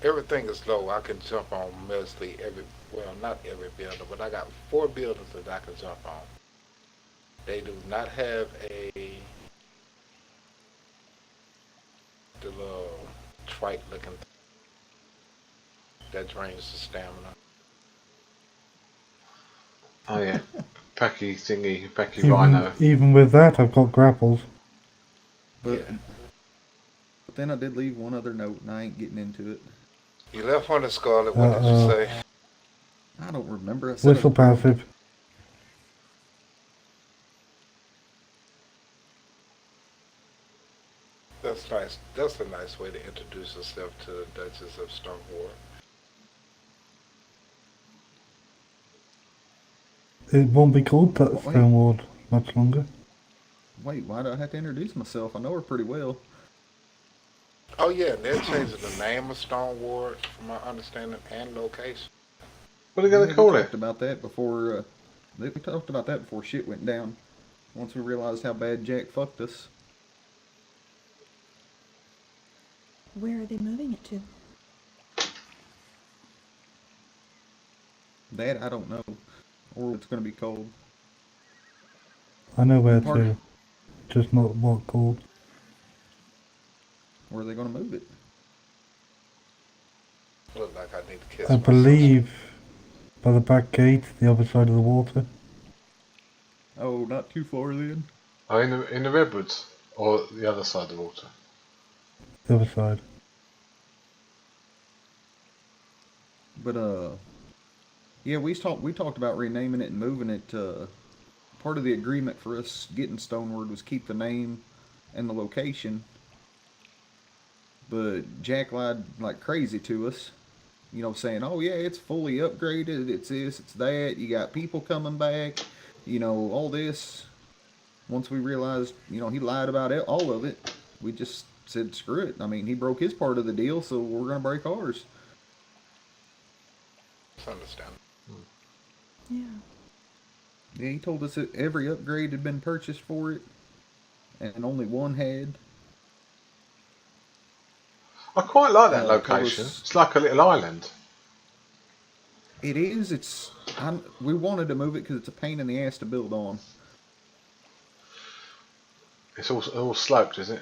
Everything is low. I can jump on mostly not every builder, but I got 4 builders that I can jump on. They do not have the little trite looking thing that drains the stamina.
Oh yeah. Packy Rhino.
Even with that, I've got grapples.
But,
Yeah.
but then I did leave one other note, and I ain't getting into it.
You left on the Scarlet. What did you
Uh-oh.
say?
I don't remember. I said
Whistle passive.
That's nice. That's a nice way to introduce yourself to the Duchess of Stonewall.
It won't be called that
Wait.
Stoneward much longer.
Wait, why do I have to introduce myself? I know her pretty well.
Oh yeah, and they're changing the name of Stonewall, from my understanding, and location.
What are they going to call
We
it?
talked about that before. We talked about that before shit went down. Once we realized how bad Jack fucked us.
Where are they moving it to?
That I don't know, or what it's going to be called.
I know where
Pardon?
to. Just not what called.
Where are they going to move it?
Look like I need to kiss
I
myself.
believe by the back gate, the other side of the water.
Oh, not too far then.
Oh, in the redwoods or the other side of the water.
The other side.
But yeah, we talked about renaming it and moving it. Part of the agreement for us getting Stoneward was keep the name and the location. But Jack lied like crazy to us, you know, saying, "Oh yeah, it's fully upgraded. It's this, it's that. You got people coming back, you know, all this." Once we realized, you know, he lied about all of it, we just said, "Screw it." I mean, he broke his part of the deal, so we're gonna break ours.
It's understandable.
Yeah.
Yeah, he told us that every upgrade had been purchased for it, and only one had.
I quite like that
told
location.
us-
It's like a little island.
It is. We wanted to move it because it's a pain in the ass to build on.
It's all sloped, is it?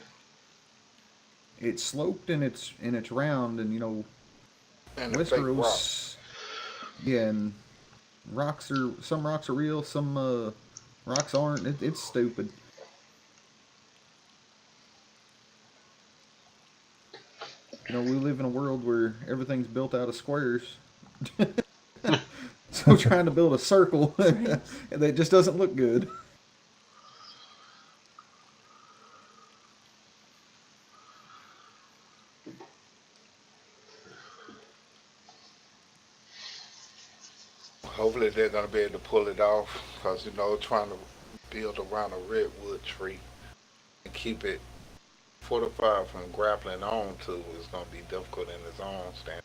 It's sloped and it's round, and you know,
And the fake rock.
Westeros. Yeah, and some rocks are real, some rocks aren't. It's stupid. You know, we live in a world where everything's built out of squares. So trying to build a circle, that just doesn't look good.
Hopefully they're gonna be able to pull it off, cause trying to build around a redwood tree and keep it fortified from grappling on to is gonna be difficult in its own stand.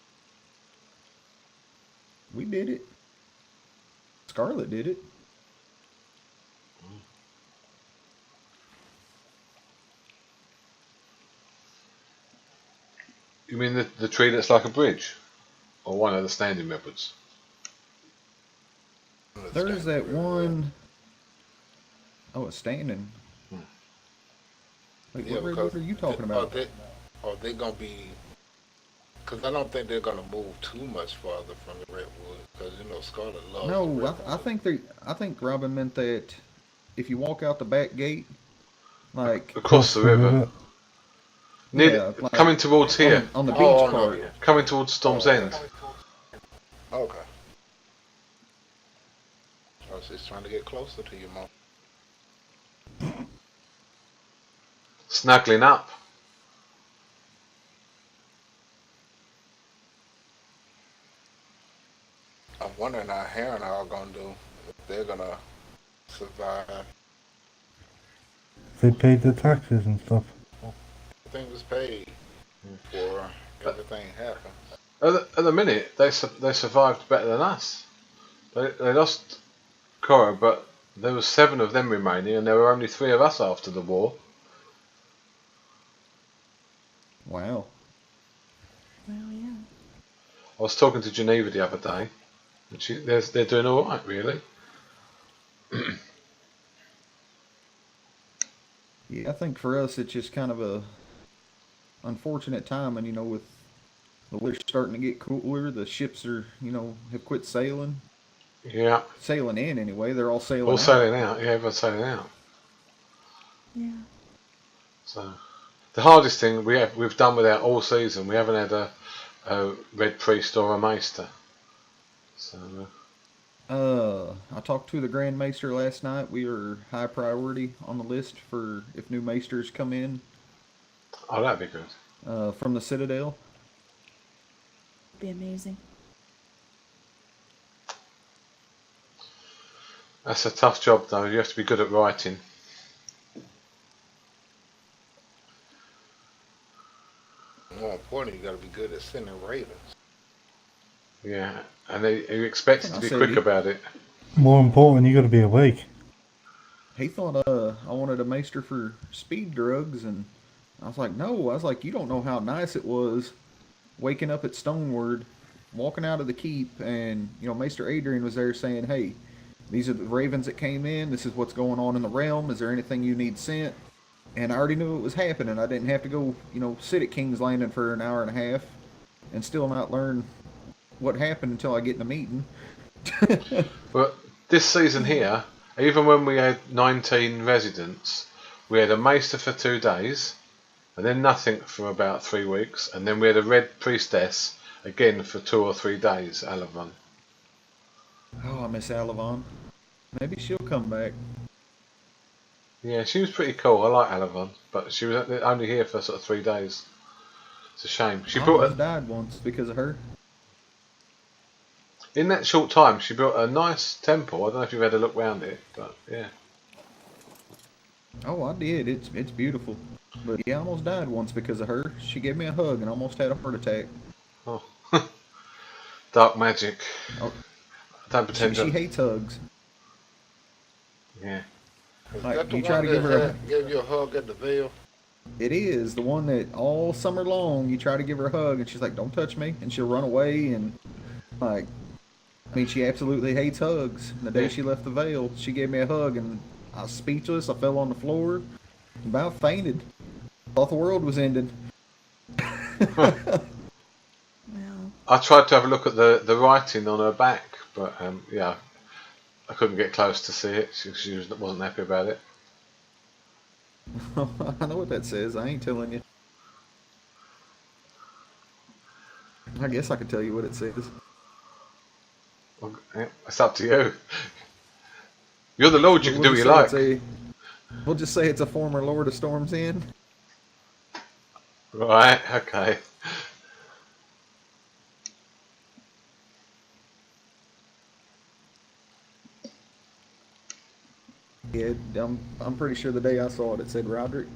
We did it. Scarlet did it.
You mean the tree that's like a bridge? Or one of the standing redwoods?
There's that one oh it's standing. Wait,
Yeah,
what
because
redwood are you talking about?
are they gonna be? Because I don't think they're gonna move too much farther from the redwood. Because Scarlet loves the
No,
redwood.
I think Robin meant that if you walk out the back gate, like
Across the river. Near,
yeah, like
coming towards here.
on the beach
Oh,
part.
no, yeah.
Coming towards Storm's End.
Okay. I was just trying to get closer to you, Mom.
Snuggling up.
I'm wondering how Heron are gonna do. If they're gonna survive.
They paid the taxes and stuff.
Everything was paid for everything happened.
At the minute, they survived better than us. They lost Cora, but there was 7 of them remaining, and there were only 3 of us after the war.
Wow.
Well, yeah.
I was talking to Geneva the other day, and they're doing all right, really.
Yeah, I think for us it's just kind of a unfortunate time, and with the weather starting to get cooler, the ships are have quit sailing.
Yeah,
Sailing in anyway. They're all sailing
all
out.
sailing out. Yeah, everyone's sailing out.
Yeah.
So the hardest thing we've done without all season. We haven't had a red priest or a maester. So
I talked to the Grand Maester last night. We are high priority on the list for if new maesters come in
oh, that'd be good.
from the Citadel.
Be amazing.
That's a tough job, though. You have to be good at writing.
More importantly, you got to be good at sending ravens.
Yeah, and you're expected to be
I
quick
said
about it.
More important, you got to be awake.
He thought I wanted a maester for speed drugs, and I was like, no. I was like, you don't know how nice it was waking up at Stoneward, walking out of the keep, and Maester Adrian was there saying, hey, these are the ravens that came in. This is what's going on in the realm. Is there anything you need sent? And I already knew it was happening. I didn't have to go, sit at King's Landing for an hour and a half and still not learn what happened until I get in the meeting.
But this season here, even when we had 19 residents, we had a maester for 2 days, and then nothing for about 3 weeks, and then we had a red priestess again for 2 or 3 days, Alavon.
Oh, I miss Alavon. Maybe she'll come back.
Yeah, she was pretty cool. I like Alavon, but she was only here for sort of 3 days. It's a shame. She
I
brought
almost died once because of her.
in that short time. She built a nice temple. I don't know if you've had a look round it, but yeah.
Oh, I did. It's beautiful. But yeah, I almost died once because of her. She gave me a hug and almost had a heart attack.
Oh, dark magic.
Oh,
Don't pretend.
she hates hugs.
Yeah.
Is
Like,
that the
you try
one
to give
that
her
gave you a hug at the Veil?
It is the one that all summer long you try to give her a hug and she's like, "Don't touch me," and she'll run away and she absolutely hates hugs. And the day she left the Veil, she gave me a hug and I was speechless. I fell on the floor, about fainted. Thought the world was ending.
Well,
I tried to have a look at the writing on her back, but yeah, I couldn't get close to see it. She wasn't happy about it.
I know what that says. I ain't telling you. I guess I could tell you what it says.
Well, yeah, it's up to you. You're the Lord. You can do what you like.
We'll just say it's a former Lord of Storm's End.
Right. Okay.
Yeah, I'm pretty sure the day I saw it, it said Roderick.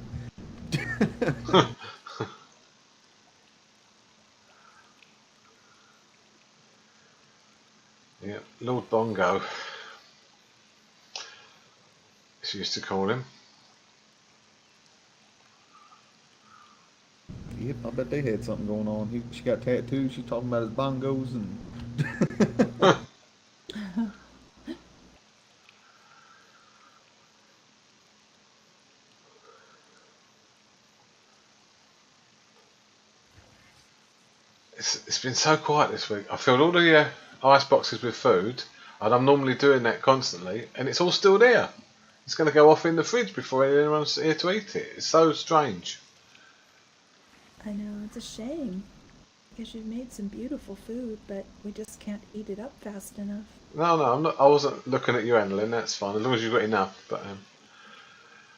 Yeah, Lord Bongo, as you used to call him.
Yep, I bet they had something going on. She got tattoos. She talking about his bongos and.
It's been so quiet this week. I filled all the ice boxes with food, and I'm normally doing that constantly, and it's all still there. It's going to go off in the fridge before anyone's here to eat it. It's so strange.
I know, it's a shame. Because you've made some beautiful food, but we just can't eat it up fast enough.
No, I'm not. I wasn't looking at you, Annalyn. That's fine, as long as you've got enough. But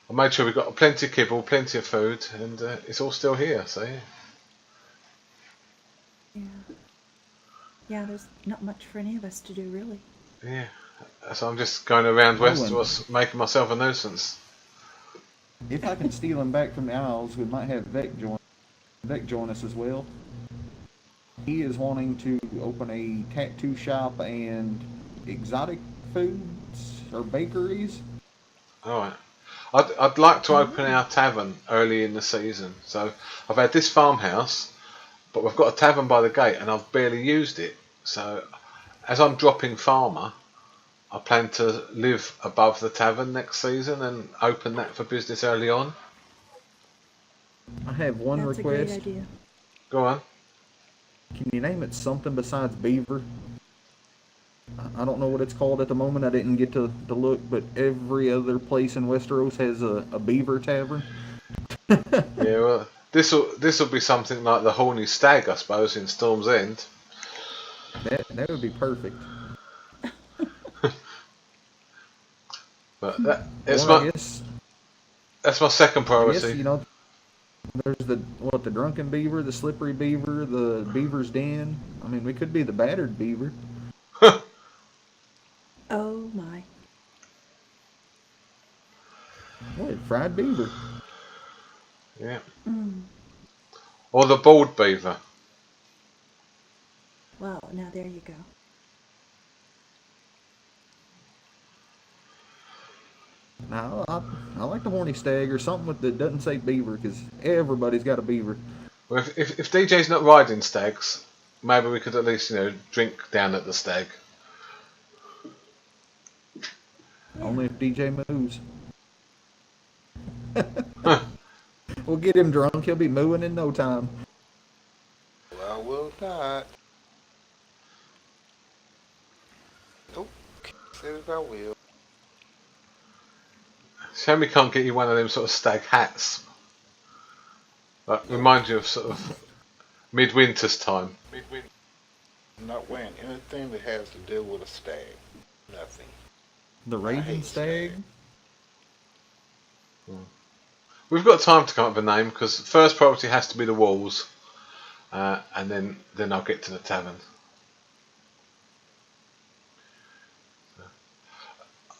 I made sure we've got plenty of kibble, plenty of food, and it's all still here. So yeah.
Yeah. Yeah, there's not much for any of us to do, really.
Yeah. So I'm just going around Westeros, making myself a nuisance.
If I can steal him back from the Isles, we might have Vec join us as well. He is wanting to open a tattoo shop and exotic foods or bakeries.
All right. I'd like to open our tavern early in the season. So I've had this farmhouse, but we've got a tavern by the gate, and I've barely used it. So as I'm dropping farmer, I plan to live above the tavern next season and open that for business early on.
I have one
That's
request.
a great idea.
Go on.
Can you name it something besides beaver? I don't know what it's called at the moment. I didn't get to look, but every other place in Westeros has a beaver tavern.
Yeah, well, this'll be something like the Horny Stag, I suppose, in Storm's End.
That would be perfect.
But that's my second
I
priority.
guess, there's the drunken beaver, the slippery beaver, the beaver's den. I mean, we could be the battered beaver.
Oh my.
What? Fried beaver.
Yeah.
Mm.
Or the bald beaver.
Wow, now there you go.
Now, I like the horny stag or something that doesn't say beaver, because everybody's got a beaver.
Well, if DJ's not riding stags, maybe we could at least drink down at the stag.
Yeah.
Only if DJ moves. We'll get him drunk. He'll be mooing in no time.
Well, I will not. Nope. Said it I will.
Shame we can't get you one of them sort of stag hats. Like, remind you of sort of midwinter's time.
I'm not wearing anything that has to do with a stag. Nothing.
The
I
raging
hate
stag?
We've got time to come up with a name, because first priority has to be the walls, and then I'll get to the tavern.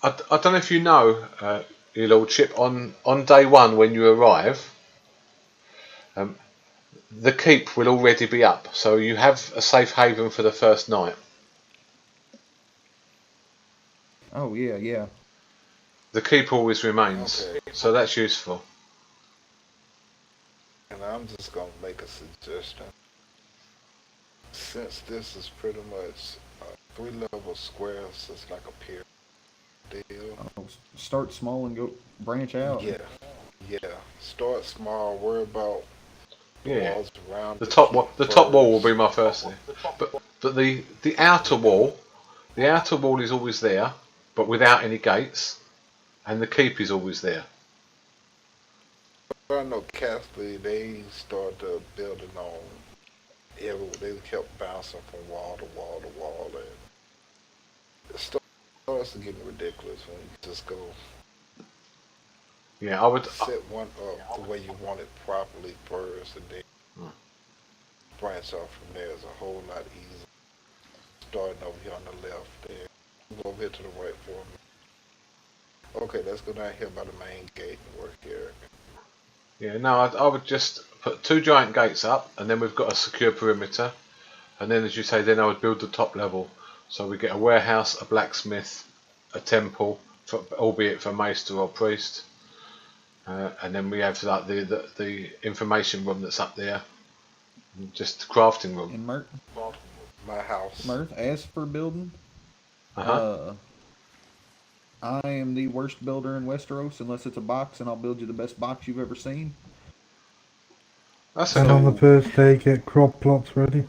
I don't know if you know, your lordship, on day one when you arrive, the keep will already be up, so you have a safe haven for the first night.
Oh, yeah.
The keep always remains,
Okay.
so that's useful.
And I'm just going to make a suggestion. Since this is pretty much a 3-level square, so it's like a pier deal.
Start small and go branch out.
Yeah. Start small. Worry about
Yeah.
walls around
The top wall will
first.
be my first thing, but the outer wall is always there, but without any gates, and the keep is always there.
I know Cassidy, they started building on they kept bouncing from wall to wall to wall, and it starts to get ridiculous when you just go
Yeah, I would.
set one up the way you want it properly first, and then branch off from there is a whole lot easier. Starting over here on the left there. Go over here to the right for me. Okay, let's go down here by the main gate and work here.
Yeah, no, I would just put 2 giant gates up, and then we've got a secure perimeter. And then, as you say, then I would build the top level. So we get a warehouse, a blacksmith, a temple, albeit for maester or priest. And then we have like the information room that's up there. And just crafting room.
And Mirth,
My house.
Mirth, as for building,
Uh-huh.
I am the worst builder in Westeros unless it's a box, and I'll build you the best box you've ever seen.
That's
And
okay.
on the first day, get crop plots ready.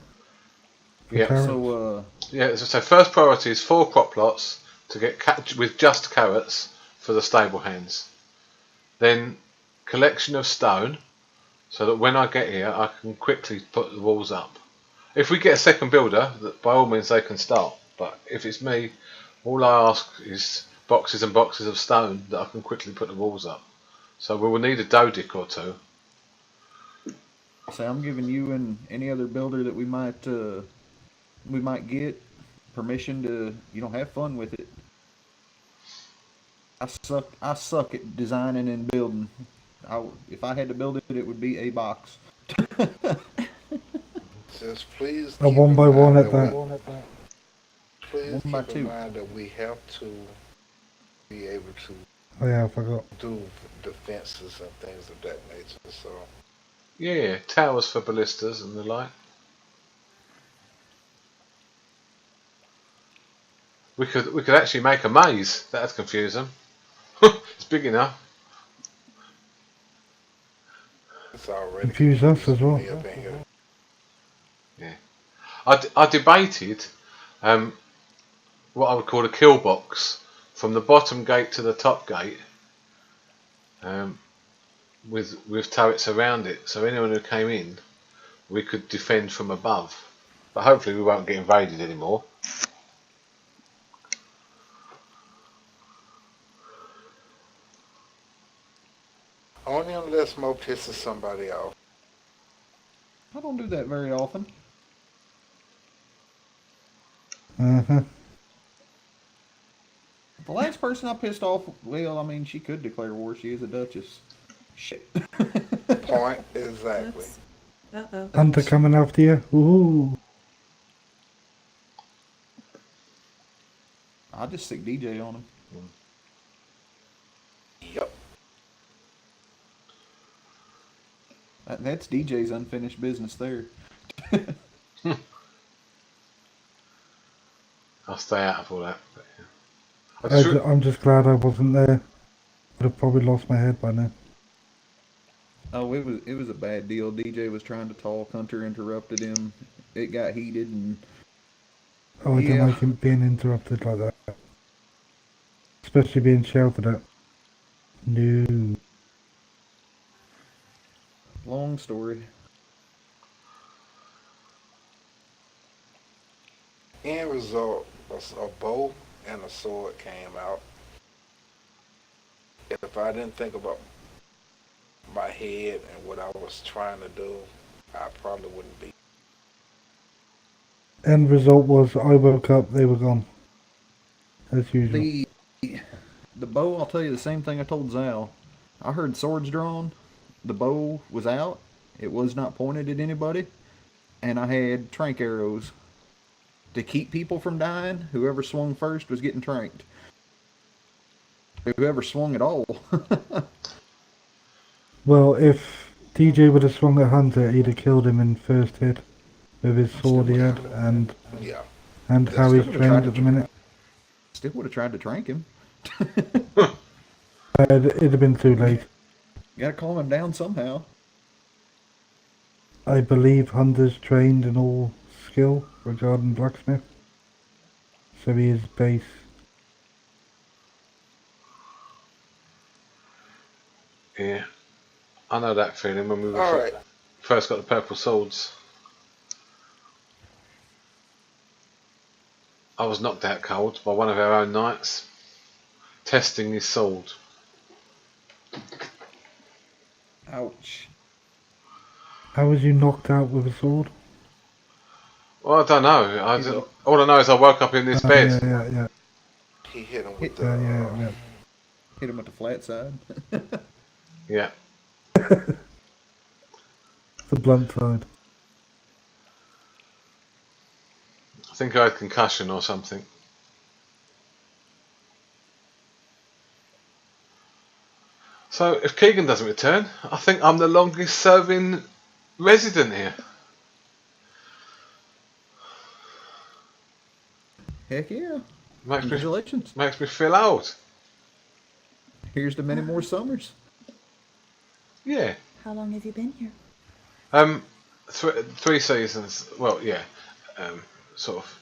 For
Yeah.
carrots.
So,
Yeah, so first priority is 4 crop plots to get with just carrots for the stable hands. Then collection of stone, so that when I get here I can quickly put the walls up. If we get a second builder, by all means they can start. But if it's me, all I ask is boxes and boxes of stone that I can quickly put the walls up. So we will need a dodic or 2.
I'm giving you and any other builder that we might get permission to, have fun with it. I suck at designing and building. If I had to build it, it would be a box.
Just please
A
keep
one
in
by one
mind
at
that
that.
Please
One by
keep in
two.
mind that we have to be able to
Oh yeah, I forgot.
do defenses and things of that nature. So
Yeah, towers for ballistas and the like. We could actually make a maze. That'd confuse them. It's big enough.
it's already
Confuse us as well.
me up in here.
Yeah. I debated what I would call a kill box from the bottom gate to the top gate, with turrets around it, so anyone who came in, we could defend from above. But hopefully we won't get invaded anymore.
Only unless Mo pisses somebody off.
I don't do that very often.
Uh-huh.
The last person I pissed off, well, I mean, she could declare war. She is a duchess. Shit.
Point exactly.
Uh-oh.
Hunter coming after you. Ooh.
I'll just stick DJ on him.
Yep.
That's DJ's unfinished business there.
I'll stay out of all that. But, yeah.
I'm just glad I wasn't there. Would have probably lost my head by now.
Oh, it was a bad deal. DJ was trying to talk. Hunter interrupted him. It got heated, and
Oh, I
Yeah.
don't like him being interrupted like that. Especially being shouted at. No.
long story.
End result, a bow and a sword came out. If I didn't think about my head and what I was trying to do, I probably wouldn't be.
End result was I woke up, they were gone. As usual.
The bow, I'll tell you the same thing I told Zal. I heard swords drawn. The bow was out. It was not pointed at anybody. And I had trank arrows. To keep people from dying, whoever swung first was getting tranked. Whoever swung at all.
Well, if DJ would have swung at Hunter, he'd have killed him in first hit with his sword he had
Yeah.
and how he's trained at the minute.
Still would have tried to trank him.
It'd have been too late.
Gotta calm him down somehow.
I believe Hunter's trained in all skill regarding blacksmith. So he is base.
Yeah, I know that feeling when we were
All right.
first got the purple swords. I was knocked out cold by one of our own knights, testing his sword.
Ouch.
How was you knocked out with a sword?
Well, I don't know. All I know is I woke up in this bed.
Yeah.
He hit him with
Yeah,
the
yeah.
Hit him with the flat side.
Yeah.
The blunt side.
I think I had concussion or something. So if Keegan doesn't return, I think I'm the longest serving resident here.
Heck yeah.
Makes me
Congratulations.
feel old.
Here's to many more summers.
Yeah.
How long have you been here?
3 seasons. Well, yeah. Sort of.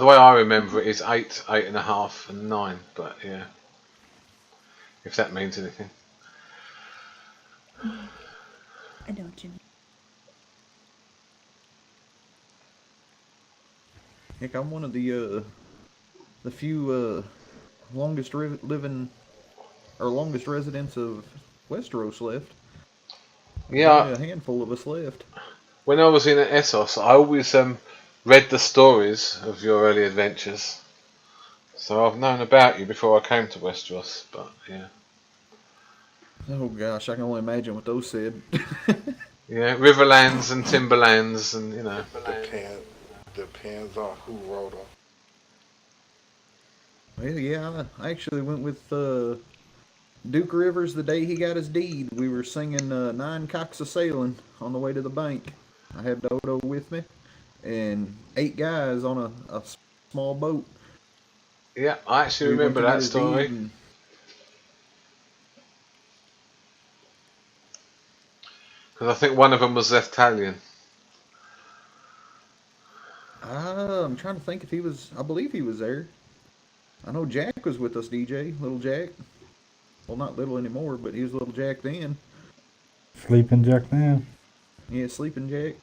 The way I remember it is 8, 8.5, and 9. But yeah, if that means anything.
I know what you mean.
Heck, I'm one of the few longest living or longest residents of Westeros left. There's
Yeah.
only a handful of us left.
When I was in Essos, I always read the stories of your early adventures. So I've known about you before I came to Westeros. But yeah.
Oh gosh, I can only imagine what those said.
Yeah, Riverlands and Timberlands, and you know.
Depends on who wrote them.
Well, yeah, I actually went with Duke Rivers the day he got his deed. We were singing 9 Cocks a Sailing on the way to the bank. I had Dodo with me, and 8 guys on a small boat.
Yeah, I actually
We went
remember
to get
that
his
story.
deed and-
Because I think one of them was Italian.
I'm trying to think if he was. I believe he was there. I know Jack was with us, DJ. Little Jack. Well, not little anymore, but he was little Jack then.
Sleeping Jack now.
Yeah, Sleeping Jack.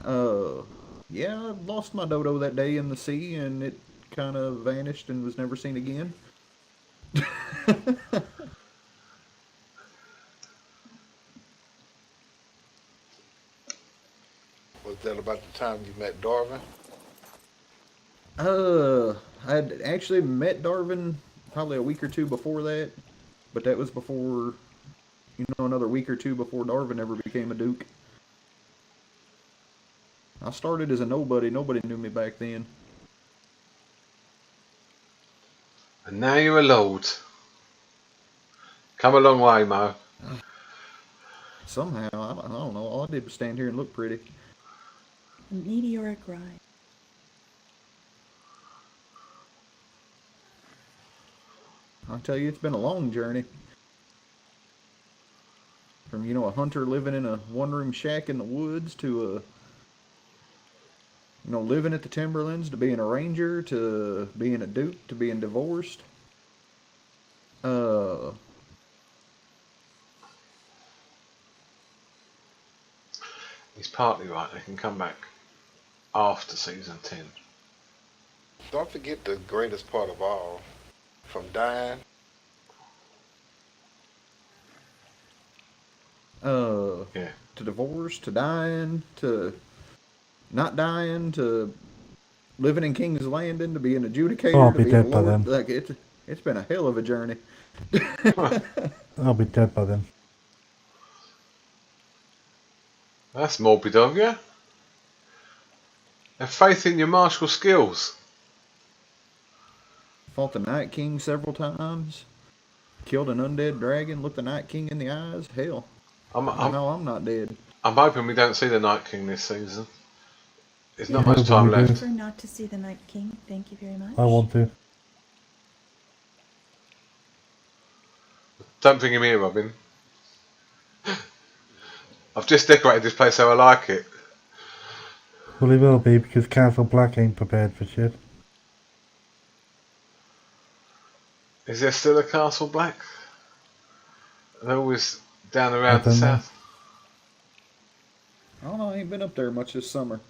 Yeah, I lost my Dodo that day in the sea, and it kind of vanished and was never seen again.
Was that about the time you met Darvin?
I'd actually met Darvin probably a week or two before that, but that was before, another week or two before Darvin ever became a Duke. I started as a nobody. Nobody knew me back then.
And now you're a lord. Come a long way, Mo.
Somehow, I don't know. All I did was stand here and look pretty.
A meteoric rise.
I'll tell you, it's been a long journey. From, a hunter living in a one-room shack in the woods to living at the Timberlands, to being a ranger, to being a duke, to being divorced.
He's partly right. They can come back after season 10.
Don't forget the greatest part of all. From dying.
Yeah.
To divorce, to dying, to not dying, to living in King's Landing, to being an adjudicator,
Oh, I'll
to
be
being a
dead by
lord.
then.
Like it's been a hell of a journey.
I'll be dead by then.
That's morbid of you. Have faith in your martial skills.
Fought the Night King several times. Killed an undead dragon. Looked the Night King in the eyes. Hell,
I'm
I'm not dead.
hoping we don't see the Night King this season. There's not
Yeah,
much time
we do.
I
left.
prefer not to see the Night King. Thank you very much.
I want to.
Don't bring him here, Robin. I've just decorated this place how I like it.
Well, he will be because Castle Black ain't prepared for shit.
Is there still a Castle Black? They're always down around the
don't know.
south.
I don't know. I ain't been up there much this summer.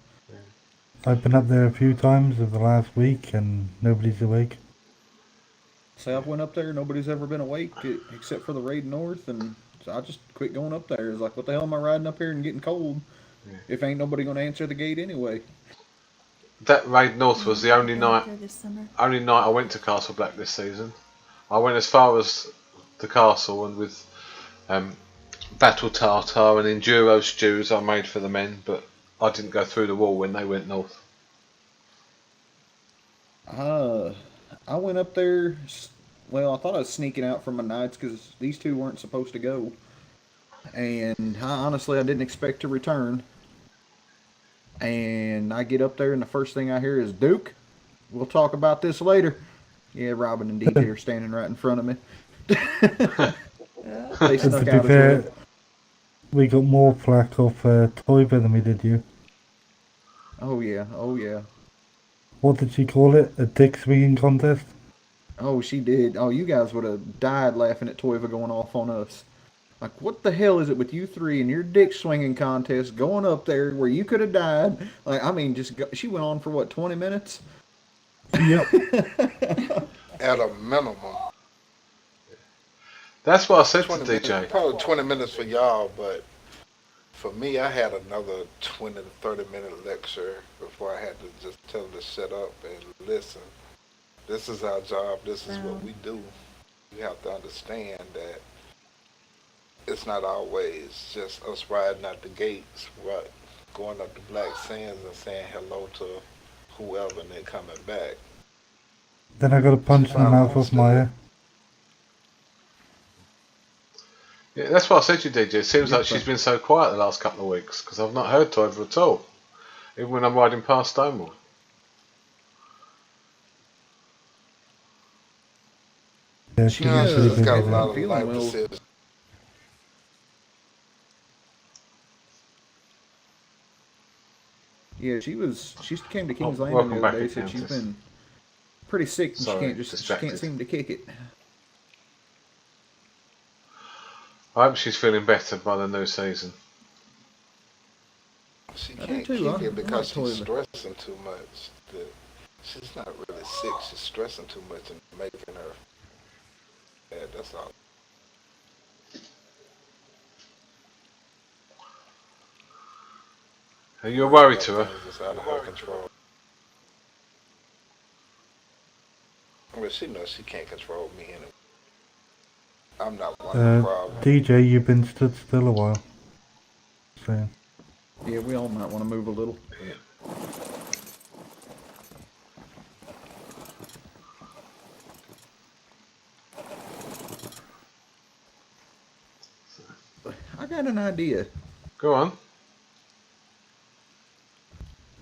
I've been up there a few times over the last week and nobody's awake.
Say I've went up there. Nobody's ever been awake except for the raid north, and so I just quit going up there. It's like, what the hell am I riding up here and getting cold?
Yeah.
If ain't nobody gonna answer the gate anyway.
that raid north was the
I've
only
been up
night
there this summer.
I went to Castle Black this season. I went as far as the castle, and with battle tartar and enduro stews I made for the men, but I didn't go through the wall when they went north.
I went up there. Well, I thought I was sneaking out from my nights because these two weren't supposed to go, and honestly, I didn't expect to return. And I get up there, and the first thing I hear is Duke. We'll talk about this later. Yeah, Robin and DJ are standing right in front of me. They
To
snuck
be
out as
fair,
well.
we got more flack off Toiver than we did you.
Oh yeah, oh yeah.
What did she call it? A dick swinging contest?
Oh, she did. Oh, you guys would have died laughing at Toiva going off on us. Like, what the hell is it with you three and your dick swinging contest going up there where you could have died? Like, I mean, she went on for what, 20 minutes?
Yep.
At a minimum.
That's what I said to
20
DJ.
minutes, probably 20 minutes for y'all, but for me, I had another 20 to 30 minute lecture before I had to just tell them to shut up and listen. This is our job. This is what we do. You have to understand that it's not always just us riding out the gates, right, going up the Black Sands and saying hello to whoever and then coming back.
Then I got a punch in the mouth of Maya.
Yeah, that's what I said to you, DJ. It seems like she's been so quiet the last couple of weeks because I've not heard Toiver at all, even when I'm riding past Stonewall.
Yeah,
She
she's
has
really been
got a
busy.
lot of
feeling
life
well.
decisions.
Yeah, she came to King's
Oh,
Landing
welcome
the other
back
day, said
again,
she's
Countess.
been pretty sick and
Sorry,
she
distracted.
can't seem to kick it.
I hope she's feeling better by the new season.
She
I do
can't
too.
kick
I
it because
like
she's
Toilet.
stressing too much. She's not really sick. She's stressing too much and making her bad. That's all.
Are you worried to her?
Things that's out of her control. Well, she knows she can't control me anyway. I'm not one of the problem.
DJ, you've been stood still a while. So,
Yeah, we all might want to move a little. I got an idea.
Go on.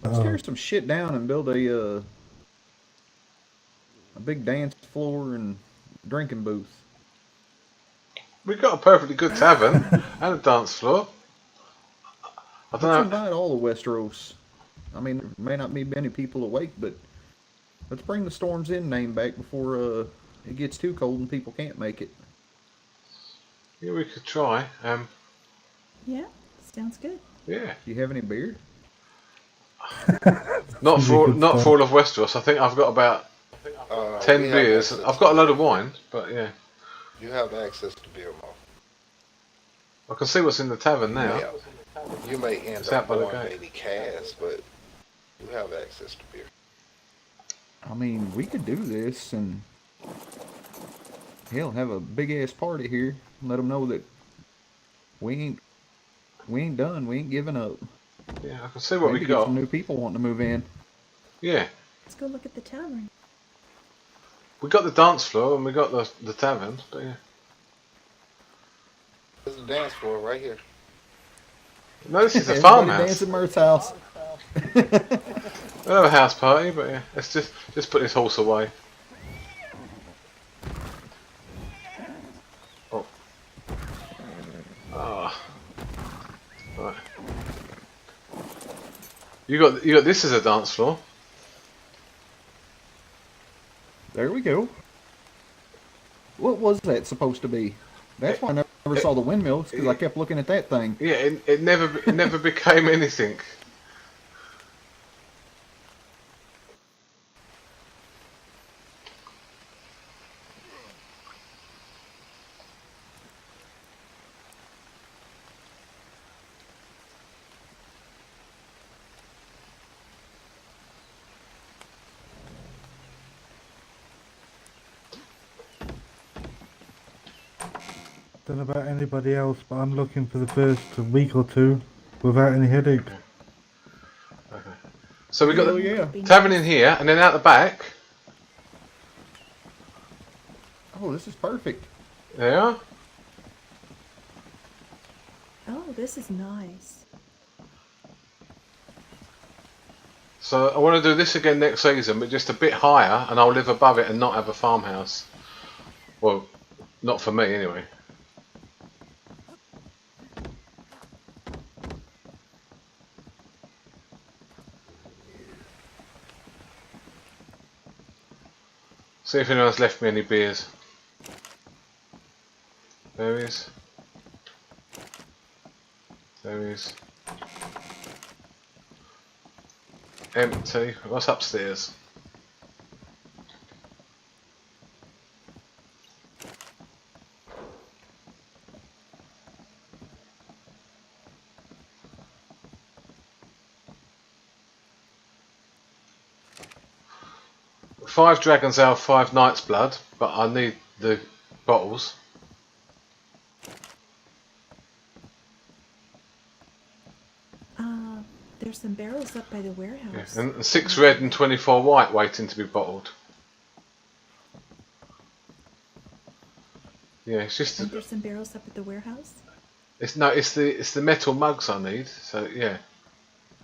Let's tear some shit down and build a big dance floor and drinking booth.
We've got a perfectly good tavern and a dance floor. I
Let's
don't know.
invite all of Westeros. I mean, there may not be many people awake, but let's bring the Storms Inn name back before it gets too cold and people can't make it.
Yeah, we could try.
Yeah, sounds good.
Yeah.
Do you have any beer?
Not
Should be
for
good
not
stuff.
for all of Westeros. I think I've got about 10
we have
beers.
access
I've
to
got a load
beer.
of wine, but yeah.
You have access to beer, Mo.
I can see what's in the tavern now.
Yeah. You may end
It's out
up
by the
buying
gate.
maybe cash, but you have access to beer.
I mean, we could do this and hell, have a big ass party here. And let them know that we ain't done. We ain't giving up.
Yeah, I can see what
Maybe
we
get
got.
some new people wanting to move in.
Yeah.
Let's go look at the tavern.
We got the dance floor and we got the tavern, but yeah.
There's a dance floor right here.
No, this is a
Everybody
farmhouse.
dance at Mirth's house.
We'll have a house party, but yeah, let's just put this horse away. Oh. Ah. Right. You got this as a dance floor.
There we go. What was that supposed to be? That's why I never saw the windmills, because I kept looking at that thing.
Yeah, it never became anything.
Don't know about anybody else, but I'm looking for the first week or two without any headache.
Okay. So we got
Hell
the
yeah.
tavern in here, and then out the back.
Oh, this is perfect.
There.
Oh, this is nice.
So I want to do this again next season, but just a bit higher, and I'll live above it and not have a farmhouse. Well, not for me anyway. See if anyone's left me any beers. There he is. There he is. Empty. What's upstairs? Five Dragon's Ale, 5 Knight's Blood, but I need the bottles.
There's some barrels up by the warehouse.
Yeah. And 6 red and 24 white waiting to be bottled. Yeah, it's just.
And there's some barrels up at the warehouse.
It's the metal mugs I need. So yeah,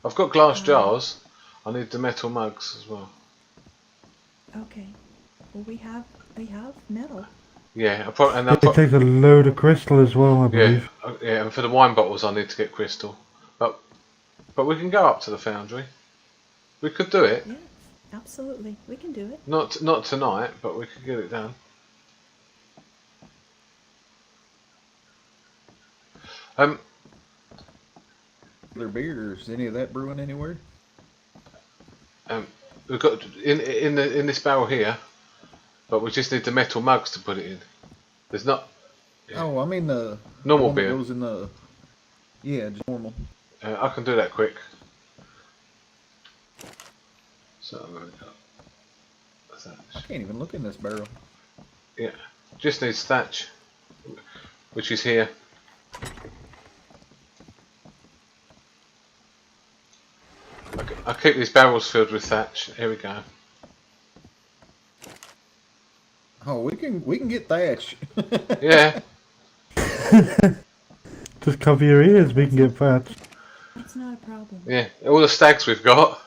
I've got glass jars. I need the metal mugs as well.
Okay. Well, we have metal.
Yeah,
It takes a load of crystal as well, I
yeah,
believe.
yeah, and for the wine bottles I need to get crystal. But we can go up to the foundry. We could do it.
Yes, absolutely. We can do it.
Not tonight, but we could get it done.
Their beers, any of that brewing anywhere?
We've got in this barrel here, but we just need the metal mugs to put it in. There's not. Yeah.
Oh, I mean the
Normal
one that
beer.
goes in the. Yeah, just normal.
I can do that quick. So I'm going to cut
I can't even look in this barrel.
Yeah, just needs thatch, which is here. I keep these barrels filled with thatch. Here we go.
Oh, we can get thatch.
Yeah.
Just cover your ears, we can get fat.
It's not a problem.
Yeah, all the stags we've got.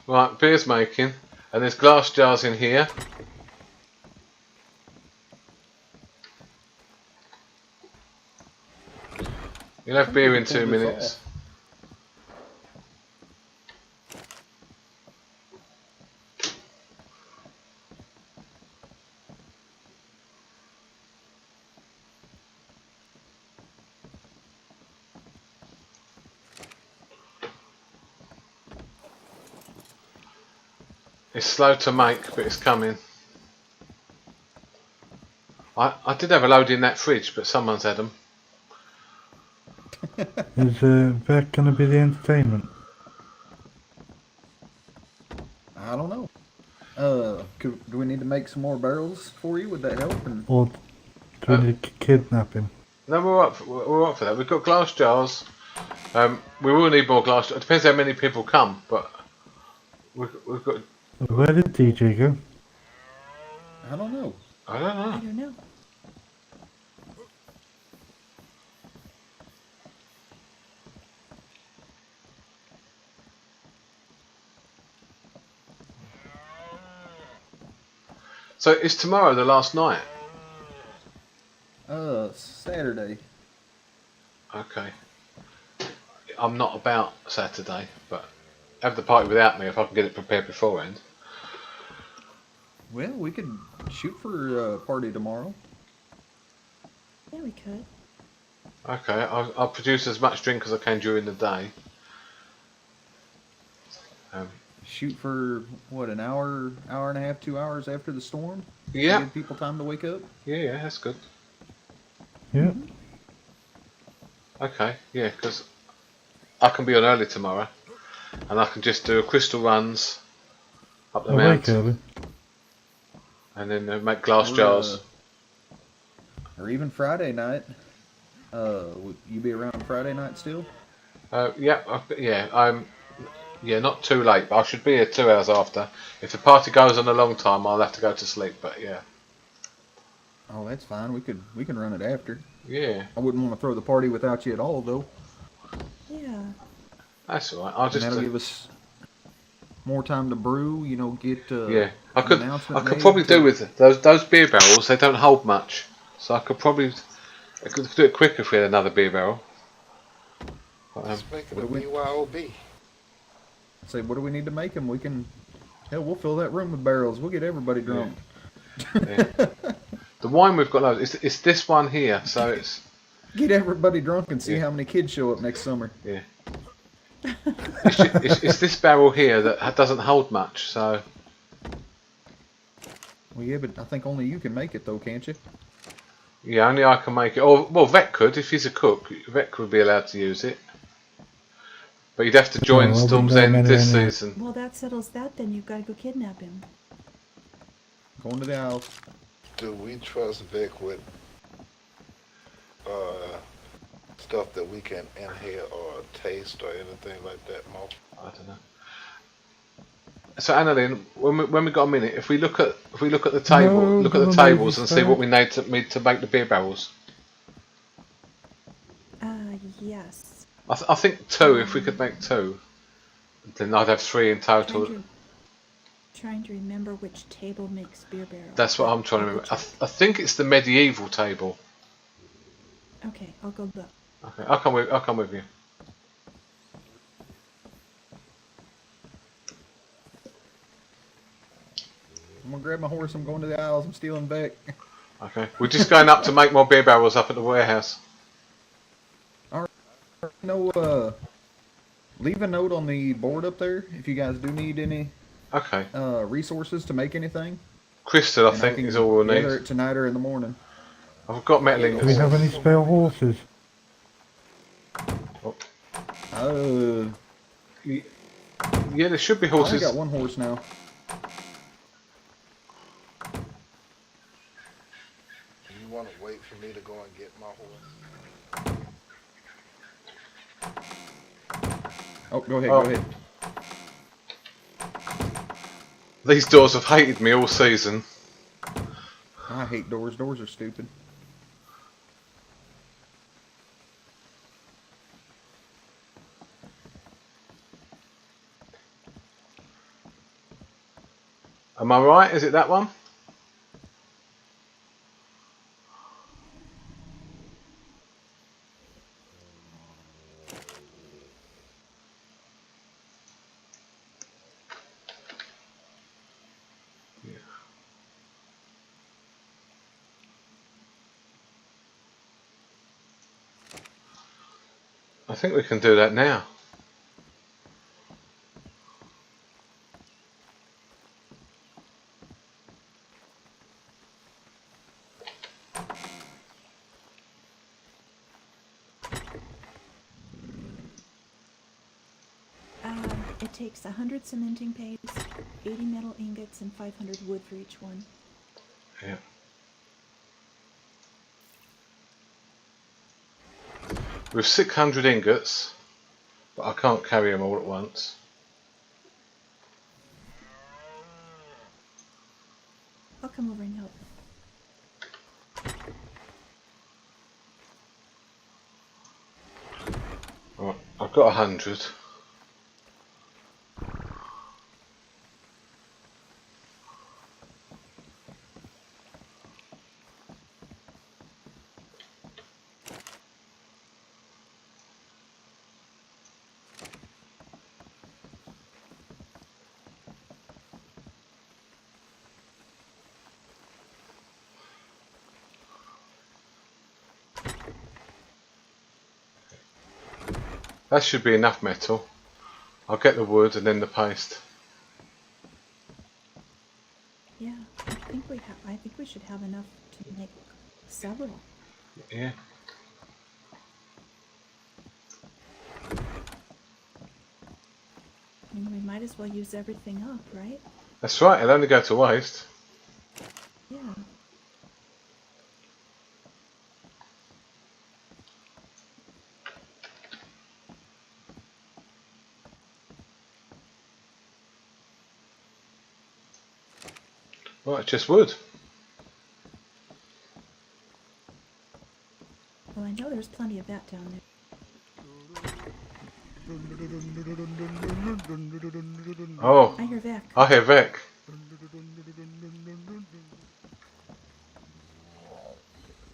Right, beer's making, and there's glass jars in here. You'll have beer in 2 minutes. It's slow to make, but it's coming. I did have a load in that fridge, but someone's had them.
Is that going to be the entertainment?
I don't know. Do we need to make some more barrels for you? Would that help? And
Or do we need to kidnap him?
No, we're up for that. We've got glass jars. We will need more glass jars. It depends how many people come, but we've got.
Where did DJ go?
I don't know.
I don't
I
know.
don't know.
So is tomorrow the last night?
Saturday.
Okay. I'm not about Saturday, but have the party without me if I can get it prepared beforehand.
Well, we could shoot for a party tomorrow.
Yeah, we could.
Okay, I'll produce as much drink as I can during the day.
Shoot for what, an hour and a half, 2 hours after the storm?
Yeah.
Give people time to wake up.
Yeah, that's good.
Yeah.
Okay, yeah, because I can be on early tomorrow, and I can just do crystal runs up the
Awake
mountain,
early.
and then make glass
We're,
jars.
or even Friday night. Would you be around Friday night still?
Yeah, not too late, but I should be here 2 hours after. If the party goes on a long time, I'll have to go to sleep. But yeah.
Oh, that's fine. We can run it after.
Yeah.
I wouldn't want to throw the party without you at all, though.
Yeah.
That's all right. I'll
And
just.
that'll give us more time to brew. You know, get
Yeah,
an
I
announcement
could
made
probably
to-
do with those beer barrels. They don't hold much, so I could do it quicker if we had another beer barrel.
Let's make it a
what do we-
BYOB.
Say, what do we need to make them? We can. Hell, we'll fill that room with barrels. We'll get everybody drunk.
Yeah. The wine we've got, it's this one here, so it's
Get everybody drunk and see
Yeah.
how many kids show up next summer.
yeah. It's this barrel here that doesn't hold much, so
Well, yeah, but I think only you can make it, though, can't you?
yeah, only I can make it. Or well, Vet could if he's a cook. Vet would be allowed to use it, but you'd have to join
Oh, well,
Storm's
we don't
End
know
this
anyway.
season.
Well, that settles that. Then you've got to go kidnap him.
Going to the house.
Do we trust Vic with stuff that we can inhale or taste or anything like that, Mo?
I don't know. So Annalyn, when we got a minute, if we look at the table,
No,
look at the
don't
tables and
maybe
see
so.
what we need to make the beer barrels.
Yes.
I think two. If we could make two, then I'd have three in total.
Trying to remember which table makes beer barrels.
That's what I'm trying to
I'll
remember.
check.
I think it's the medieval table.
Okay, I'll go look.
Okay, I'll come with you.
I'm going to grab my horse. I'm going to the aisles. I'm stealing back.
Okay, we're just going up to make more beer barrels up at the warehouse.
No, leave a note on the board up there if you guys do need any
Okay,
resources to make anything.
crystal I
And
think
can
is all we'll
gather
need.
it tonight or in the morning.
I've got metal
Do we
ingots.
have any spare horses?
Yeah, there should be
I only
horses.
got one horse now.
Do you want to wait for me to go and get my horse?
Oh, go ahead,
Oh.
go ahead.
These doors have hated me all season.
I hate doors. Doors are stupid.
Am I right? Is it that one? Yeah. I think we can do that now.
It takes 100 cementing paste, 80 metal ingots, and 500 wood for each one.
Yeah. With 600 ingots, but I can't carry them all at once.
I'll come over and help.
Right, I've got 100. That should be enough metal. I'll get the wood and then the paste.
Yeah, I think we should have enough to make several.
Yeah.
I mean, we might as well use everything up, right?
That's right, it'll only go to waste.
Yeah.
Right, just wood.
Well, I know there's plenty of that down there.
Oh,
I hear Vec.
I hear Vic.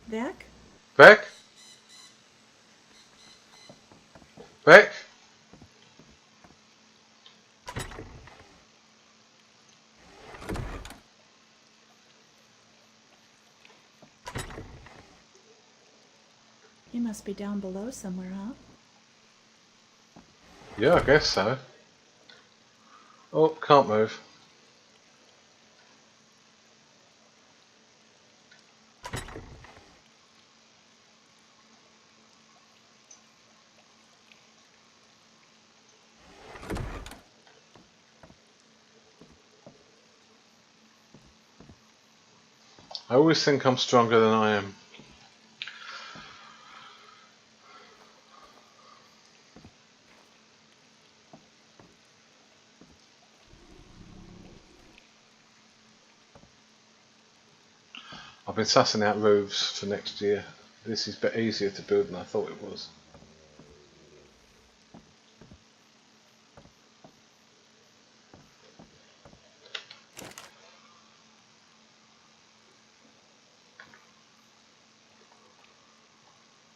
Vec?
Vic? Vic?
He must be down below somewhere, huh?
Yeah, I guess so. Oh, can't move. I always think I'm stronger than I am. I've been sussing out roofs for next year. This is a bit easier to build than I thought it was.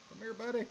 Come here, buddy.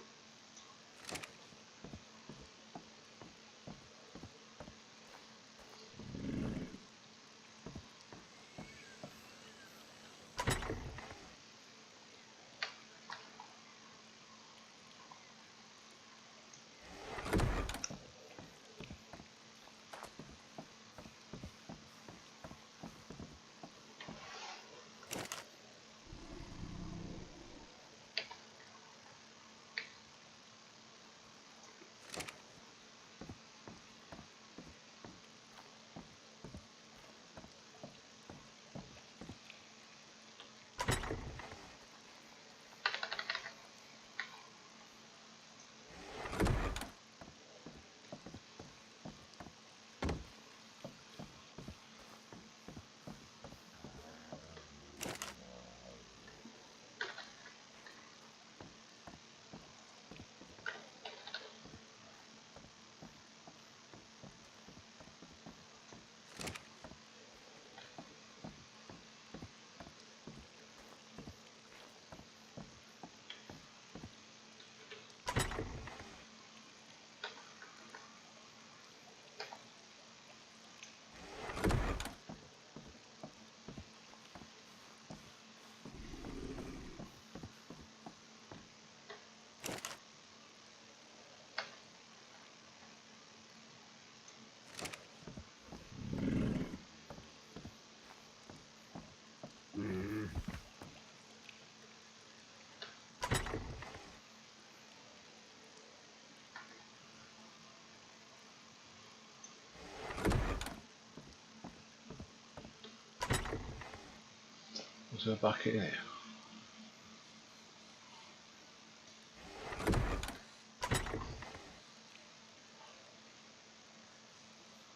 There's a bucket in here.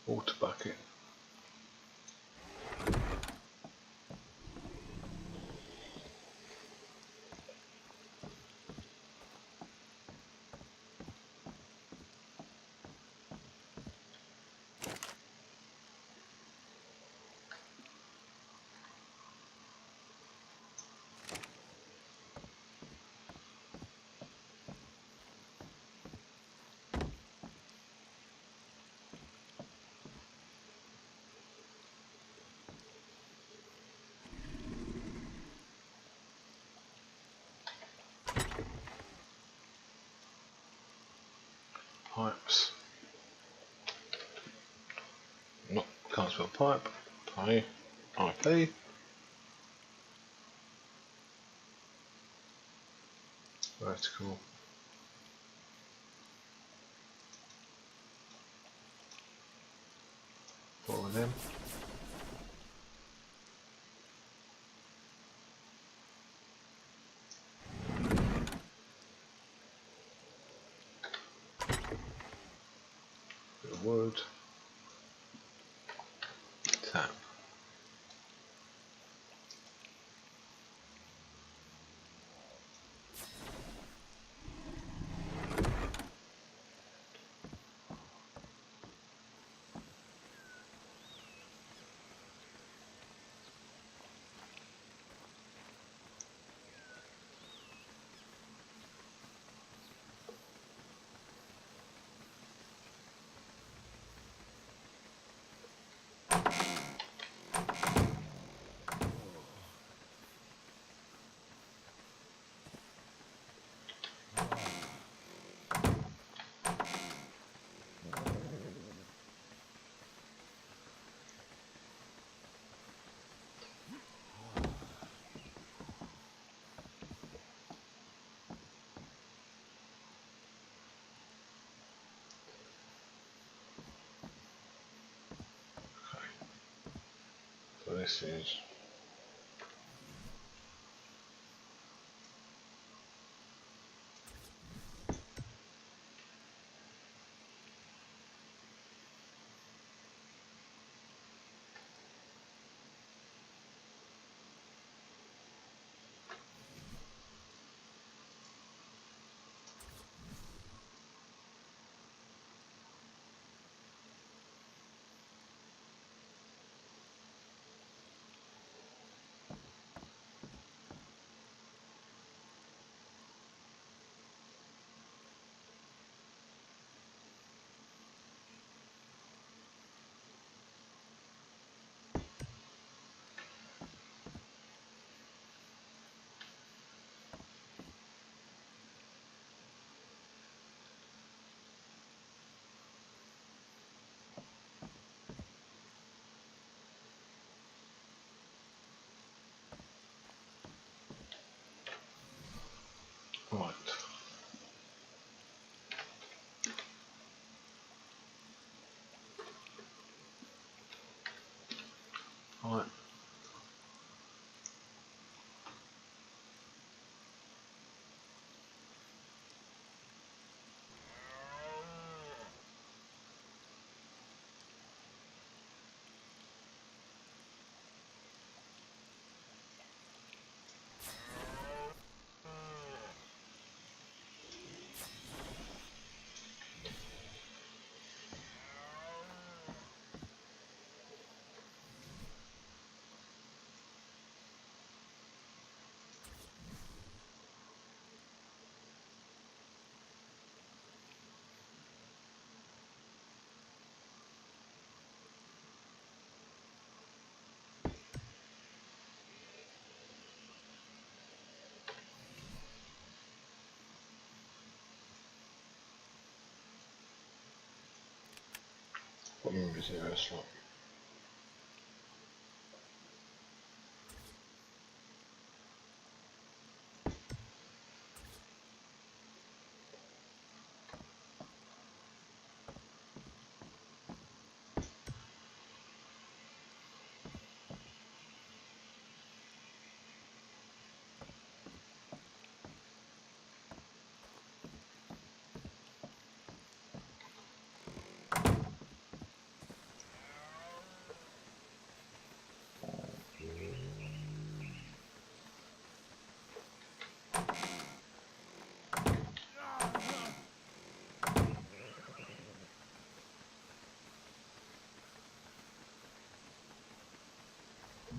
Water bucket. Pipes. No, can't spell pipe. IP. Vertical. Four of them. Bit of wood. Tap. this is. Right. Right. What room is it? That's right.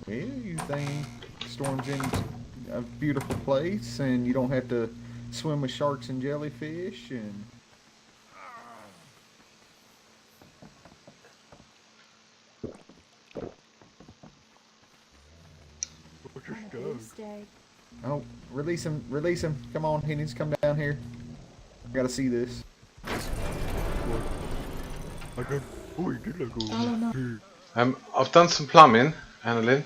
Yeah, you think Storm's in a beautiful place and you don't have to swim with sharks and jellyfish and
On a blue stag.
oh, release him. Come on, he needs to come down here. I gotta see this.
Oh no.
I've done some plumbing, Annalyn.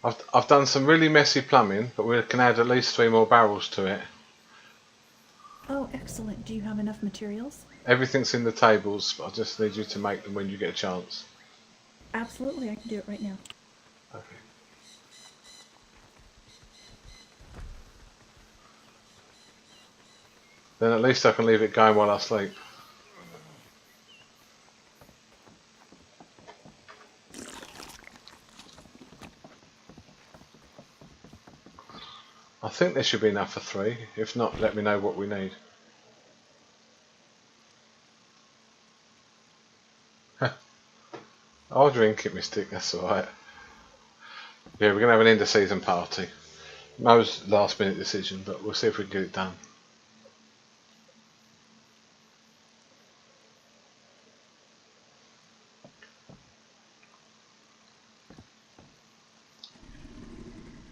I've done some really messy plumbing, but we can add at least 3 more barrels to it.
Oh, excellent. Do you have enough materials?
Everything's in the tables, but I just need you to make them when you get a chance.
Absolutely, I can do it right now.
Okay. Then at least I can leave it going while I sleep. I think there should be enough for 3. If not, let me know what we need. I'll drink it, Mystic, that's alright. Yeah, we're going to have an end of season party. Mo's last minute decision, but we'll see if we can get it done.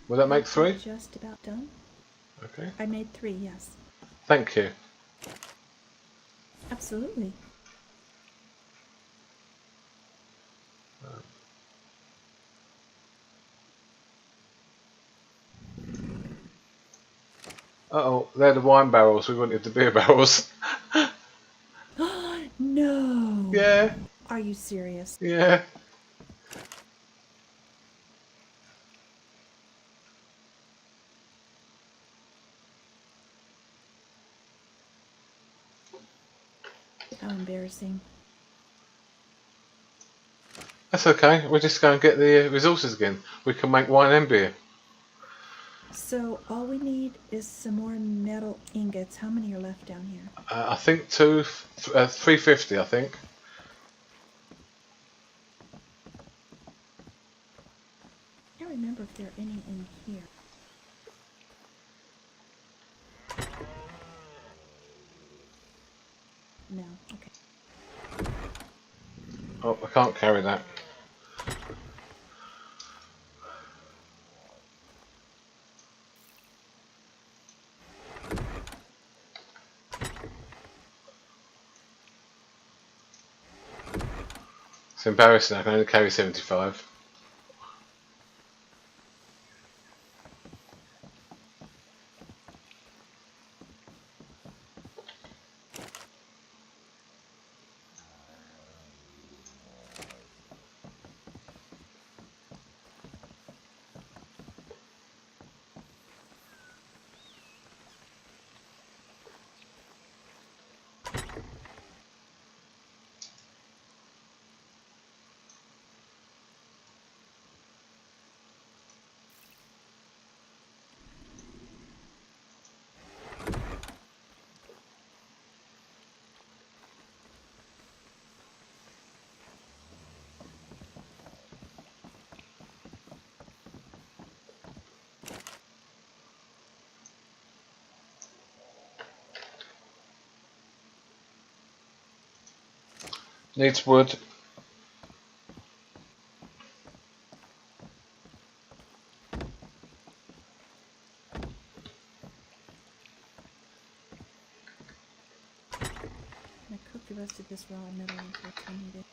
Will that make 3?
Just about done.
Okay.
I made 3, yes.
Thank you.
Absolutely.
Uh-oh, they're the wine barrels. We wanted the beer barrels.
No.
Yeah.
Are you serious?
Yeah.
How embarrassing.
That's okay. We're just going to get the resources again. We can make wine and beer.
So all we need is some more metal ingots. How many are left down here?
I think 350. I think.
I can't remember if there are any in here. No. Okay.
Oh, I can't carry that. It's embarrassing. I can only carry 75. Needs wood.
I cook the rest of this raw metal in case I need it.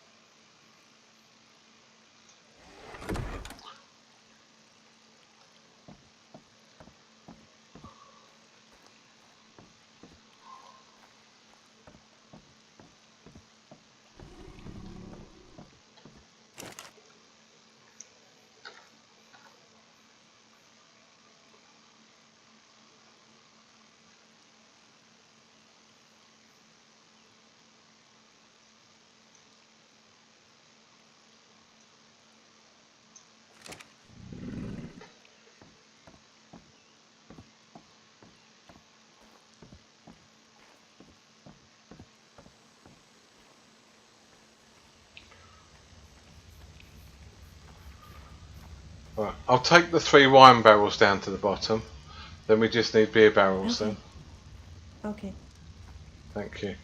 Right. I'll take the 3 wine barrels down to the bottom. Then we just need beer barrels
Okay.
then.
Okay.
Thank you.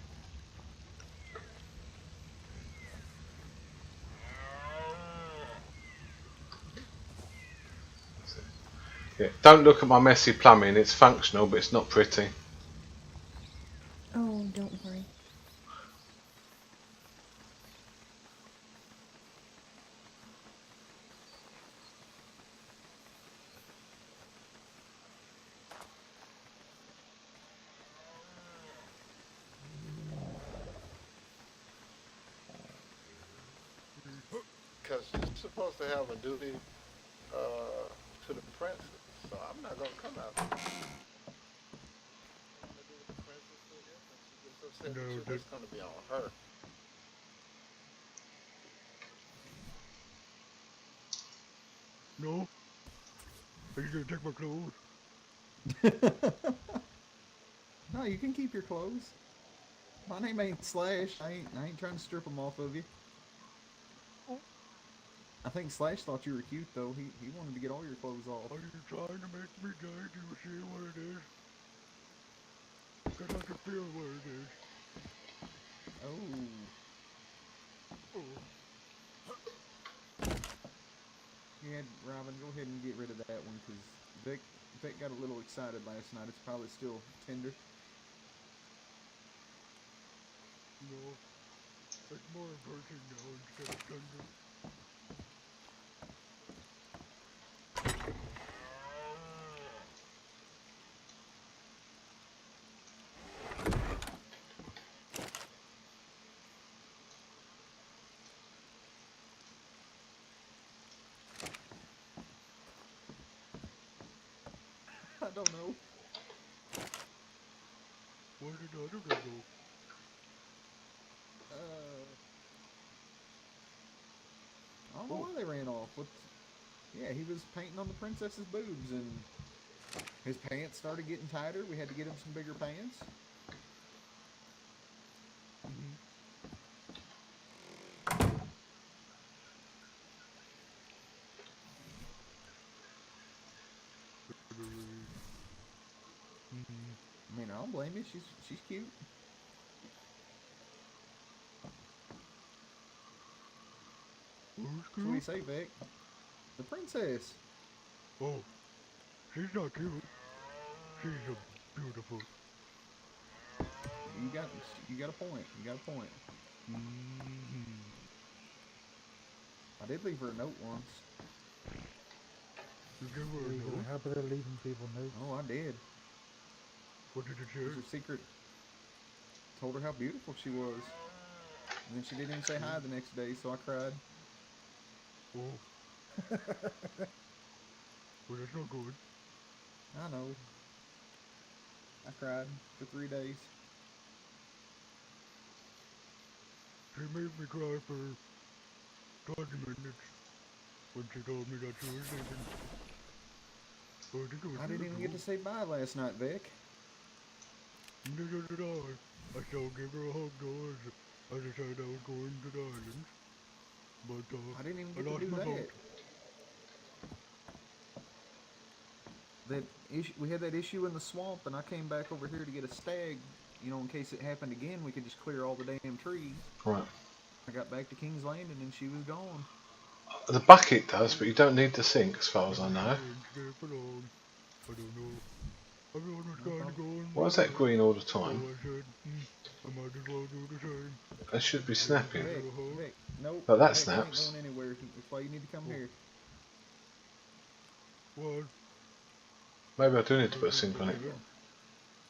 Yeah. Don't look at my messy plumbing. It's functional, but it's not pretty.
Oh, don't worry.
Because you're supposed to have a duty to the princess, so I'm not gonna come out. I'm gonna do what the princess do here, and she gets upset at you. That's gonna be on her.
No. Are you gonna take my clothes?
No, you can keep your clothes. My name ain't Slash. I ain't trying to strip them off of you. I think Slash thought you were cute though. He wanted to get all your clothes off.
Are you trying to make me gay? Do you see what it is? Because I can feel what it is.
Oh.
Oh.
Yeah, Robin, go ahead and get rid of that one because Vic got a little excited last night. It's probably still tender.
No. It's more virgin now instead of tender.
I don't know.
Where did the other guy go?
I don't know why they ran off. Yeah, he was painting on the princess's boobs, and his pants started getting tighter. We had to get him some bigger pants. I mean, I don't blame you. She's cute. So what do you say, Vic? The princess.
Oh, she's not cute. She's a beautiful.
You got a point. You got a point. I did leave her a note once.
You gave her a
He's in
note?
the habit of leaving people notes.
Oh, I did.
What did it
It was
say?
her secret. Told her how beautiful she was. And then she didn't even say hi the next day, so I cried.
Oh. Well, that's not good.
I know. I cried for 3 days.
She made me cry for 20 minutes when she told me that she was leaving. Oh, I think it was
I didn't even get to say bye last night, Vic.
Neither did I. I still gave her a hug though as I said I was going to the islands. But
I didn't even
I
get to
lost
do
my
that.
boat.
We had that issue in the swamp, and I came back over here to get a stag. You know, in case it happened again, we could just clear all the damn trees.
Right.
I got back to King's Landing, and she was gone.
The bucket does, but you don't need the sink, as far as I know.
Stay for long. I don't know. Everyone was kind of going.
Why is that green all the
So
time?
I said, I might as well do the same.
It should be snapping.
Vic, nope.
But that
Vic, I ain't
snaps.
going anywhere. That's why you need to come here.
What?
Maybe I do need to put a sink on it.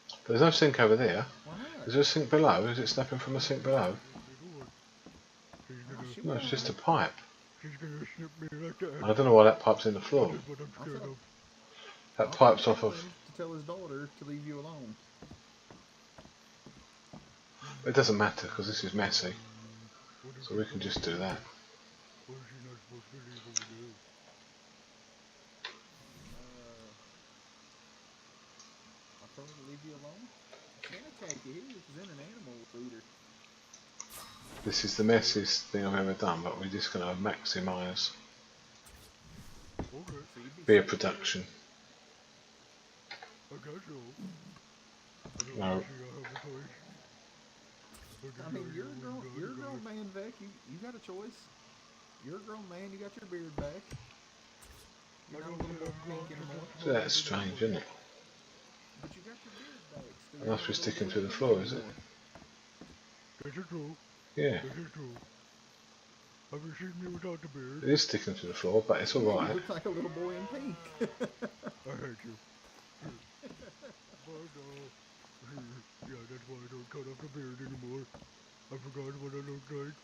But there's no sink over there.
Why not?
Is there a sink below? Is it snapping from a sink below? No, it's just a pipe.
She's gonna snip me like that.
I don't know why that pipe's in the floor.
That's what I'm scared of.
That pipe's off of...
To tell his daughter to leave you alone.
It doesn't matter, because this is messy. So we can just do that.
What is she not supposed to leave over there?
I told her to leave you alone. She can't attack you. He was in an animal leader.
This is the messiest thing I've ever done, but we're just going to maximise
Okay,
So you'd be
beer
safe.
production.
I guess so. I don't
No.
see I have a choice.
I mean, you're a grown man, Vic. You got a choice. You're a grown man. You got your beard back. You're not a little boy pink anymore.
So that's strange, isn't it?
But you got your beard back. So
It must be sticking through the floor, is it?
This is true.
Yeah.
This is true. Have you seen me without the beard?
It is sticking to the floor, but it's
You
alright.
look like a little boy in pink.
I hate you. But, yeah, that's why I don't cut off the beard anymore. I forgot what I looked like.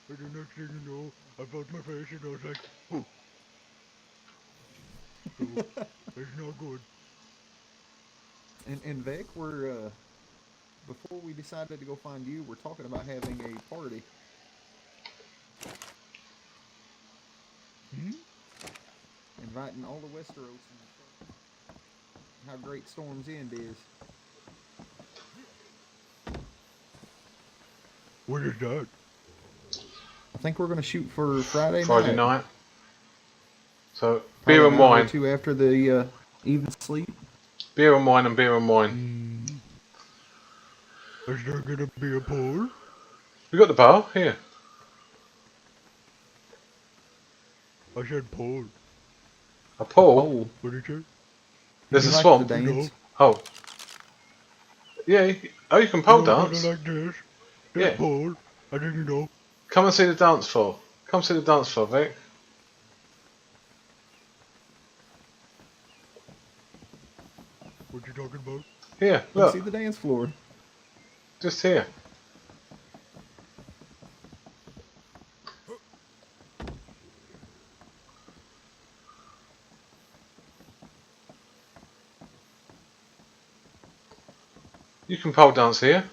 And the next thing you know, I felt my face and I was like, oh. So, it's not good.
And Vic, we're before we decided to go find you, we're talking about having a party. Inviting all the Westeros and how great Storm's End is.
What is that?
I think we're gonna shoot for Friday
Friday
night.
night. So,
Probably
beer and
an hour or
wine.
two after the even sleep.
Beer and wine and beer and wine.
Is there gonna be a poll?
We got the bar here.
I said poll.
A pool.
Oh,
What did you say?
There's a
you like
swamp.
to dance?
Oh. Yeah. You can pole dance.
Like this.
Yeah.
This pole. I didn't know.
Come and see the dance floor. Come see the dance floor, Vic.
What you talking about?
Here,
Let's see
look.
the dance floor.
Just here. You can pole dance here.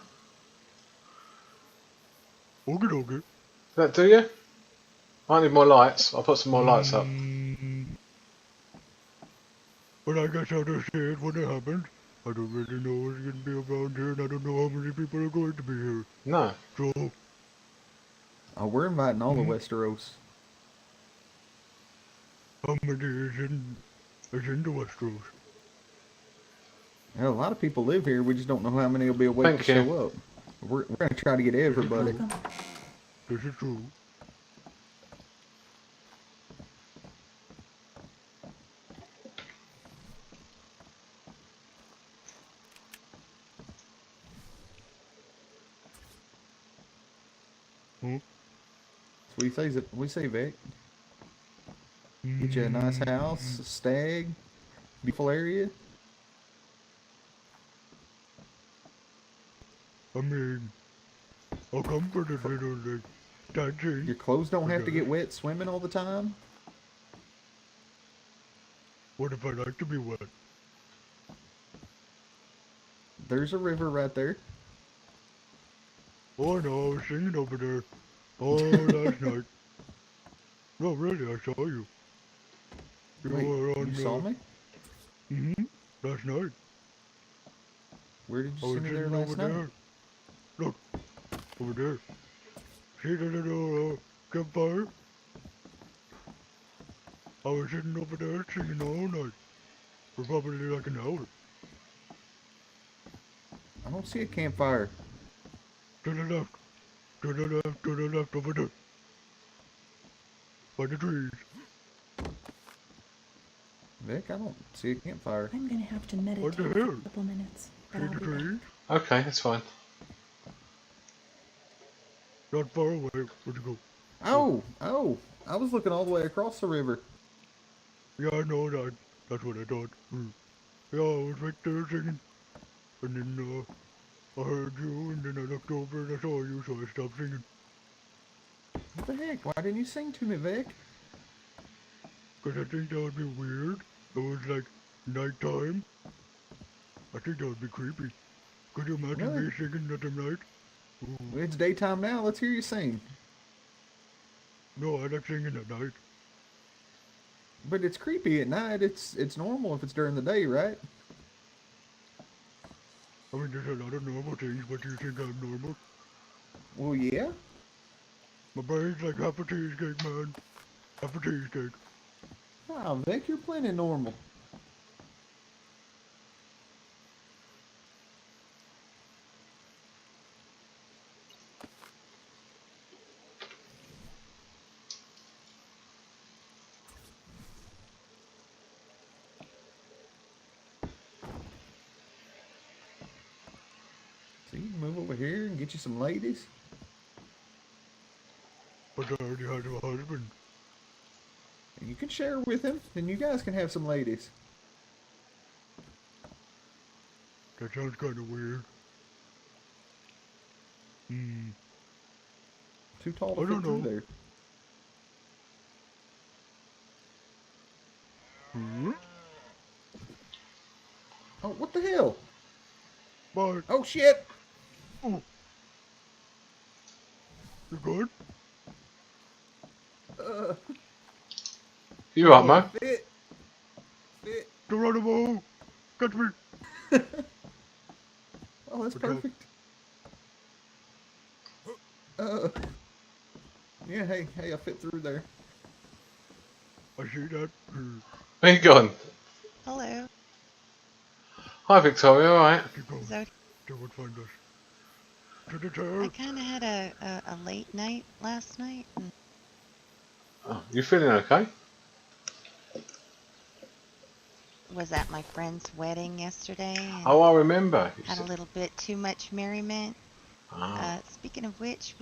Okay, okay.
Does that do you? I need more lights. I'll put some more lights up.
But I guess I'll just say it when it happens. I don't really know what's going to be around here, and I don't know how many people are going to be here.
No.
So,
Oh, we're inviting all the Westeros.
how many is in the Westeros?
Yeah, a lot of people live here. We just don't know how many will be awake
Thank
to
you.
show up. We're going to try to get everybody.
Welcome.
This is true. Huh?
So we say, Vic. Get you a nice house, a stag, beautiful area.
I mean, I'll come for this little, like, dancing.
Your clothes don't have to get wet swimming all the time.
What if I like to be wet?
There's a river right there.
Oh, no, I was singing over there. Oh, last night. No, really, I saw you. You
Wait,
were on
you saw me?
last night.
Where did
I
you
was
see me there
sitting
last
over
night?
there. Look, over there. See the little campfire? I was sitting over there singing all night. For probably like an hour.
I don't see a campfire.
To the left. To the left, to the left, over there. By the trees.
Vic, I don't see a campfire.
I'm gonna have to
What
meditate
the
for
hell?
a couple minutes, but
See
I'll
the
be back.
trees?
Okay, that's fine.
Not far away. Where'd you go?
Oh, I was looking all the way across the river.
Yeah, I know that. That's what I thought. Yeah, I was right there singing. And then, I heard you, and then I looked over and I saw you, so I stopped singing.
What the heck? Why didn't you sing to me, Vic?
Because I think that would be weird. It was like nighttime. I think that would be creepy. Could you imagine
Really?
me singing at the night? Ooh.
It's daytime now. Let's hear you sing.
No, I like singing at night.
But it's creepy at night. It's normal if it's during the day, right?
I mean, there's a lot of normal things, but you think I'm normal?
Well, yeah.
My brain's like half a cheesecake, man. Half a cheesecake.
Oh, Vic, you're plenty normal. So you can move over here and get you some ladies.
But I already had a husband.
And you can share with him, and you guys can have some ladies.
That sounds kind of weird.
Too tall to
I
fit
don't
through
know.
there. Oh, what the hell?
But,
Oh, shit!
oh. You good?
You right, Mo?
Fit. Fit.
Geronimo! Catch me!
Oh, that's
Good job.
perfect. Yeah, hey, I fit through there.
I see that.
Where you gone?
Hello.
Hi, Victoria, alright?
Keep going.
Is that,
They would find us. To the chair.
I kind of had a late night last night. And
Oh, you feeling okay?
was at my friend's wedding yesterday. And
Oh, I remember. You
had a
said-
little bit too much merriment.
Ah,
Speaking of which,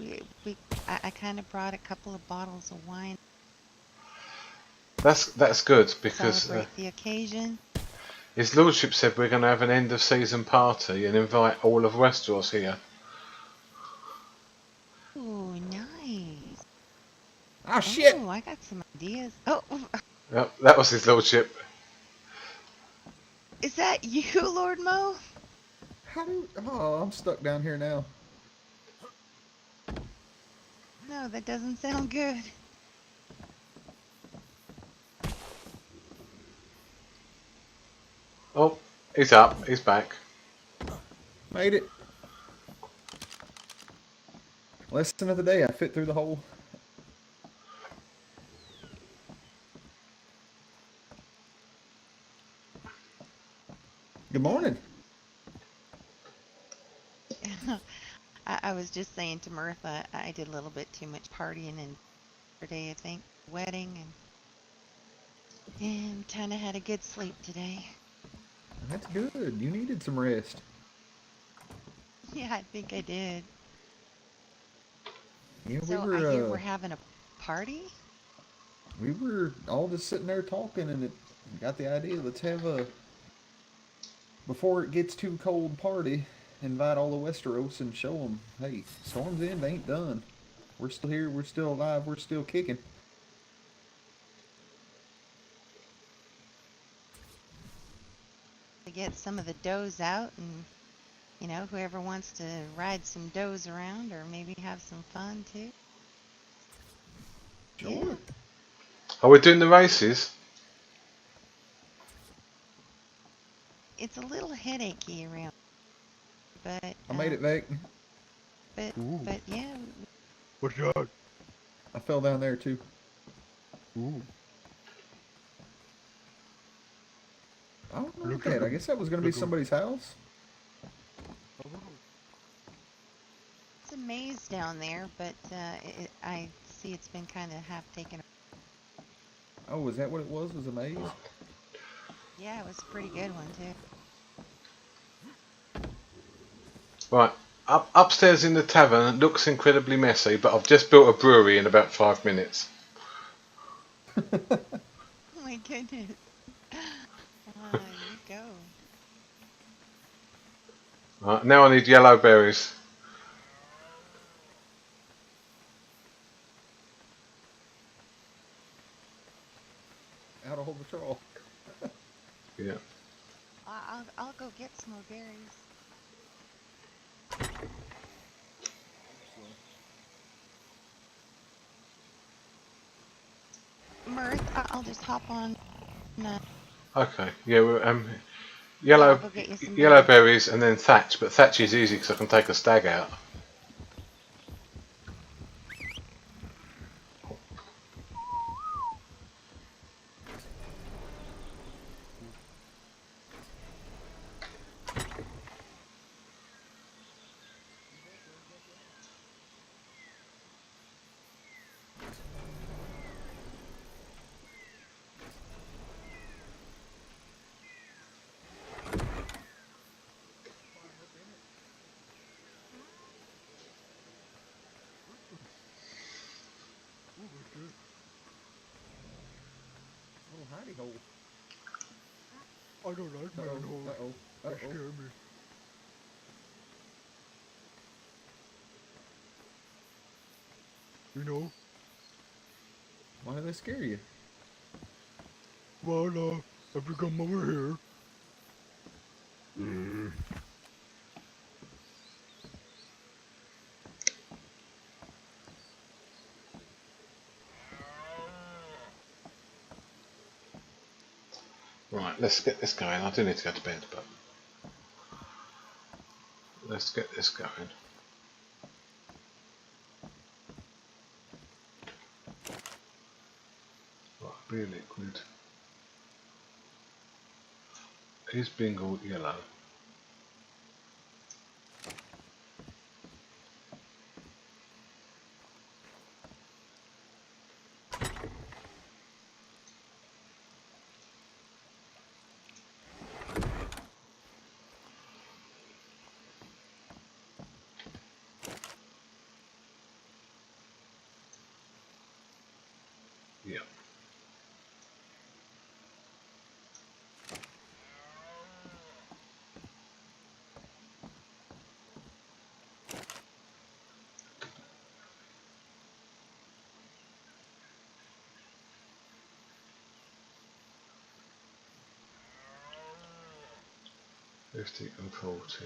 I kind of brought a couple of bottles of wine
that's good
to
because
celebrate the occasion.
His Lordship said we're going to have an end of season party and invite all of Westeros here.
Ooh, nice.
Oh, shit!
Oh, I got some ideas. Oh,
Yep, that was His Lordship.
is that you, Lord Mo?
Oh, I'm stuck down here now.
No, that doesn't sound good.
Oh, he's up. He's back.
Made it. Lesson of the day, I fit through the hole. Good morning.
I was just saying to Mirth, I did a little bit too much partying and yesterday, I think, wedding, and kind of had a good sleep today.
That's good. You needed some rest.
Yeah, I think I did.
Yeah,
So I hear we're having a party?
we were all just sitting there talking, and it got the idea. Let's have a before it gets too cold party. Invite all the Westeros and show them, hey, Storm's End ain't done. We're still here. We're still alive. We're still kicking.
To get some of the does out and, you know, whoever wants to ride some does around or maybe have some fun too.
Sure.
Yeah.
Are we doing the races?
It's a little headachy around, but
I made it back.
Ooh.
but yeah,
What's that?
I fell down there too.
Ooh.
I don't know
Looks
that.
like
I guess that was going to be somebody's house.
it's a maze down there, but I see it's been kind of half taken.
Oh, is that what it was? Was a maze?
Yeah, it was a pretty good one too.
Right. Upstairs in the tavern, it looks incredibly messy, but I've just built a brewery in about 5 minutes.
Oh my goodness. You go.
Right, now I need yellow berries.
Out of whole patrol.
Yeah.
I'll go get some more berries. Mirth, I'll just hop on.
Okay. Yeah.
I'll go get you some
Yellow
berries.
berries and then thatch, but thatch is easy because I can take a stag out.
Ooh, what's that?
Little hidey hole.
I don't like manholes.
Uh-oh.
They
Uh-oh.
scare me. You know?
Why do they scare you?
Well, if you come over here.
Right. Let's get this going. I do need to go to bed, but let's get this going. Right. Beer liquid. Is bingo yellow? Yeah. $50 and $40.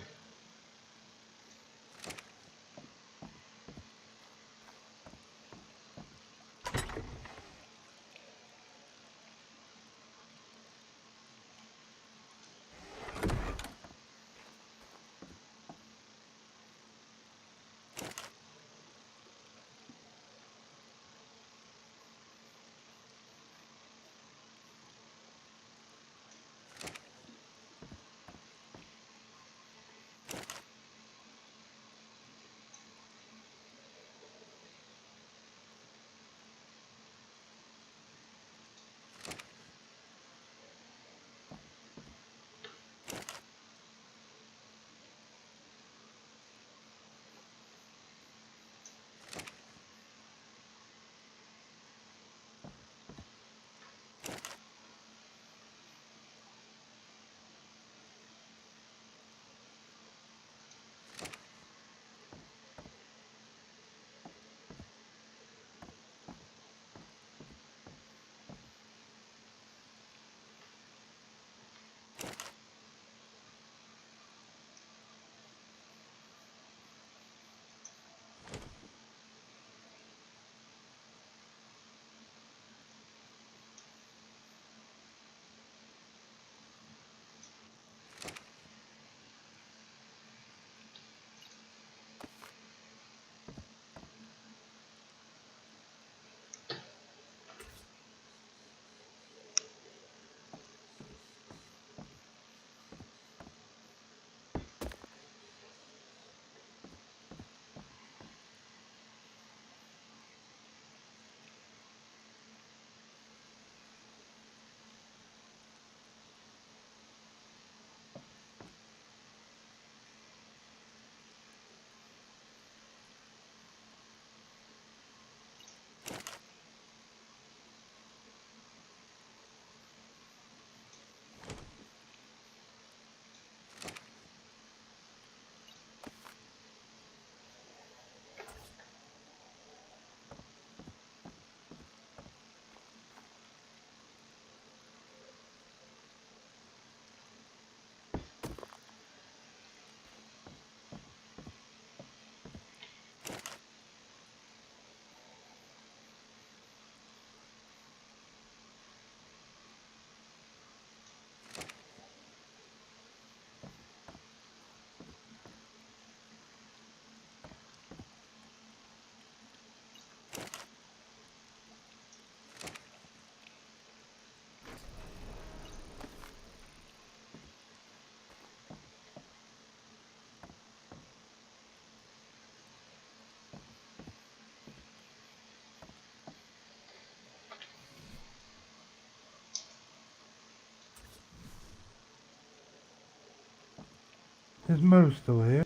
Is Mo still here?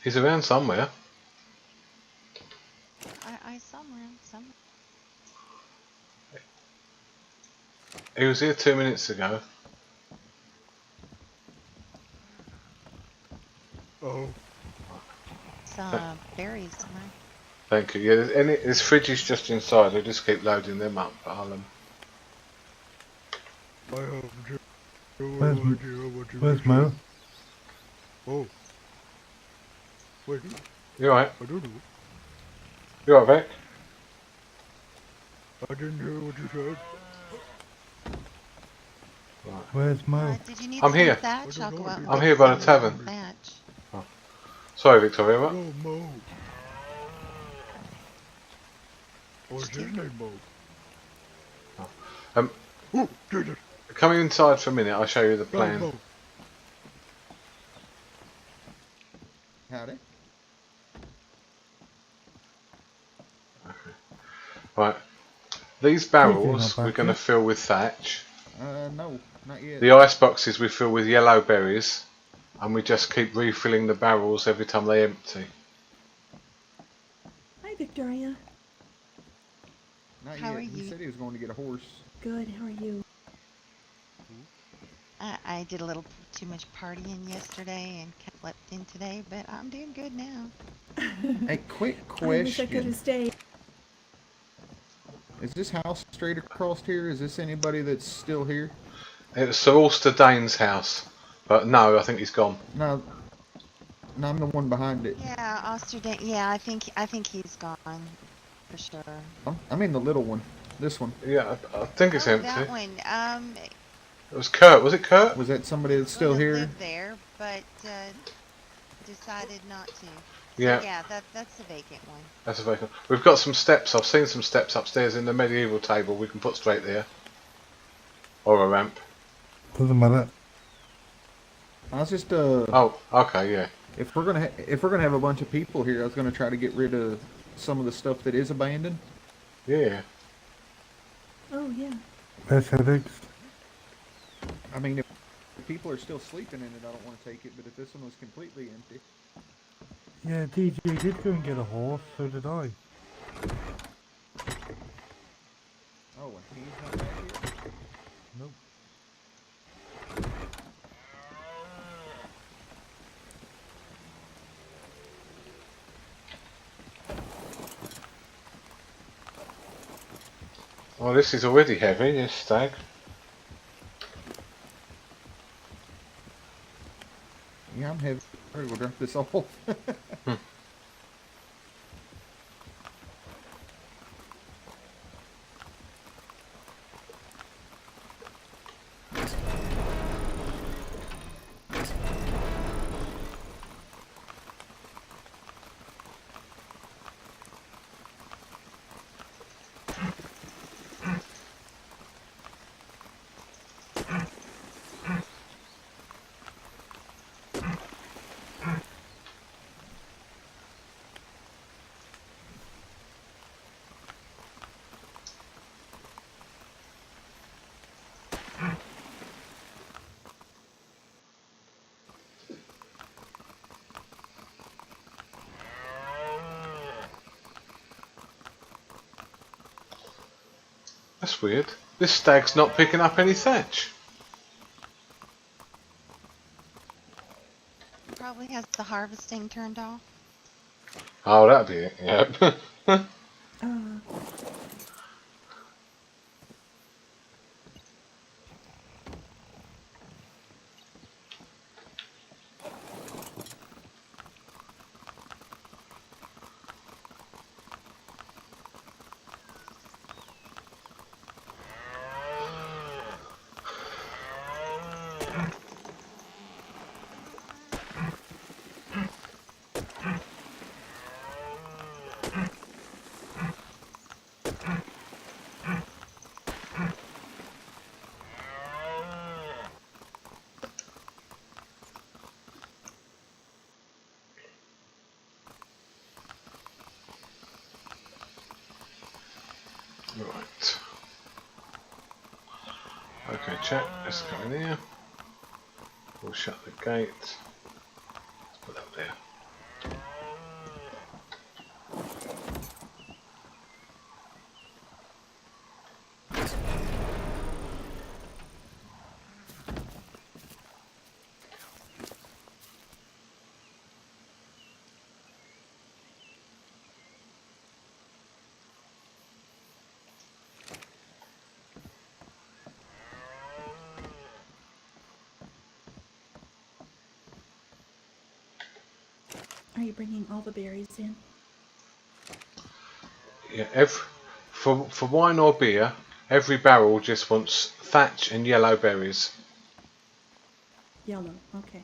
He's around somewhere.
I saw him around somewhere.
He was here 2 minutes ago.
Oh,
Saw berries somewhere.
Thank you. Yeah, his fridge is just inside. I just keep loading them up.
I have no
Where's
idea what you
Where's
said.
Mo?
Oh. Wait,
You alright?
I don't know.
You alright, Vic?
I didn't hear what you said.
Where's Mo?
Did you need
I'm
some
here.
thatch? I'll go out and
I'm
get
here by the
some
tavern.
thatch.
Sorry, Victoria. What?
No, Mo. What's his name, Mo?
Um,
Oh, Jesus.
Come inside for a minute. I'll show you the
Right,
plan.
Mo.
Howdy.
Right. These barrels we're going to fill with thatch.
No, not yet.
The ice boxes we fill with yellow berries, and we just keep refilling the barrels every time they empty.
Hi, Victoria.
Not
How
yet.
are
He
you?
said he was going to get a horse.
Good. How are you?
I did a little too much partying yesterday and slept in today, but I'm doing good now.
Hey, quick
I wish I could
question.
have stayed.
Is this house straight across here? Is this anybody that's still here?
It's Sir Ulster Dane's house, but no, I think he's gone.
No, I'm the one behind it.
Yeah, Osterday. Yeah, I think he's gone for sure.
I mean the little one. This one.
Yeah, I think it's
Oh,
empty.
that one.
It was Kurt. Was it Kurt?
Was that somebody that's still
Well,
here?
lived there, but decided not to. So,
Yeah.
yeah, that's the vacant one.
That's a vacant. We've got some steps. I've seen some steps upstairs in the medieval table. We can put straight there, or a ramp.
Doesn't matter.
I was just
Oh, okay, yeah.
if we're gonna have a bunch of people here, I was gonna try to get rid of some of the stuff that is abandoned.
Yeah.
Oh, yeah.
There's headaches.
I mean, if people are still sleeping in it, I don't want to take it. But if this one was completely empty,
Yeah, DJ did go and get a horse, so did I.
oh, and he's not back here.
Nope.
Oh, this is already heavy, this stag.
Yeah, I'm heavy. We'll drop this off.
That's weird. This stag's not picking up any thatch.
Probably has the harvesting turned off.
Oh, that'd be it. Yep. Right. Okay, check. Let's go in here. We'll shut the gate. there.
Are you bringing all the berries in?
Yeah, for wine or beer, every barrel just wants thatch and yellow berries.
Yellow, okay.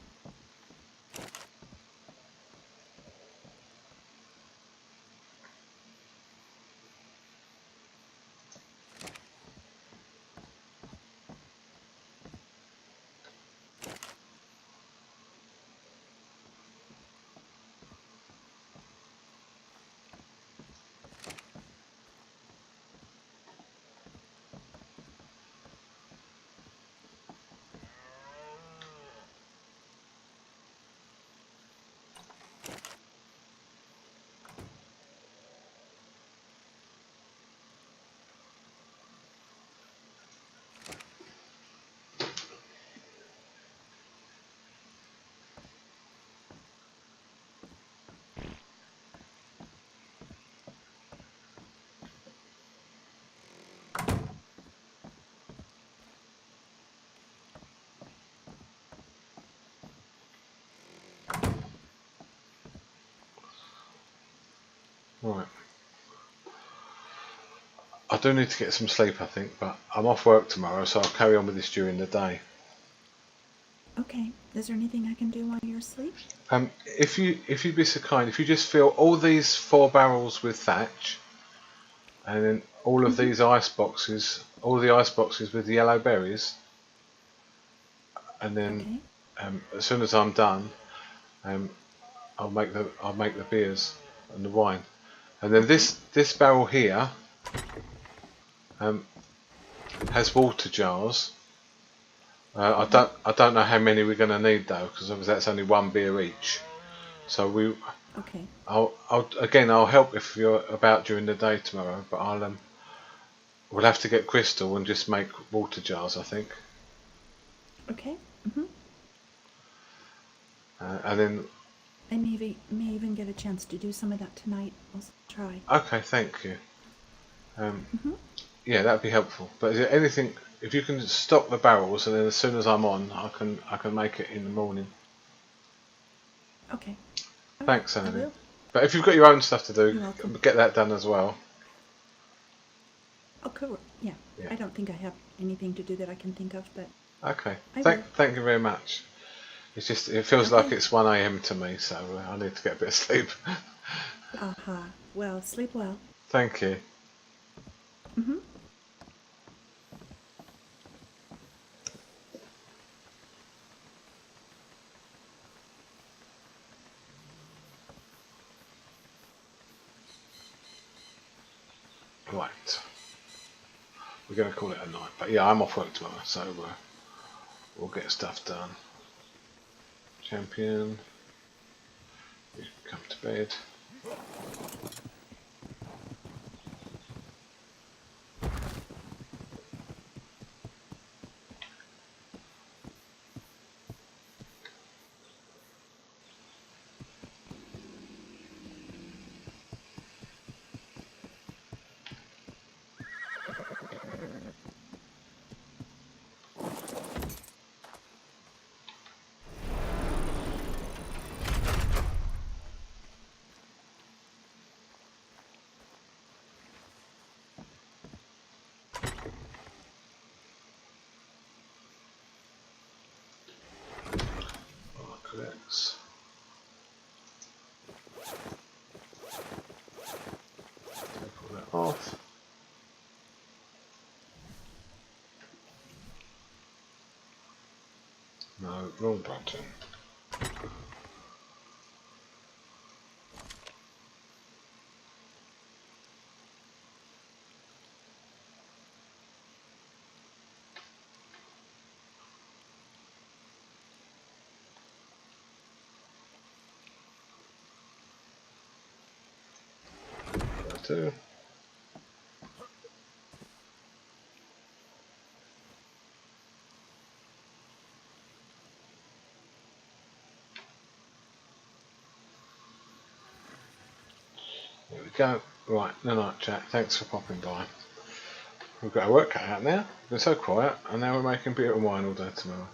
Right. I do need to get some sleep, I think, but I'm off work tomorrow, so I'll carry on with this during the day.
Okay. Is there anything I can do while you're asleep?
If you'd be so kind, if you just fill all these 4 barrels with thatch, and then all of these ice boxes, all the ice boxes with the yellow berries, and then
Okay.
as soon as I'm done, I'll make the beers and the wine, and then this barrel here has water jars. I don't know how many we're going to need though, because obviously that's only 1 beer each. So
Okay.
I'll help if you're about during the day tomorrow, but we'll have to get crystal and just make water jars, I think.
Okay. Mhm.
And then
I may even get a chance to do some of that tonight. I'll try.
okay, thank you.
Mhm.
Yeah, that'd be helpful. But is there anything? If you can stock the barrels, and then as soon as I'm on, I can make it in the morning.
Okay. All right.
Thanks,
I
Annalyn.
will.
But if you've got your own stuff to do,
You're welcome.
get that done as well.
Oh, cool. Yeah.
Yeah.
I don't think I have anything to do that I can think of, but
Okay.
I will.
Thank you very much. It's just it feels like
Okay.
it's 1 a.m. to me, so I need to get a bit of sleep.
Aha. Well, sleep well.
Thank you.
Mhm.
Right. We're going to call it a night, but yeah, I'm off work tomorrow, so we'll get stuff done. Champion, you can come to bed. Let's take all that off. No, wrong button. too. There we go. Right, no night chat. Thanks for popping by. We've got our work cut out now. Been so quiet, and now we're making beer and wine all day tomorrow.